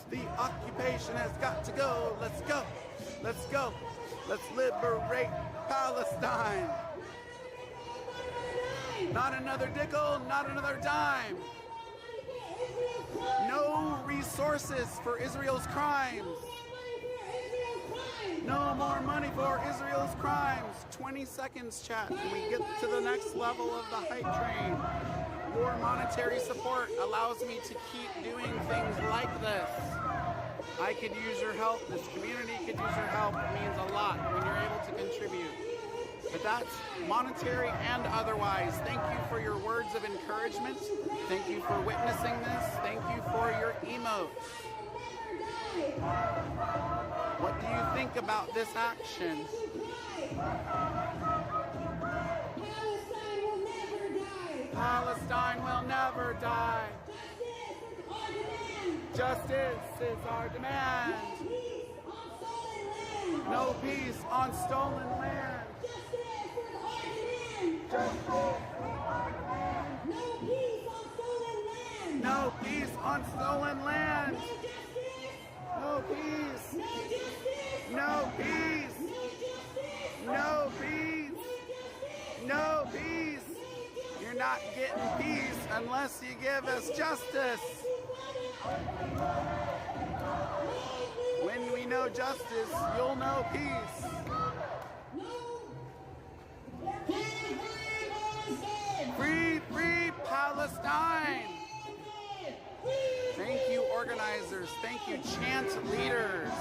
The occupation has got to go. Let's go. Let's go. Let's liberate Palestine. Not another nickel, not another dime. No resources for Israel's crimes. No more money for Israel's crimes. 20 seconds, chat, and we get to the next level of the hype train. Your monetary support allows me to keep doing things like this. I could use your help. This community could use your help. It means a lot when you're able to contribute. But that's monetary and otherwise. Thank you for your words of encouragement. Thank you for witnessing this. Thank you for your emotes. What do you think about this action? Palestine will never die. Justice is our demand. No peace on stolen land. No peace on stolen land. No peace. No peace. No peace. No peace. You're not getting peace unless you give us justice. When we know justice, you'll know peace. Free, free Palestine! Thank you, organizers. Thank you, chant leaders.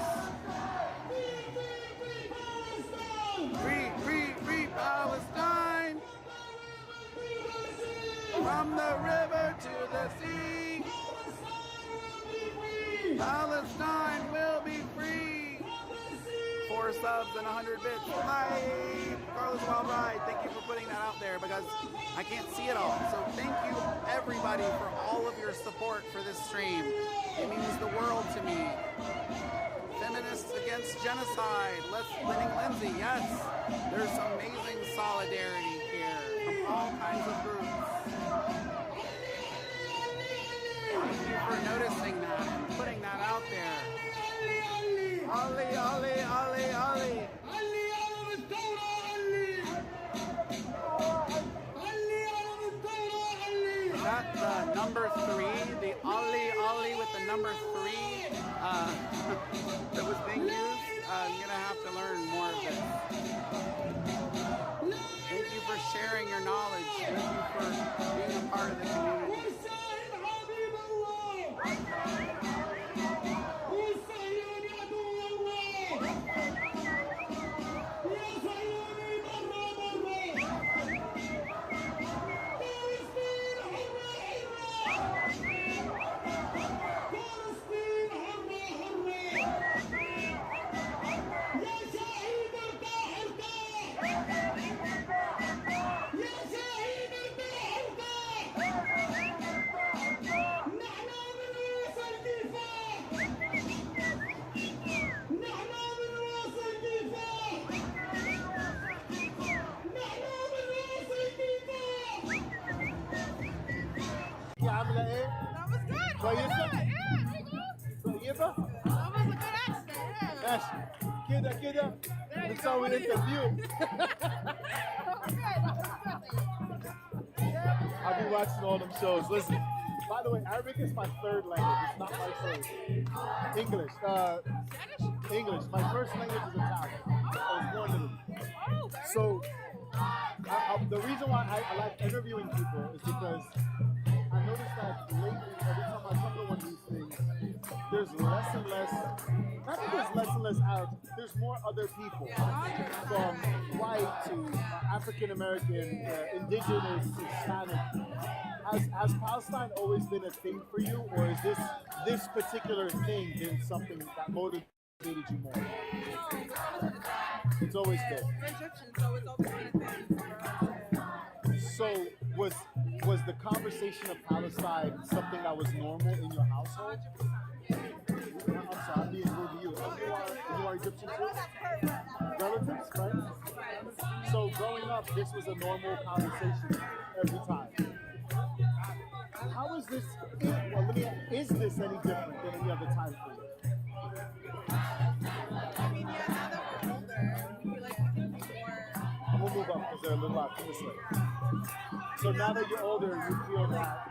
Free, free, free Palestine! From the river to the sea, Palestine will be free. 4 subs and 100 bits. Hi, Carlos Wildride. Thank you for putting that out there because I can't see it all. So thank you, everybody, for all of your support for this stream. It means the world to me. Feminists Against Genocide. Winning Lindsay. Yes, there's amazing solidarity here from all kinds of groups. Thank you for noticing that and putting that out there. Ali, Ali, Ali, Ali. Is that the number 3? The Ali, Ali with the number 3 that was being used? I'm going to have to learn more of this. Thank you for sharing your knowledge. Thank you for being a part of the community. عاملة ايه؟ That was good. كويسة؟ Yeah, طيبة؟ that was a good accent. ماشي كده بنسوي الانترفيو. I'll be watching all them shows. Listen, by the way, Arabic is my 3rd language. It's not my first. English. English. My first language is Italian. I was born in Italy. So, the reason why I like interviewing people is because I noticed that lately, every time I come to one of these things, there's less and less, not that there's less and less Arabs, there's more other people. From white to African American, indigenous, Hispanic. Has Palestine always been a thing for you, or is this particular thing been something that motivated you more? It's always been. We're Egyptian, so it's always been a thing for us. So was the conversation of Palestine something that was normal in your household? I'm sorry, I'm being rude to you. You are Egyptian too? Relatives, right? So growing up, this was a normal conversation every time. How is this? Is this any different than any have the time for you? I mean, yeah, now that we're older, we feel like we can do more. I'm gonna move up because they're a little out. Come this way. So now that you're older, you feel that.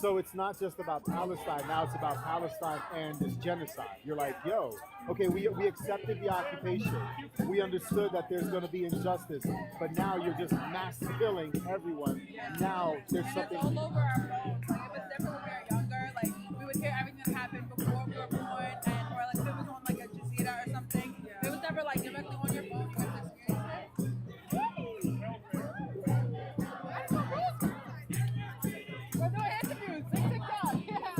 So it's not just about Palestine. Now it's about Palestine and this genocide. You're like, yo, okay, we accepted the occupation. We understood that there's going to be injustice, but now you're just mass killing everyone. Now there's something. It's all over our phones. Like, it was different when we were younger. Like, we would hear everything that happened before we were born, and or like if it was on like a Jazeera or something. It was never like directly on your phone. You would experience it. We're doing interviews. TikTok. Yeah.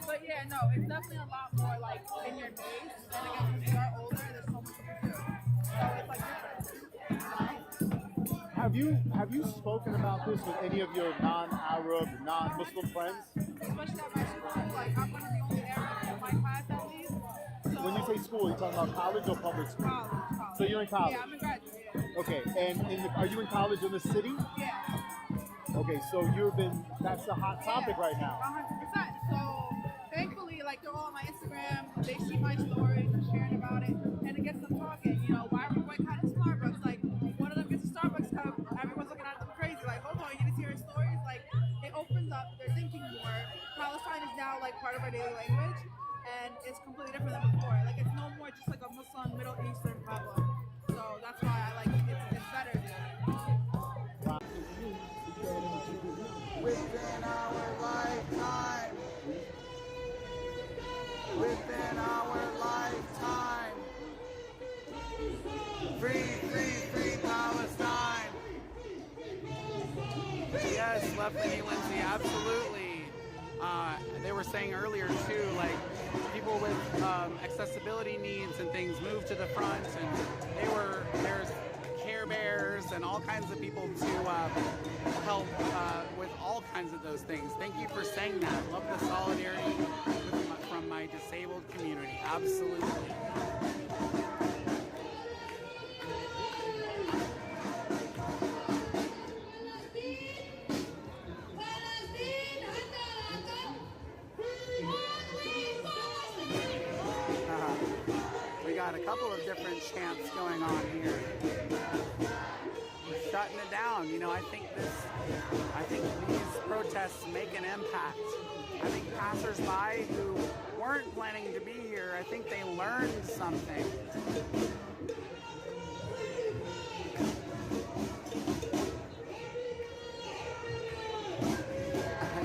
But yeah, no, it's definitely a lot more like in your face. And again, when you are older, there's so much you can do. So it's like different. Have you spoken about this with any of your non-Arab, non-Muslim friends? Especially at my school, like I'm one of the only Arabs in my class at least. So When you say school, you're talking about college or public school? College. So you're in college? Yeah, I'm a graduate. Okay, and are you in college in the city? Yeah. Okay, so that's the hot topic right now. 100%. So thankfully, like they're all on my Instagram, they see my stories, they're sharing about it, and it gets them talking. You know, why are we boycotting Starbucks? Like one of them gets a Starbucks cup, everyone's looking at them crazy. Like, hold on, you need to hear his stories. Like it opens up, they're thinking more. Palestine is now like part of our daily language, and it's completely different than before. Like it's no more just like a Muslim Middle Eastern problem. So that's why I like it's better. Within our lifetime. Within our lifetime. Free, free, free Palestine. Yes, Lefty Lindsay, absolutely. They were saying earlier too, like people with accessibility needs and things moved to the front, and there's Care Bears and all kinds of people to help with all kinds of those things. Thank you for saying that. Love the solidarity from my disabled community. Absolutely. We got a couple of different chants going on here. We're shutting it down. You know, I think these protests make an impact. I think passersby who weren't planning to be here, I think they learned something.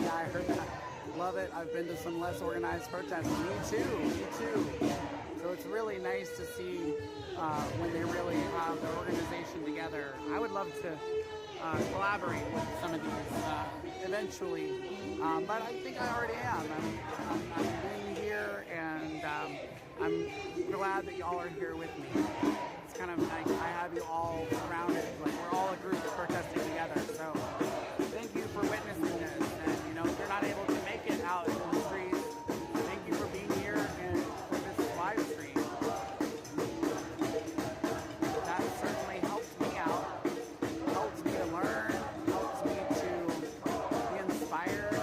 Yeah, I heard that. Love it. I've been to some less organized protests. Me too. So it's really nice to see when they really have their organization together. I would love to collaborate with some of these eventually, but I think I already am. I'm being here, and I'm glad that y'all are here with me. It's kind of nice. I have you all surrounded, like we're all a group protesting together. So thank you for witnessing this. And you know, if you're not able to make it out in the streets, thank you for being here and for this live stream. That certainly helps me out, helps me to learn, helps me to be inspired.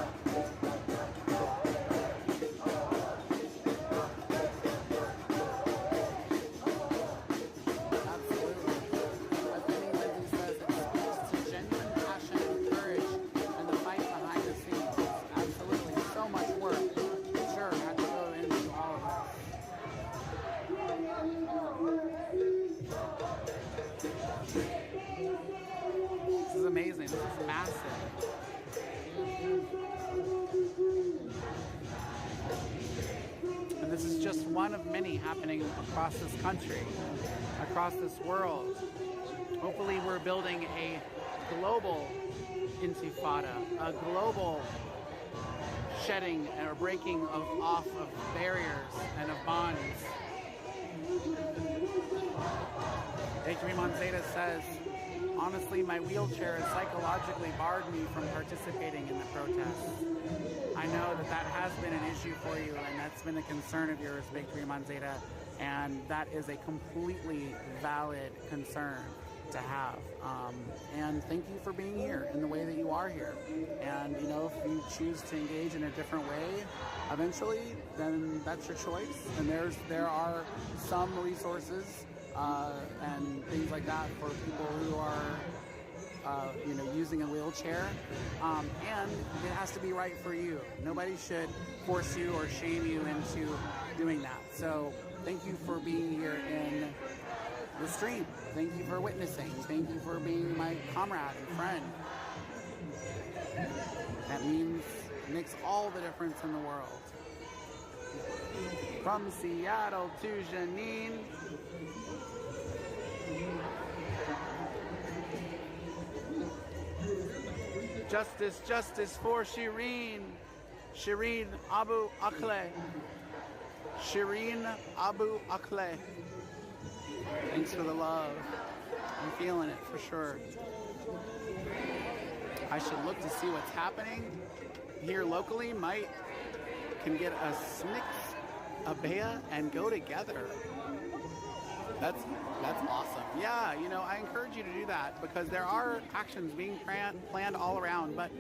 Absolutely. As Penny Lindsay says, it speaks to genuine passion and courage and the fight behind the scenes. Absolutely. So much work. Sure, had to go into all of this. This is amazing. This is massive. And this is just one of many happening across this country, across this world. Hopefully we're building a global intifada, a global shedding or breaking off of barriers and of bonds. Victory Monzeta says, honestly, my wheelchair has psychologically barred me from participating in the protests. I know that that has been an issue for you, and that's been a concern of yours, Victory Monzeta, and that is a completely valid concern to have. And thank you for being here in the way that you are here. And, you know, if you choose to engage in a different way eventually, then that's your choice. And there are some resources and things like that for people who are you know, using a wheelchair, and it has to be right for you. Nobody should force you or shame you into doing that. So thank you for being here in the stream. Thank you for witnessing. Thank you for being my comrade and friend. That makes all the difference in the world. From Seattle to Janine. Justice, justice for Shireen. Shireen Abu Akleh. Shireen Abu Akleh. Thanks for the love. I'm feeling it for sure. I should look to see what's happening here locally. Might can get a Snicks, a Bea, and go together. That's awesome. Yeah, you know, I encourage you to do that because there are actions being planned all around, but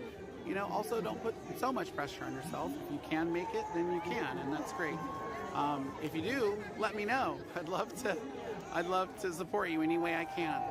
you know, also don't put so much pressure on yourself. If you can make it, then you can, and that's great. If you do, let me know. I'd love to support you any way I can.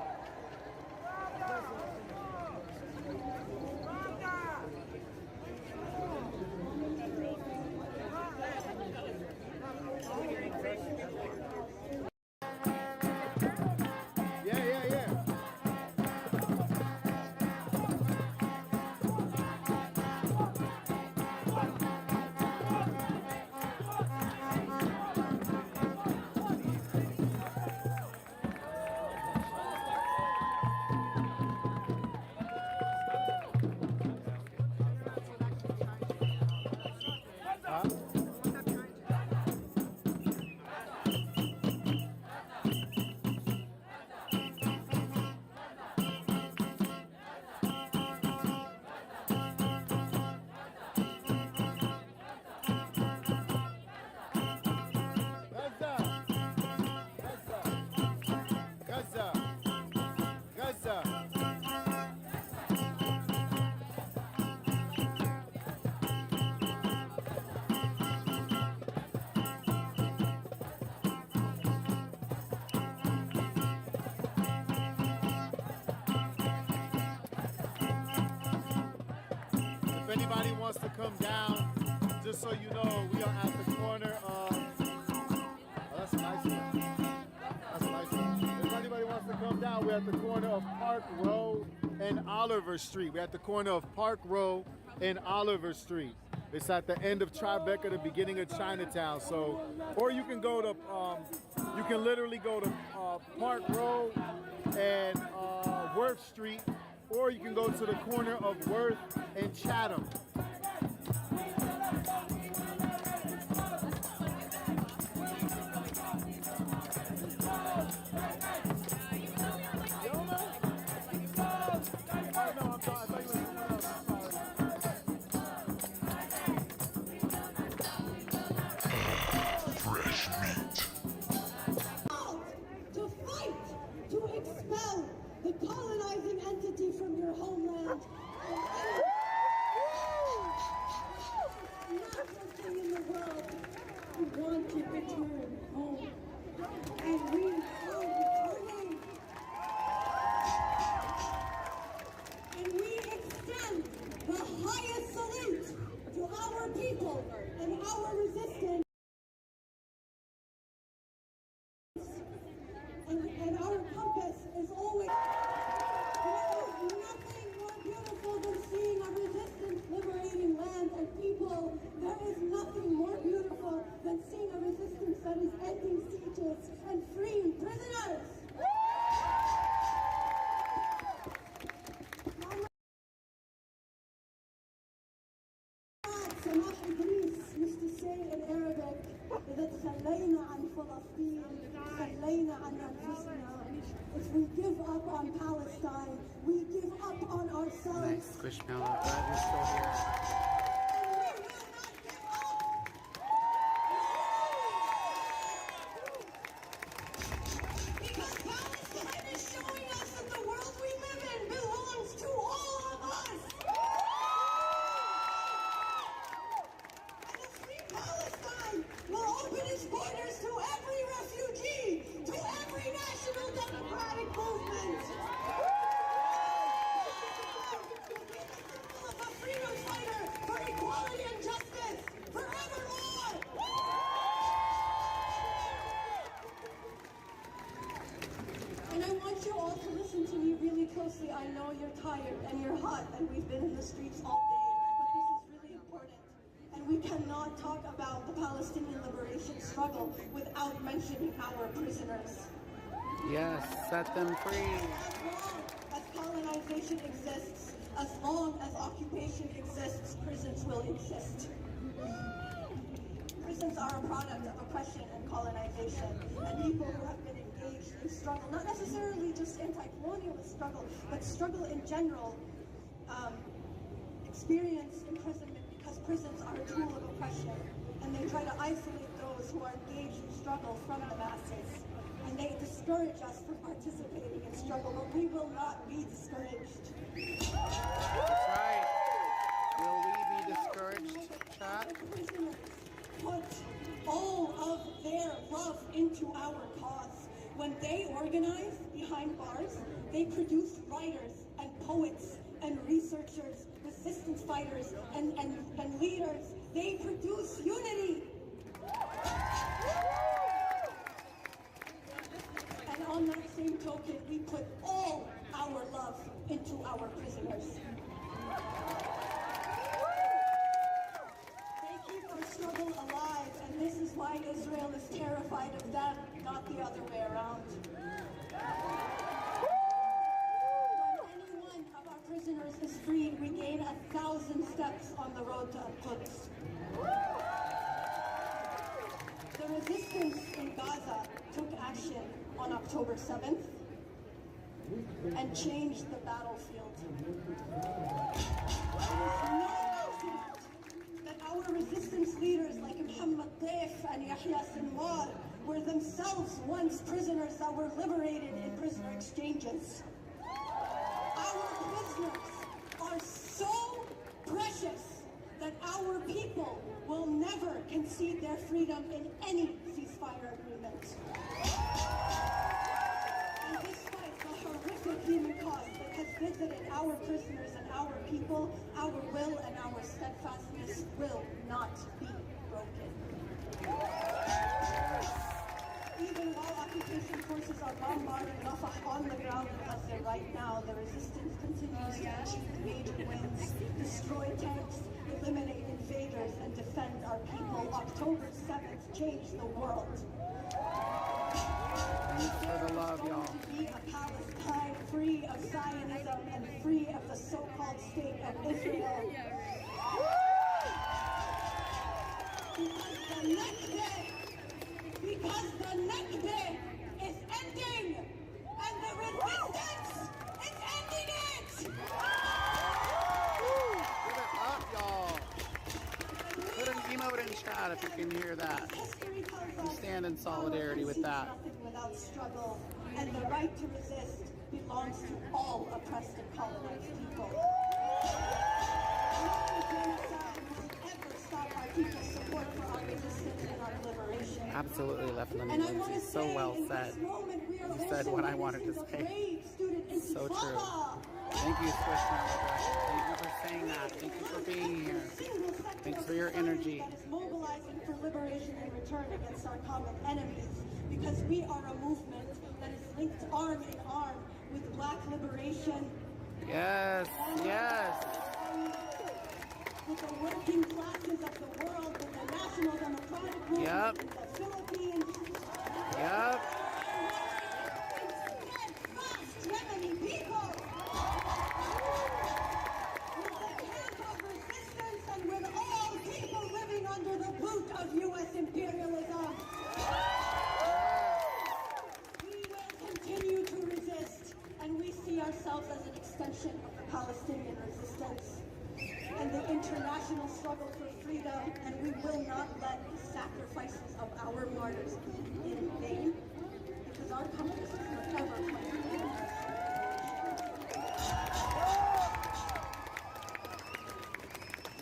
If anybody wants to come down, just so you know, we are at the corner of, that's a nice one. That's a nice one. If anybody wants to come down, we're at the corner of Park Row and Oliver Street. We're at the corner of Park Row and Oliver Street. It's at the end of Tribeca, the beginning of Chinatown. So, or you can go to, you can literally go to Park Row and Worth Street, or you can go to the corner of Worth and Chatham. Fresh meat. To fight, to expel the colonizing entity from your homeland. Not something in the world we want to return home. And we are returning. And we extend the highest salute to our people and our resistance. And our compass is always, there is nothing more beautiful than seeing our resistance liberating land and people. There is nothing more beautiful than seeing a resistance that is ending sieges and freeing prisoners. Salah Idris used to say in Arabic that خلينا عن فلسطين خلينا علينا عن أنفسنا. If we give up on Palestine, we give up on ourselves. Nice, Squishmallow. Glad you're still here. Because Palestine is showing us that the world we live in belongs to all of us. And a free Palestine will open its borders to every refugee, to every national democratic movement. Of a freedom fighter for equality and justice forevermore. And I want you all to listen to me really closely. I know you're tired and you're hot and we've been in the streets all day, but this is really important. And we cannot talk about the Palestinian liberation struggle without mentioning our prisoners. Yes, set them free. As long as colonization exists, as long as occupation exists, prisons will exist. Prisons are a product of oppression and colonization, and people who have been engaged in struggle, not necessarily just anti-colonialist struggle, but struggle in general, experience imprisonment because prisons are a tool of oppression, and they try to isolate those who are engaged in struggle from the masses. And they discourage us from participating in struggle, but we will not be discouraged. That's right. Will we be discouraged, chat? Put all of their love into our cause. When they organize behind bars, they produce writers and poets and researchers, resistance fighters and leaders. They produce unity. And on that same token, we put all our love into our prisoners. They keep our struggle alive, and this is why Israel is terrified of them, not the other way around. When any one of our prisoners is freed, we gain 1,000 steps on the road to Al-Quds. The resistance in Gaza took action on October 7th and changed the battlefield. That our resistance leaders like Muhammad Taif and Yahya Sinwar were themselves once prisoners that were liberated in prisoner exchanges. Our prisoners are so precious that our people will never concede their freedom in any ceasefire agreement. And despite the horrific human cost that has visited our prisoners and our people, our will and our steadfastness will not be broken. Even while occupation forces are bombarding Rafah on the ground in Gaza right now, the resistance continues to achieve major wins, destroy tanks, eliminate invaders, and defend our people. October 7th changed the world. Thanks for the love, y'all. To be a Palestine free of Zionism and free of the so-called state of Israel. Because the Nakba is ending, and the resistance is ending it! Give it up, y'all. Put an emote in chat if you can hear that. We stand in solidarity with that. Nothing without struggle, and the right to resist belongs to all oppressed and colonized people. No genocide will ever stop our people's support for our resistance and our liberation. Absolutely, Lieutenant Lindsay. So well said. You said what I wanted to say. So true. Thank you, Squishmallow. Thank you for saying that. Thank you for being here. Thanks for your energy. That is mobilizing for liberation and return against our common enemies, because we are a movement that is linked arm in arm with Black liberation. Yes, yes. With the working classes of the world, with the National Democratic Movement in the Philippines. Yep. Yemeni people. With the camp of resistance and with all people living under the boot of U.S. imperialism. international struggle for freedom, and we will not let the sacrifices of our martyrs be in vain, because our compass is forever pointing in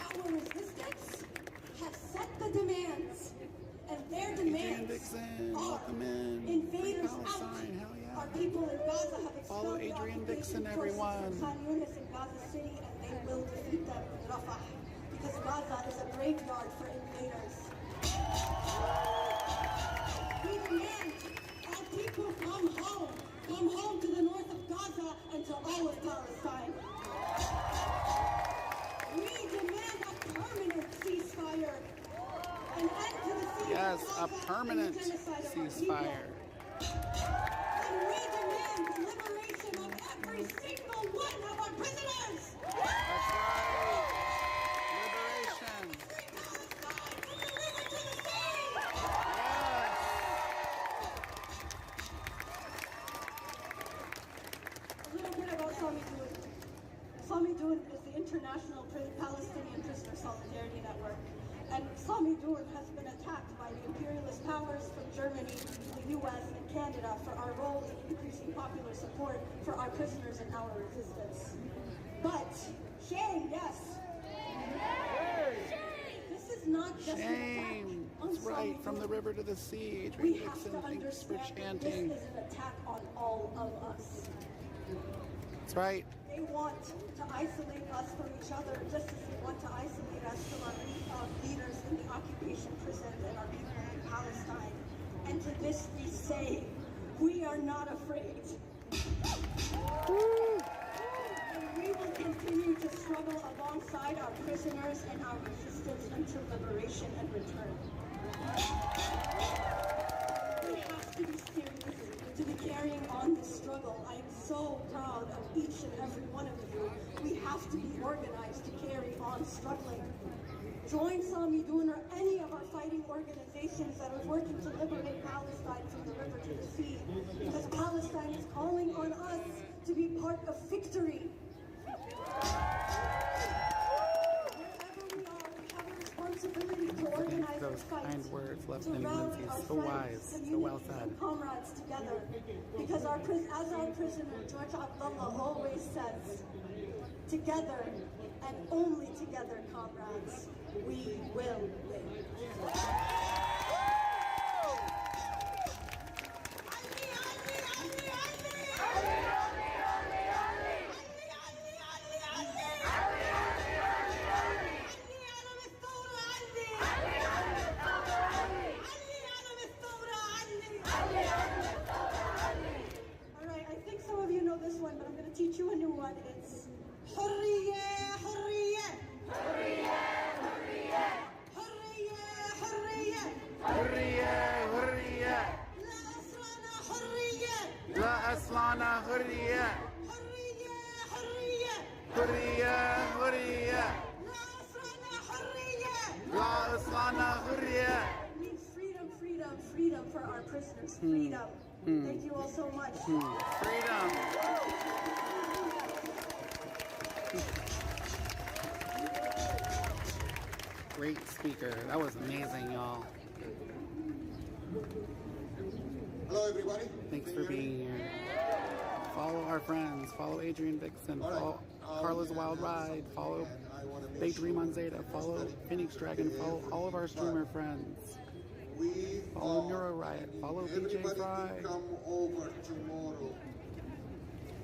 our resistance have set the demands, and their demands Dixon, are welcome in. invaders out. Palestine, hell yeah. Our people in Gaza have expelled Follow the Adrian occupation Dixon, forces everyone. from Khan Yunis in Gaza City, and they will defeat them in Rafah, because Gaza is a graveyard for invaders. We demand our people come home to the north of Gaza and to all of Palestine. We demand a permanent ceasefire, an end to the siege Yes, of a Gaza permanent and the genocide of our ceasefire. people. And we demand the liberation of every single one of our prisoners. That's right. Liberation. A little bit about Sami Doon. Sami Doon is the International Palestinian Prisoner Solidarity Network. And Sami Doon has been attacked by the imperialist powers from Germany, the US, and Canada for our role in increasing popular support for our prisoners and our resistance. But shame, yes. This is not just an attack Shame. on That's Sami right. From Doon. the river to the sea. We Adrian have Dixon, to thanks for understand that chanting. this is an attack on all of us. That's right. They want to isolate us from each other, just as they want to isolate us from our leaders in the occupation prison and our people in Palestine. And to this we say, we are not afraid. And we will continue to struggle alongside our prisoners and our resistance until liberation and return. We have to be serious to be carrying on this struggle. I am so proud of each and every one of you. We have to be organized to carry on struggling. Join Sami Doon or any of our fighting organizations that are working to liberate Palestine from the river to the sea, because Palestine is calling on us to be part of victory. Responsibility to organize Those and fight, kind words left to in rally Lindsay. our So friends, wise. So well communities, said. and comrades together. Because as our prisoner George Abdullah always says, together and only together, comrades, we will win. Alright, I think some of you know this one, but I'm going to teach you a new one. It's حرية حرية حرية حرية حرية حرية حرية حرية لا أصلنا حرية لا أصلنا حرية حرية حرية حرية حرية لا أصلنا حرية. It means freedom, freedom, freedom for our prisoners. Freedom. Thank you all so much. Freedom. Great speaker. That was amazing, y'all. Hello, everybody. Thanks for being here. Follow our friends. Follow Adrian Dixon. Follow Carla's Wild Ride. Follow Big Dream on Zeta. Follow Phoenix Dragon. Follow all of our streamer friends. Follow Neuro Riot. Follow BJ Fry. Come over tomorrow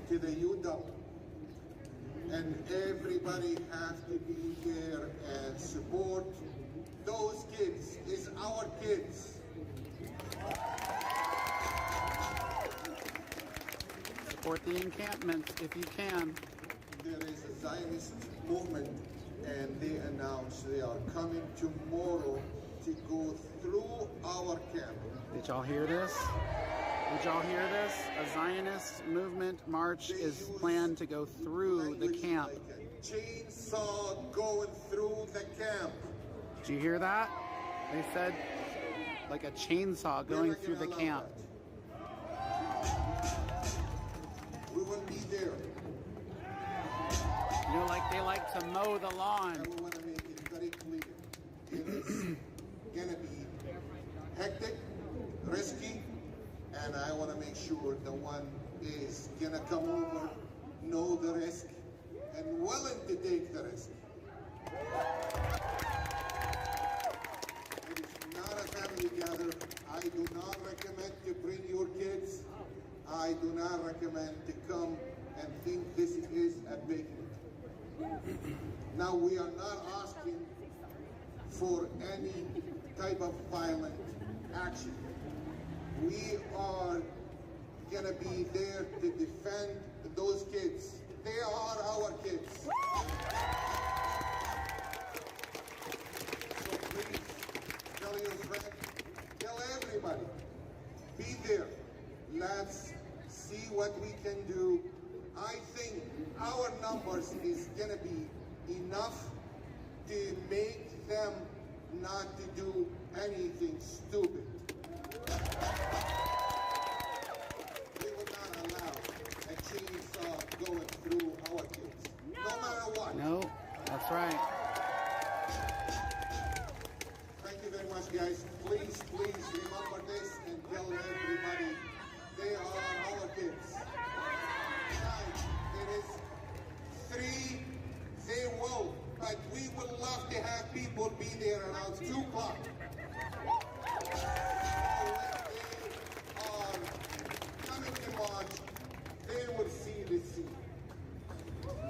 to the UW, and everybody has to be there and support those kids. It's our kids. Support the encampments if you can. There is a Zionist movement, and they announced they are coming tomorrow to go through our camp. Did y'all hear this? Did y'all hear this? A Zionist movement march is planned to go through the camp. Chainsaw going through the camp. Did you hear that? They said like a chainsaw going through the camp. We will be there. You know, like they like to mow the lawn. And we want to make it hectic, risky, and I want to make sure the one is gonna come over, know the risk, and willing to take the risk. It is not a family gather. I do not recommend to bring your kids. I do not recommend to come and think this is a picnic. Now, we are not asking for any type of violent action. We are gonna be there to defend those kids. They are our kids. So please, tell your friend, tell everybody, be there. Let's see what we can do. I think our numbers is gonna be enough to make them not to do anything stupid. We will not allow a chainsaw going through our kids, no matter what. No, that's right. Thank you very much, guys. Please, please remember this and tell everybody they are our kids. It is 3, they will, but we would love to have people be there around 2 o'clock. Coming to march, they will see the scene.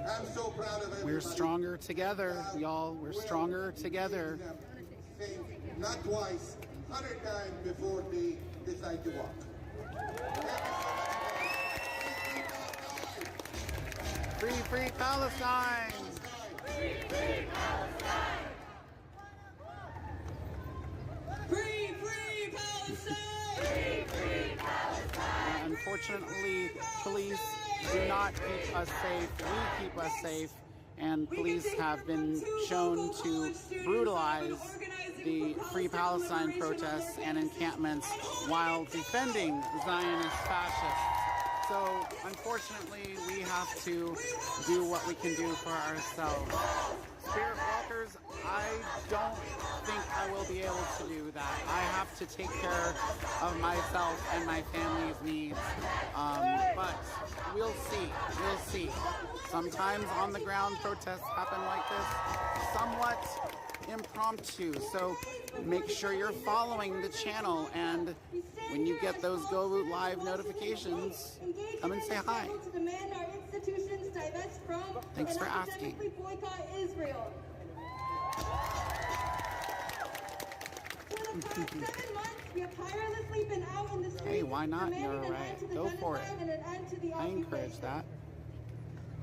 I'm so proud of everybody. We're stronger together, y'all. We're stronger together. Think not twice, 100 times before they decide to walk. Free, free Palestine! Free, free Palestine! Free, free Palestine! Free, free Palestine! Unfortunately, police do not keep us safe. We keep us safe, and police have been shown to brutalize the Free Palestine protests and encampments while defending Zionist fascists. So, unfortunately, we have to do what we can do for ourselves. Spirit walkers, I don't think I will be able to do that. I have to take care of myself and my family's needs. But we'll see. We'll see. Sometimes on the ground protests happen like this, somewhat impromptu. So make sure you're following the channel, and when you get those Go Root Live notifications, come and say hi. To demand our institutions divest from Thanks and for asking. academically boycott Israel. For the past 7 months, we have tirelessly been out in the streets. Hey, why not? demanding You're an right. end to the Go for it. genocide and an end to the I encourage occupation. that.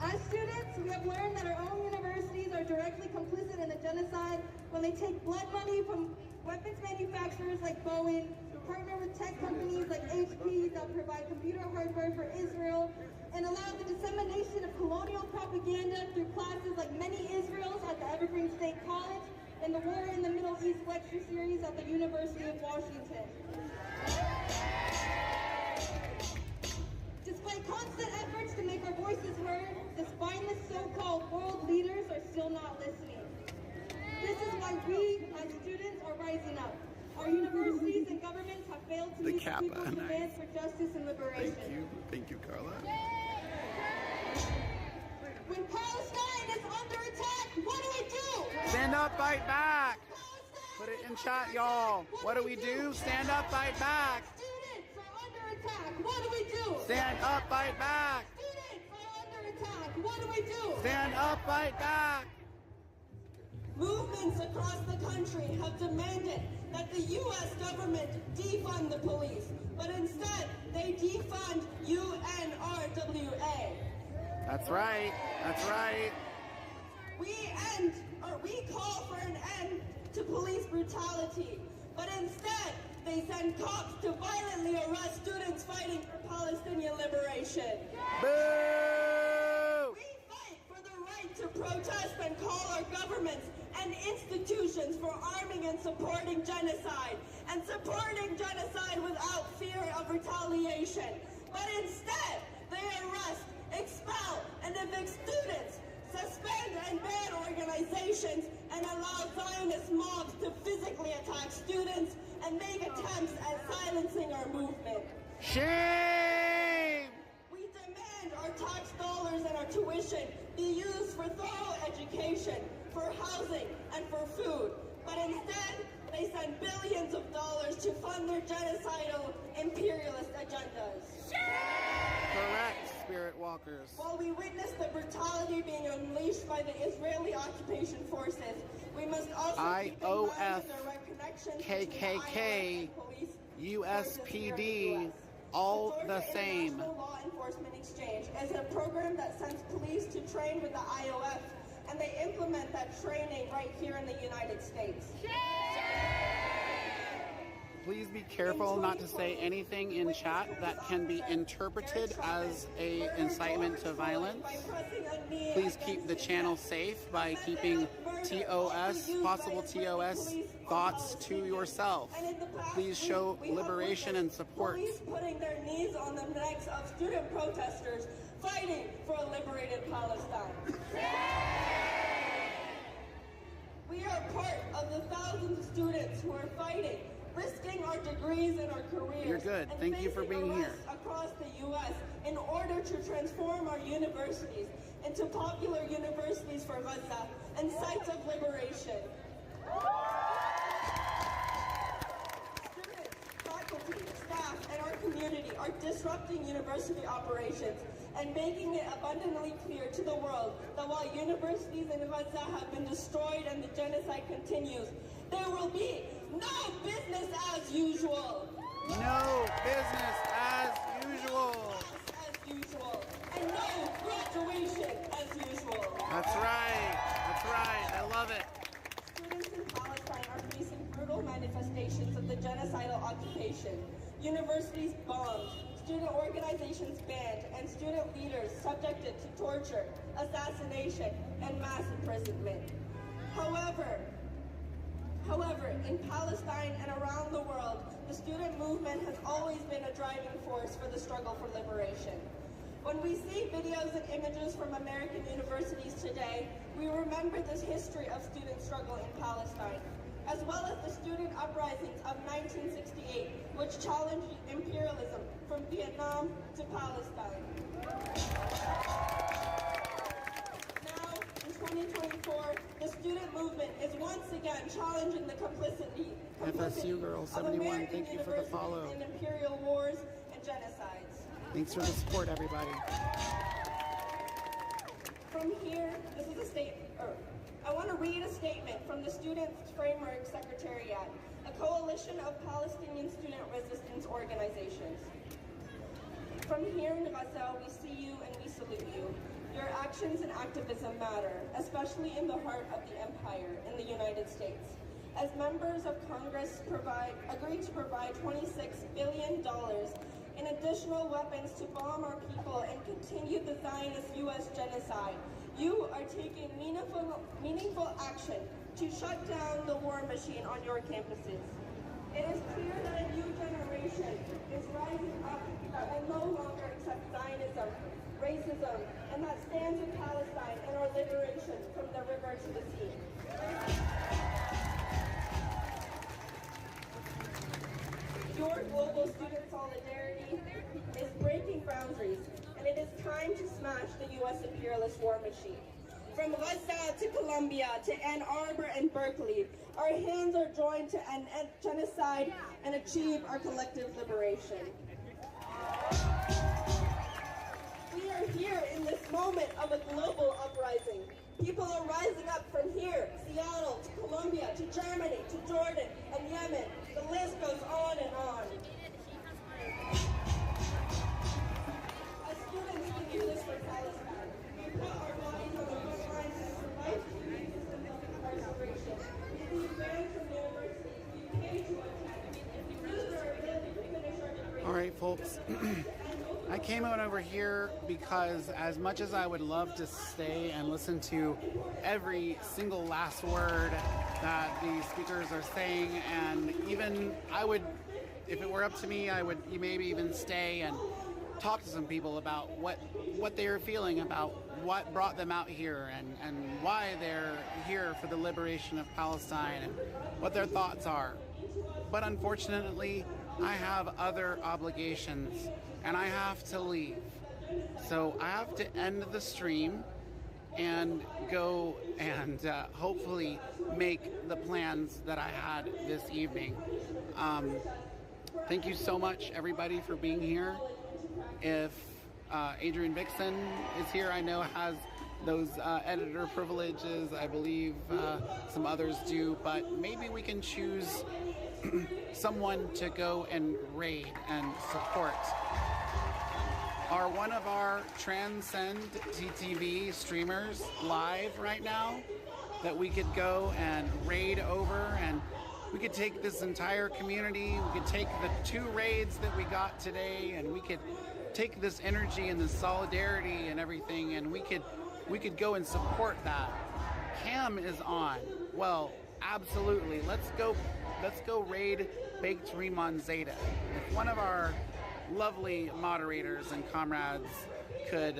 As students, we have learned that our own universities are directly complicit in the genocide when they take blood money from weapons manufacturers like Boeing, partner with tech companies like HP that provide computer hardware for Israel, and allow the dissemination of colonial propaganda through classes like Many Israels at the Evergreen State College and the War in the Middle East lecture series at the University of Washington. Despite constant efforts to make our voices heard, the spineless so-called world leaders are still not listening. This is why we, as students, are rising up. Our universities and governments have failed to meet the people's demands for justice and liberation. Thank you, Carla. When Palestine is under attack, what do we do? Stand up, fight back. Put it in chat, y'all. What do we do? Stand up, fight back. Students are under attack. What do we do? Stand up, fight back. Students are under attack. What do we do? Stand up, fight back. Movements across the country have demanded that the U.S. government defund the police, but instead they defund UNRWA. That's right. That's right. We call for an end to police brutality, but instead they send cops to violently arrest students fighting for Palestinian liberation. Boo! We fight for the right to protest and call our governments and institutions for arming and supporting genocide without fear of retaliation. But instead, they arrest, expel, and evict students, suspend and ban organizations, and allow Zionist mobs to physically attack students and make attempts at silencing our movement. Shame! We demand our tax dollars and our tuition be used for thorough education, for housing, and for food. But instead, they send billions of dollars to fund their genocidal, imperialist agendas. Correct, Spirit Walkers. While we witness the brutality being unleashed by the Israeli occupation forces, we must also keep in mind the direct connection between the IRS and police, USPD, all the same. International Law Enforcement Exchange is a program that sends police to train with the IOF, and they implement that training right here in the United States. Please be careful not to say anything in chat that can be interpreted as an incitement to violence. Please keep the channel safe by keeping TOS, possible TOS, thoughts to yourself. Please show liberation and support. Police putting their knees on the necks of student protesters fighting for a liberated Palestine. We are part of the thousands of students who are fighting, risking our degrees and our careers. You're good. Thank you for being here. Across the U.S. in order to transform our universities into popular universities for Gaza and sites of liberation. Students, faculty, staff, and our community are disrupting university operations and making it abundantly clear to the world that while universities in Gaza have been destroyed and the genocide continues, there will be no business as usual. No business as usual. As usual. And no graduation as usual. That's right. That's right. I love it. Students in Palestine are facing brutal manifestations of the genocidal occupation. Universities bombed, student organizations banned, and student leaders subjected to torture, assassination, and mass imprisonment. However, in Palestine and around the world, the student movement has always been a driving force for the struggle for liberation. When we see videos and images from American universities today, we remember this history of student struggle in Palestine, as well as the student uprisings of 1968, which challenged imperialism from Vietnam to Palestine. Now, in 2024, the student movement is once again challenging the complicity FSU Girl 71, thank you for the follow. In imperial wars and genocides. Thanks for the support, everybody. From here, this is a statement. I want to read a statement from the Students' Framework Secretariat, a coalition of Palestinian student resistance organizations. From here in Gaza, we see you and we salute you. Your actions and activism matter, especially in the heart of the empire, in the United States. As members of Congress agreed to provide $26 billion in additional weapons to bomb our people and continue the Zionist U.S. genocide, you are taking meaningful action to shut down the war machine on your campuses. It is clear that a new generation is rising up that will no longer accept Zionism, racism, and that stands with Palestine and our liberation from the river to the sea. Your global student solidarity is breaking boundaries, and it is time to smash the U.S. imperialist war machine. From Gaza to Colombia to Ann Arbor and Berkeley, our hands are joined to end genocide and achieve our collective liberation. We are here in this moment of a global uprising. People are rising up from here, Seattle, to Colombia, to Germany, to Jordan, and Yemen. The list goes on and on. As students, we do this for Palestine. We put our bodies on the front lines and survive the systems of incarceration. We leave banned from universities. We pay to attend. We lose our ability to finish our degree. All right, folks. I came on over here because as much as I would love to stay and listen to every single last word that these speakers are saying, and even I would, if it were up to me, I would maybe even stay and talk to some people about what they are feeling about what brought them out here and why they're here for the liberation of Palestine and what their thoughts are. but unfortunately, I have other obligations and I have to leave. So I have to end the stream and go and hopefully make the plans that I had this evening. Thank you so much, everybody, for being here. If Adrian Vixen is here, I know has those editor privileges. I believe some others do, but maybe we can choose someone to go and raid and support. Are one of our Transcend TTV streamers live right now that we could go and raid over, and we could take this entire community, we could take the 2 raids that we got today, and we could take this energy and this solidarity and everything, and we could go and support that. Cam is on. Well, absolutely. Let's go raid Baked Rimon Zeta. If one of our lovely moderators and comrades could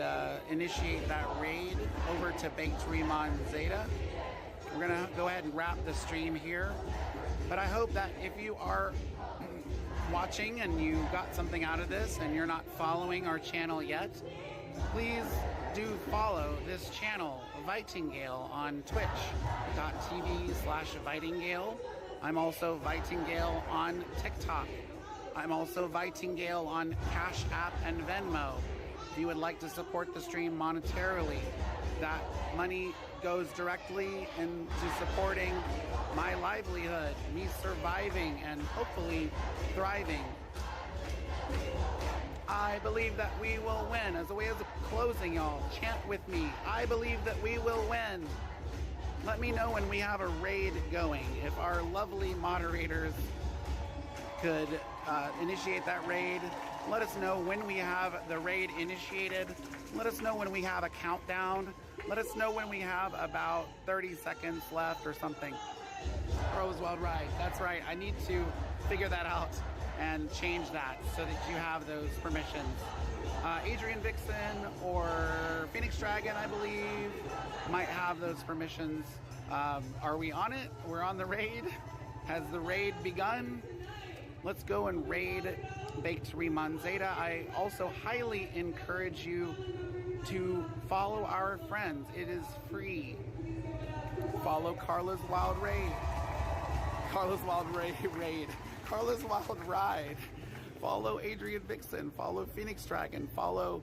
initiate that raid over to Baked Rimon Zeta, we're gonna go ahead and wrap the stream here. But I hope that if you are watching and you got something out of this and you're not following our channel yet, please do follow this channel, Vitingale, on twitch.tv/Vitingale. I'm also Vitingale on TikTok. I'm also Vitingale on Cash App and Venmo. If you would like to support the stream monetarily, that money goes directly into supporting my livelihood, me surviving and hopefully thriving. I believe that we will win. As a way of closing, y'all, chant with me. I believe that we will win. Let me know when we have a raid going. If our lovely moderators could initiate that raid, let us know when we have the raid initiated. Let us know when we have a countdown. Let us know when we have about 30 seconds left or something. Rosewald Ride, that's right. I need to figure that out and change that so that you have those permissions. Adrian Vixen or Phoenix Dragon, I believe, might have those permissions. Are we on it? We're on the raid. Has the raid begun? Let's go and raid Baked Rimon Zeta. I also highly encourage you to follow our friends. It is free. Follow Carla's Wild Raid. Carla's Wild Raid. Carla's Wild Ride. Follow Adrian Vixen. Follow Phoenix Dragon. Follow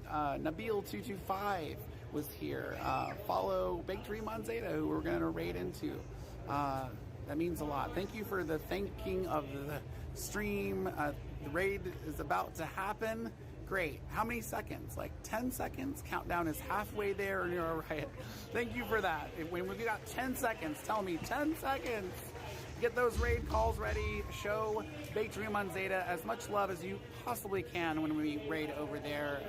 Nabil225 was here. Follow Baked Rimon Zeta, who we're going to raid into. That means a lot. Thank you for the thanking of the stream. The raid is about to happen. Great. How many seconds? Like 10 seconds? Countdown is halfway there, and you're right. Thank you for that. When we got 10 seconds, tell me 10 seconds. Get those raid calls ready. Show Baked Rimon Zeta as much love as you possibly can when we raid over there.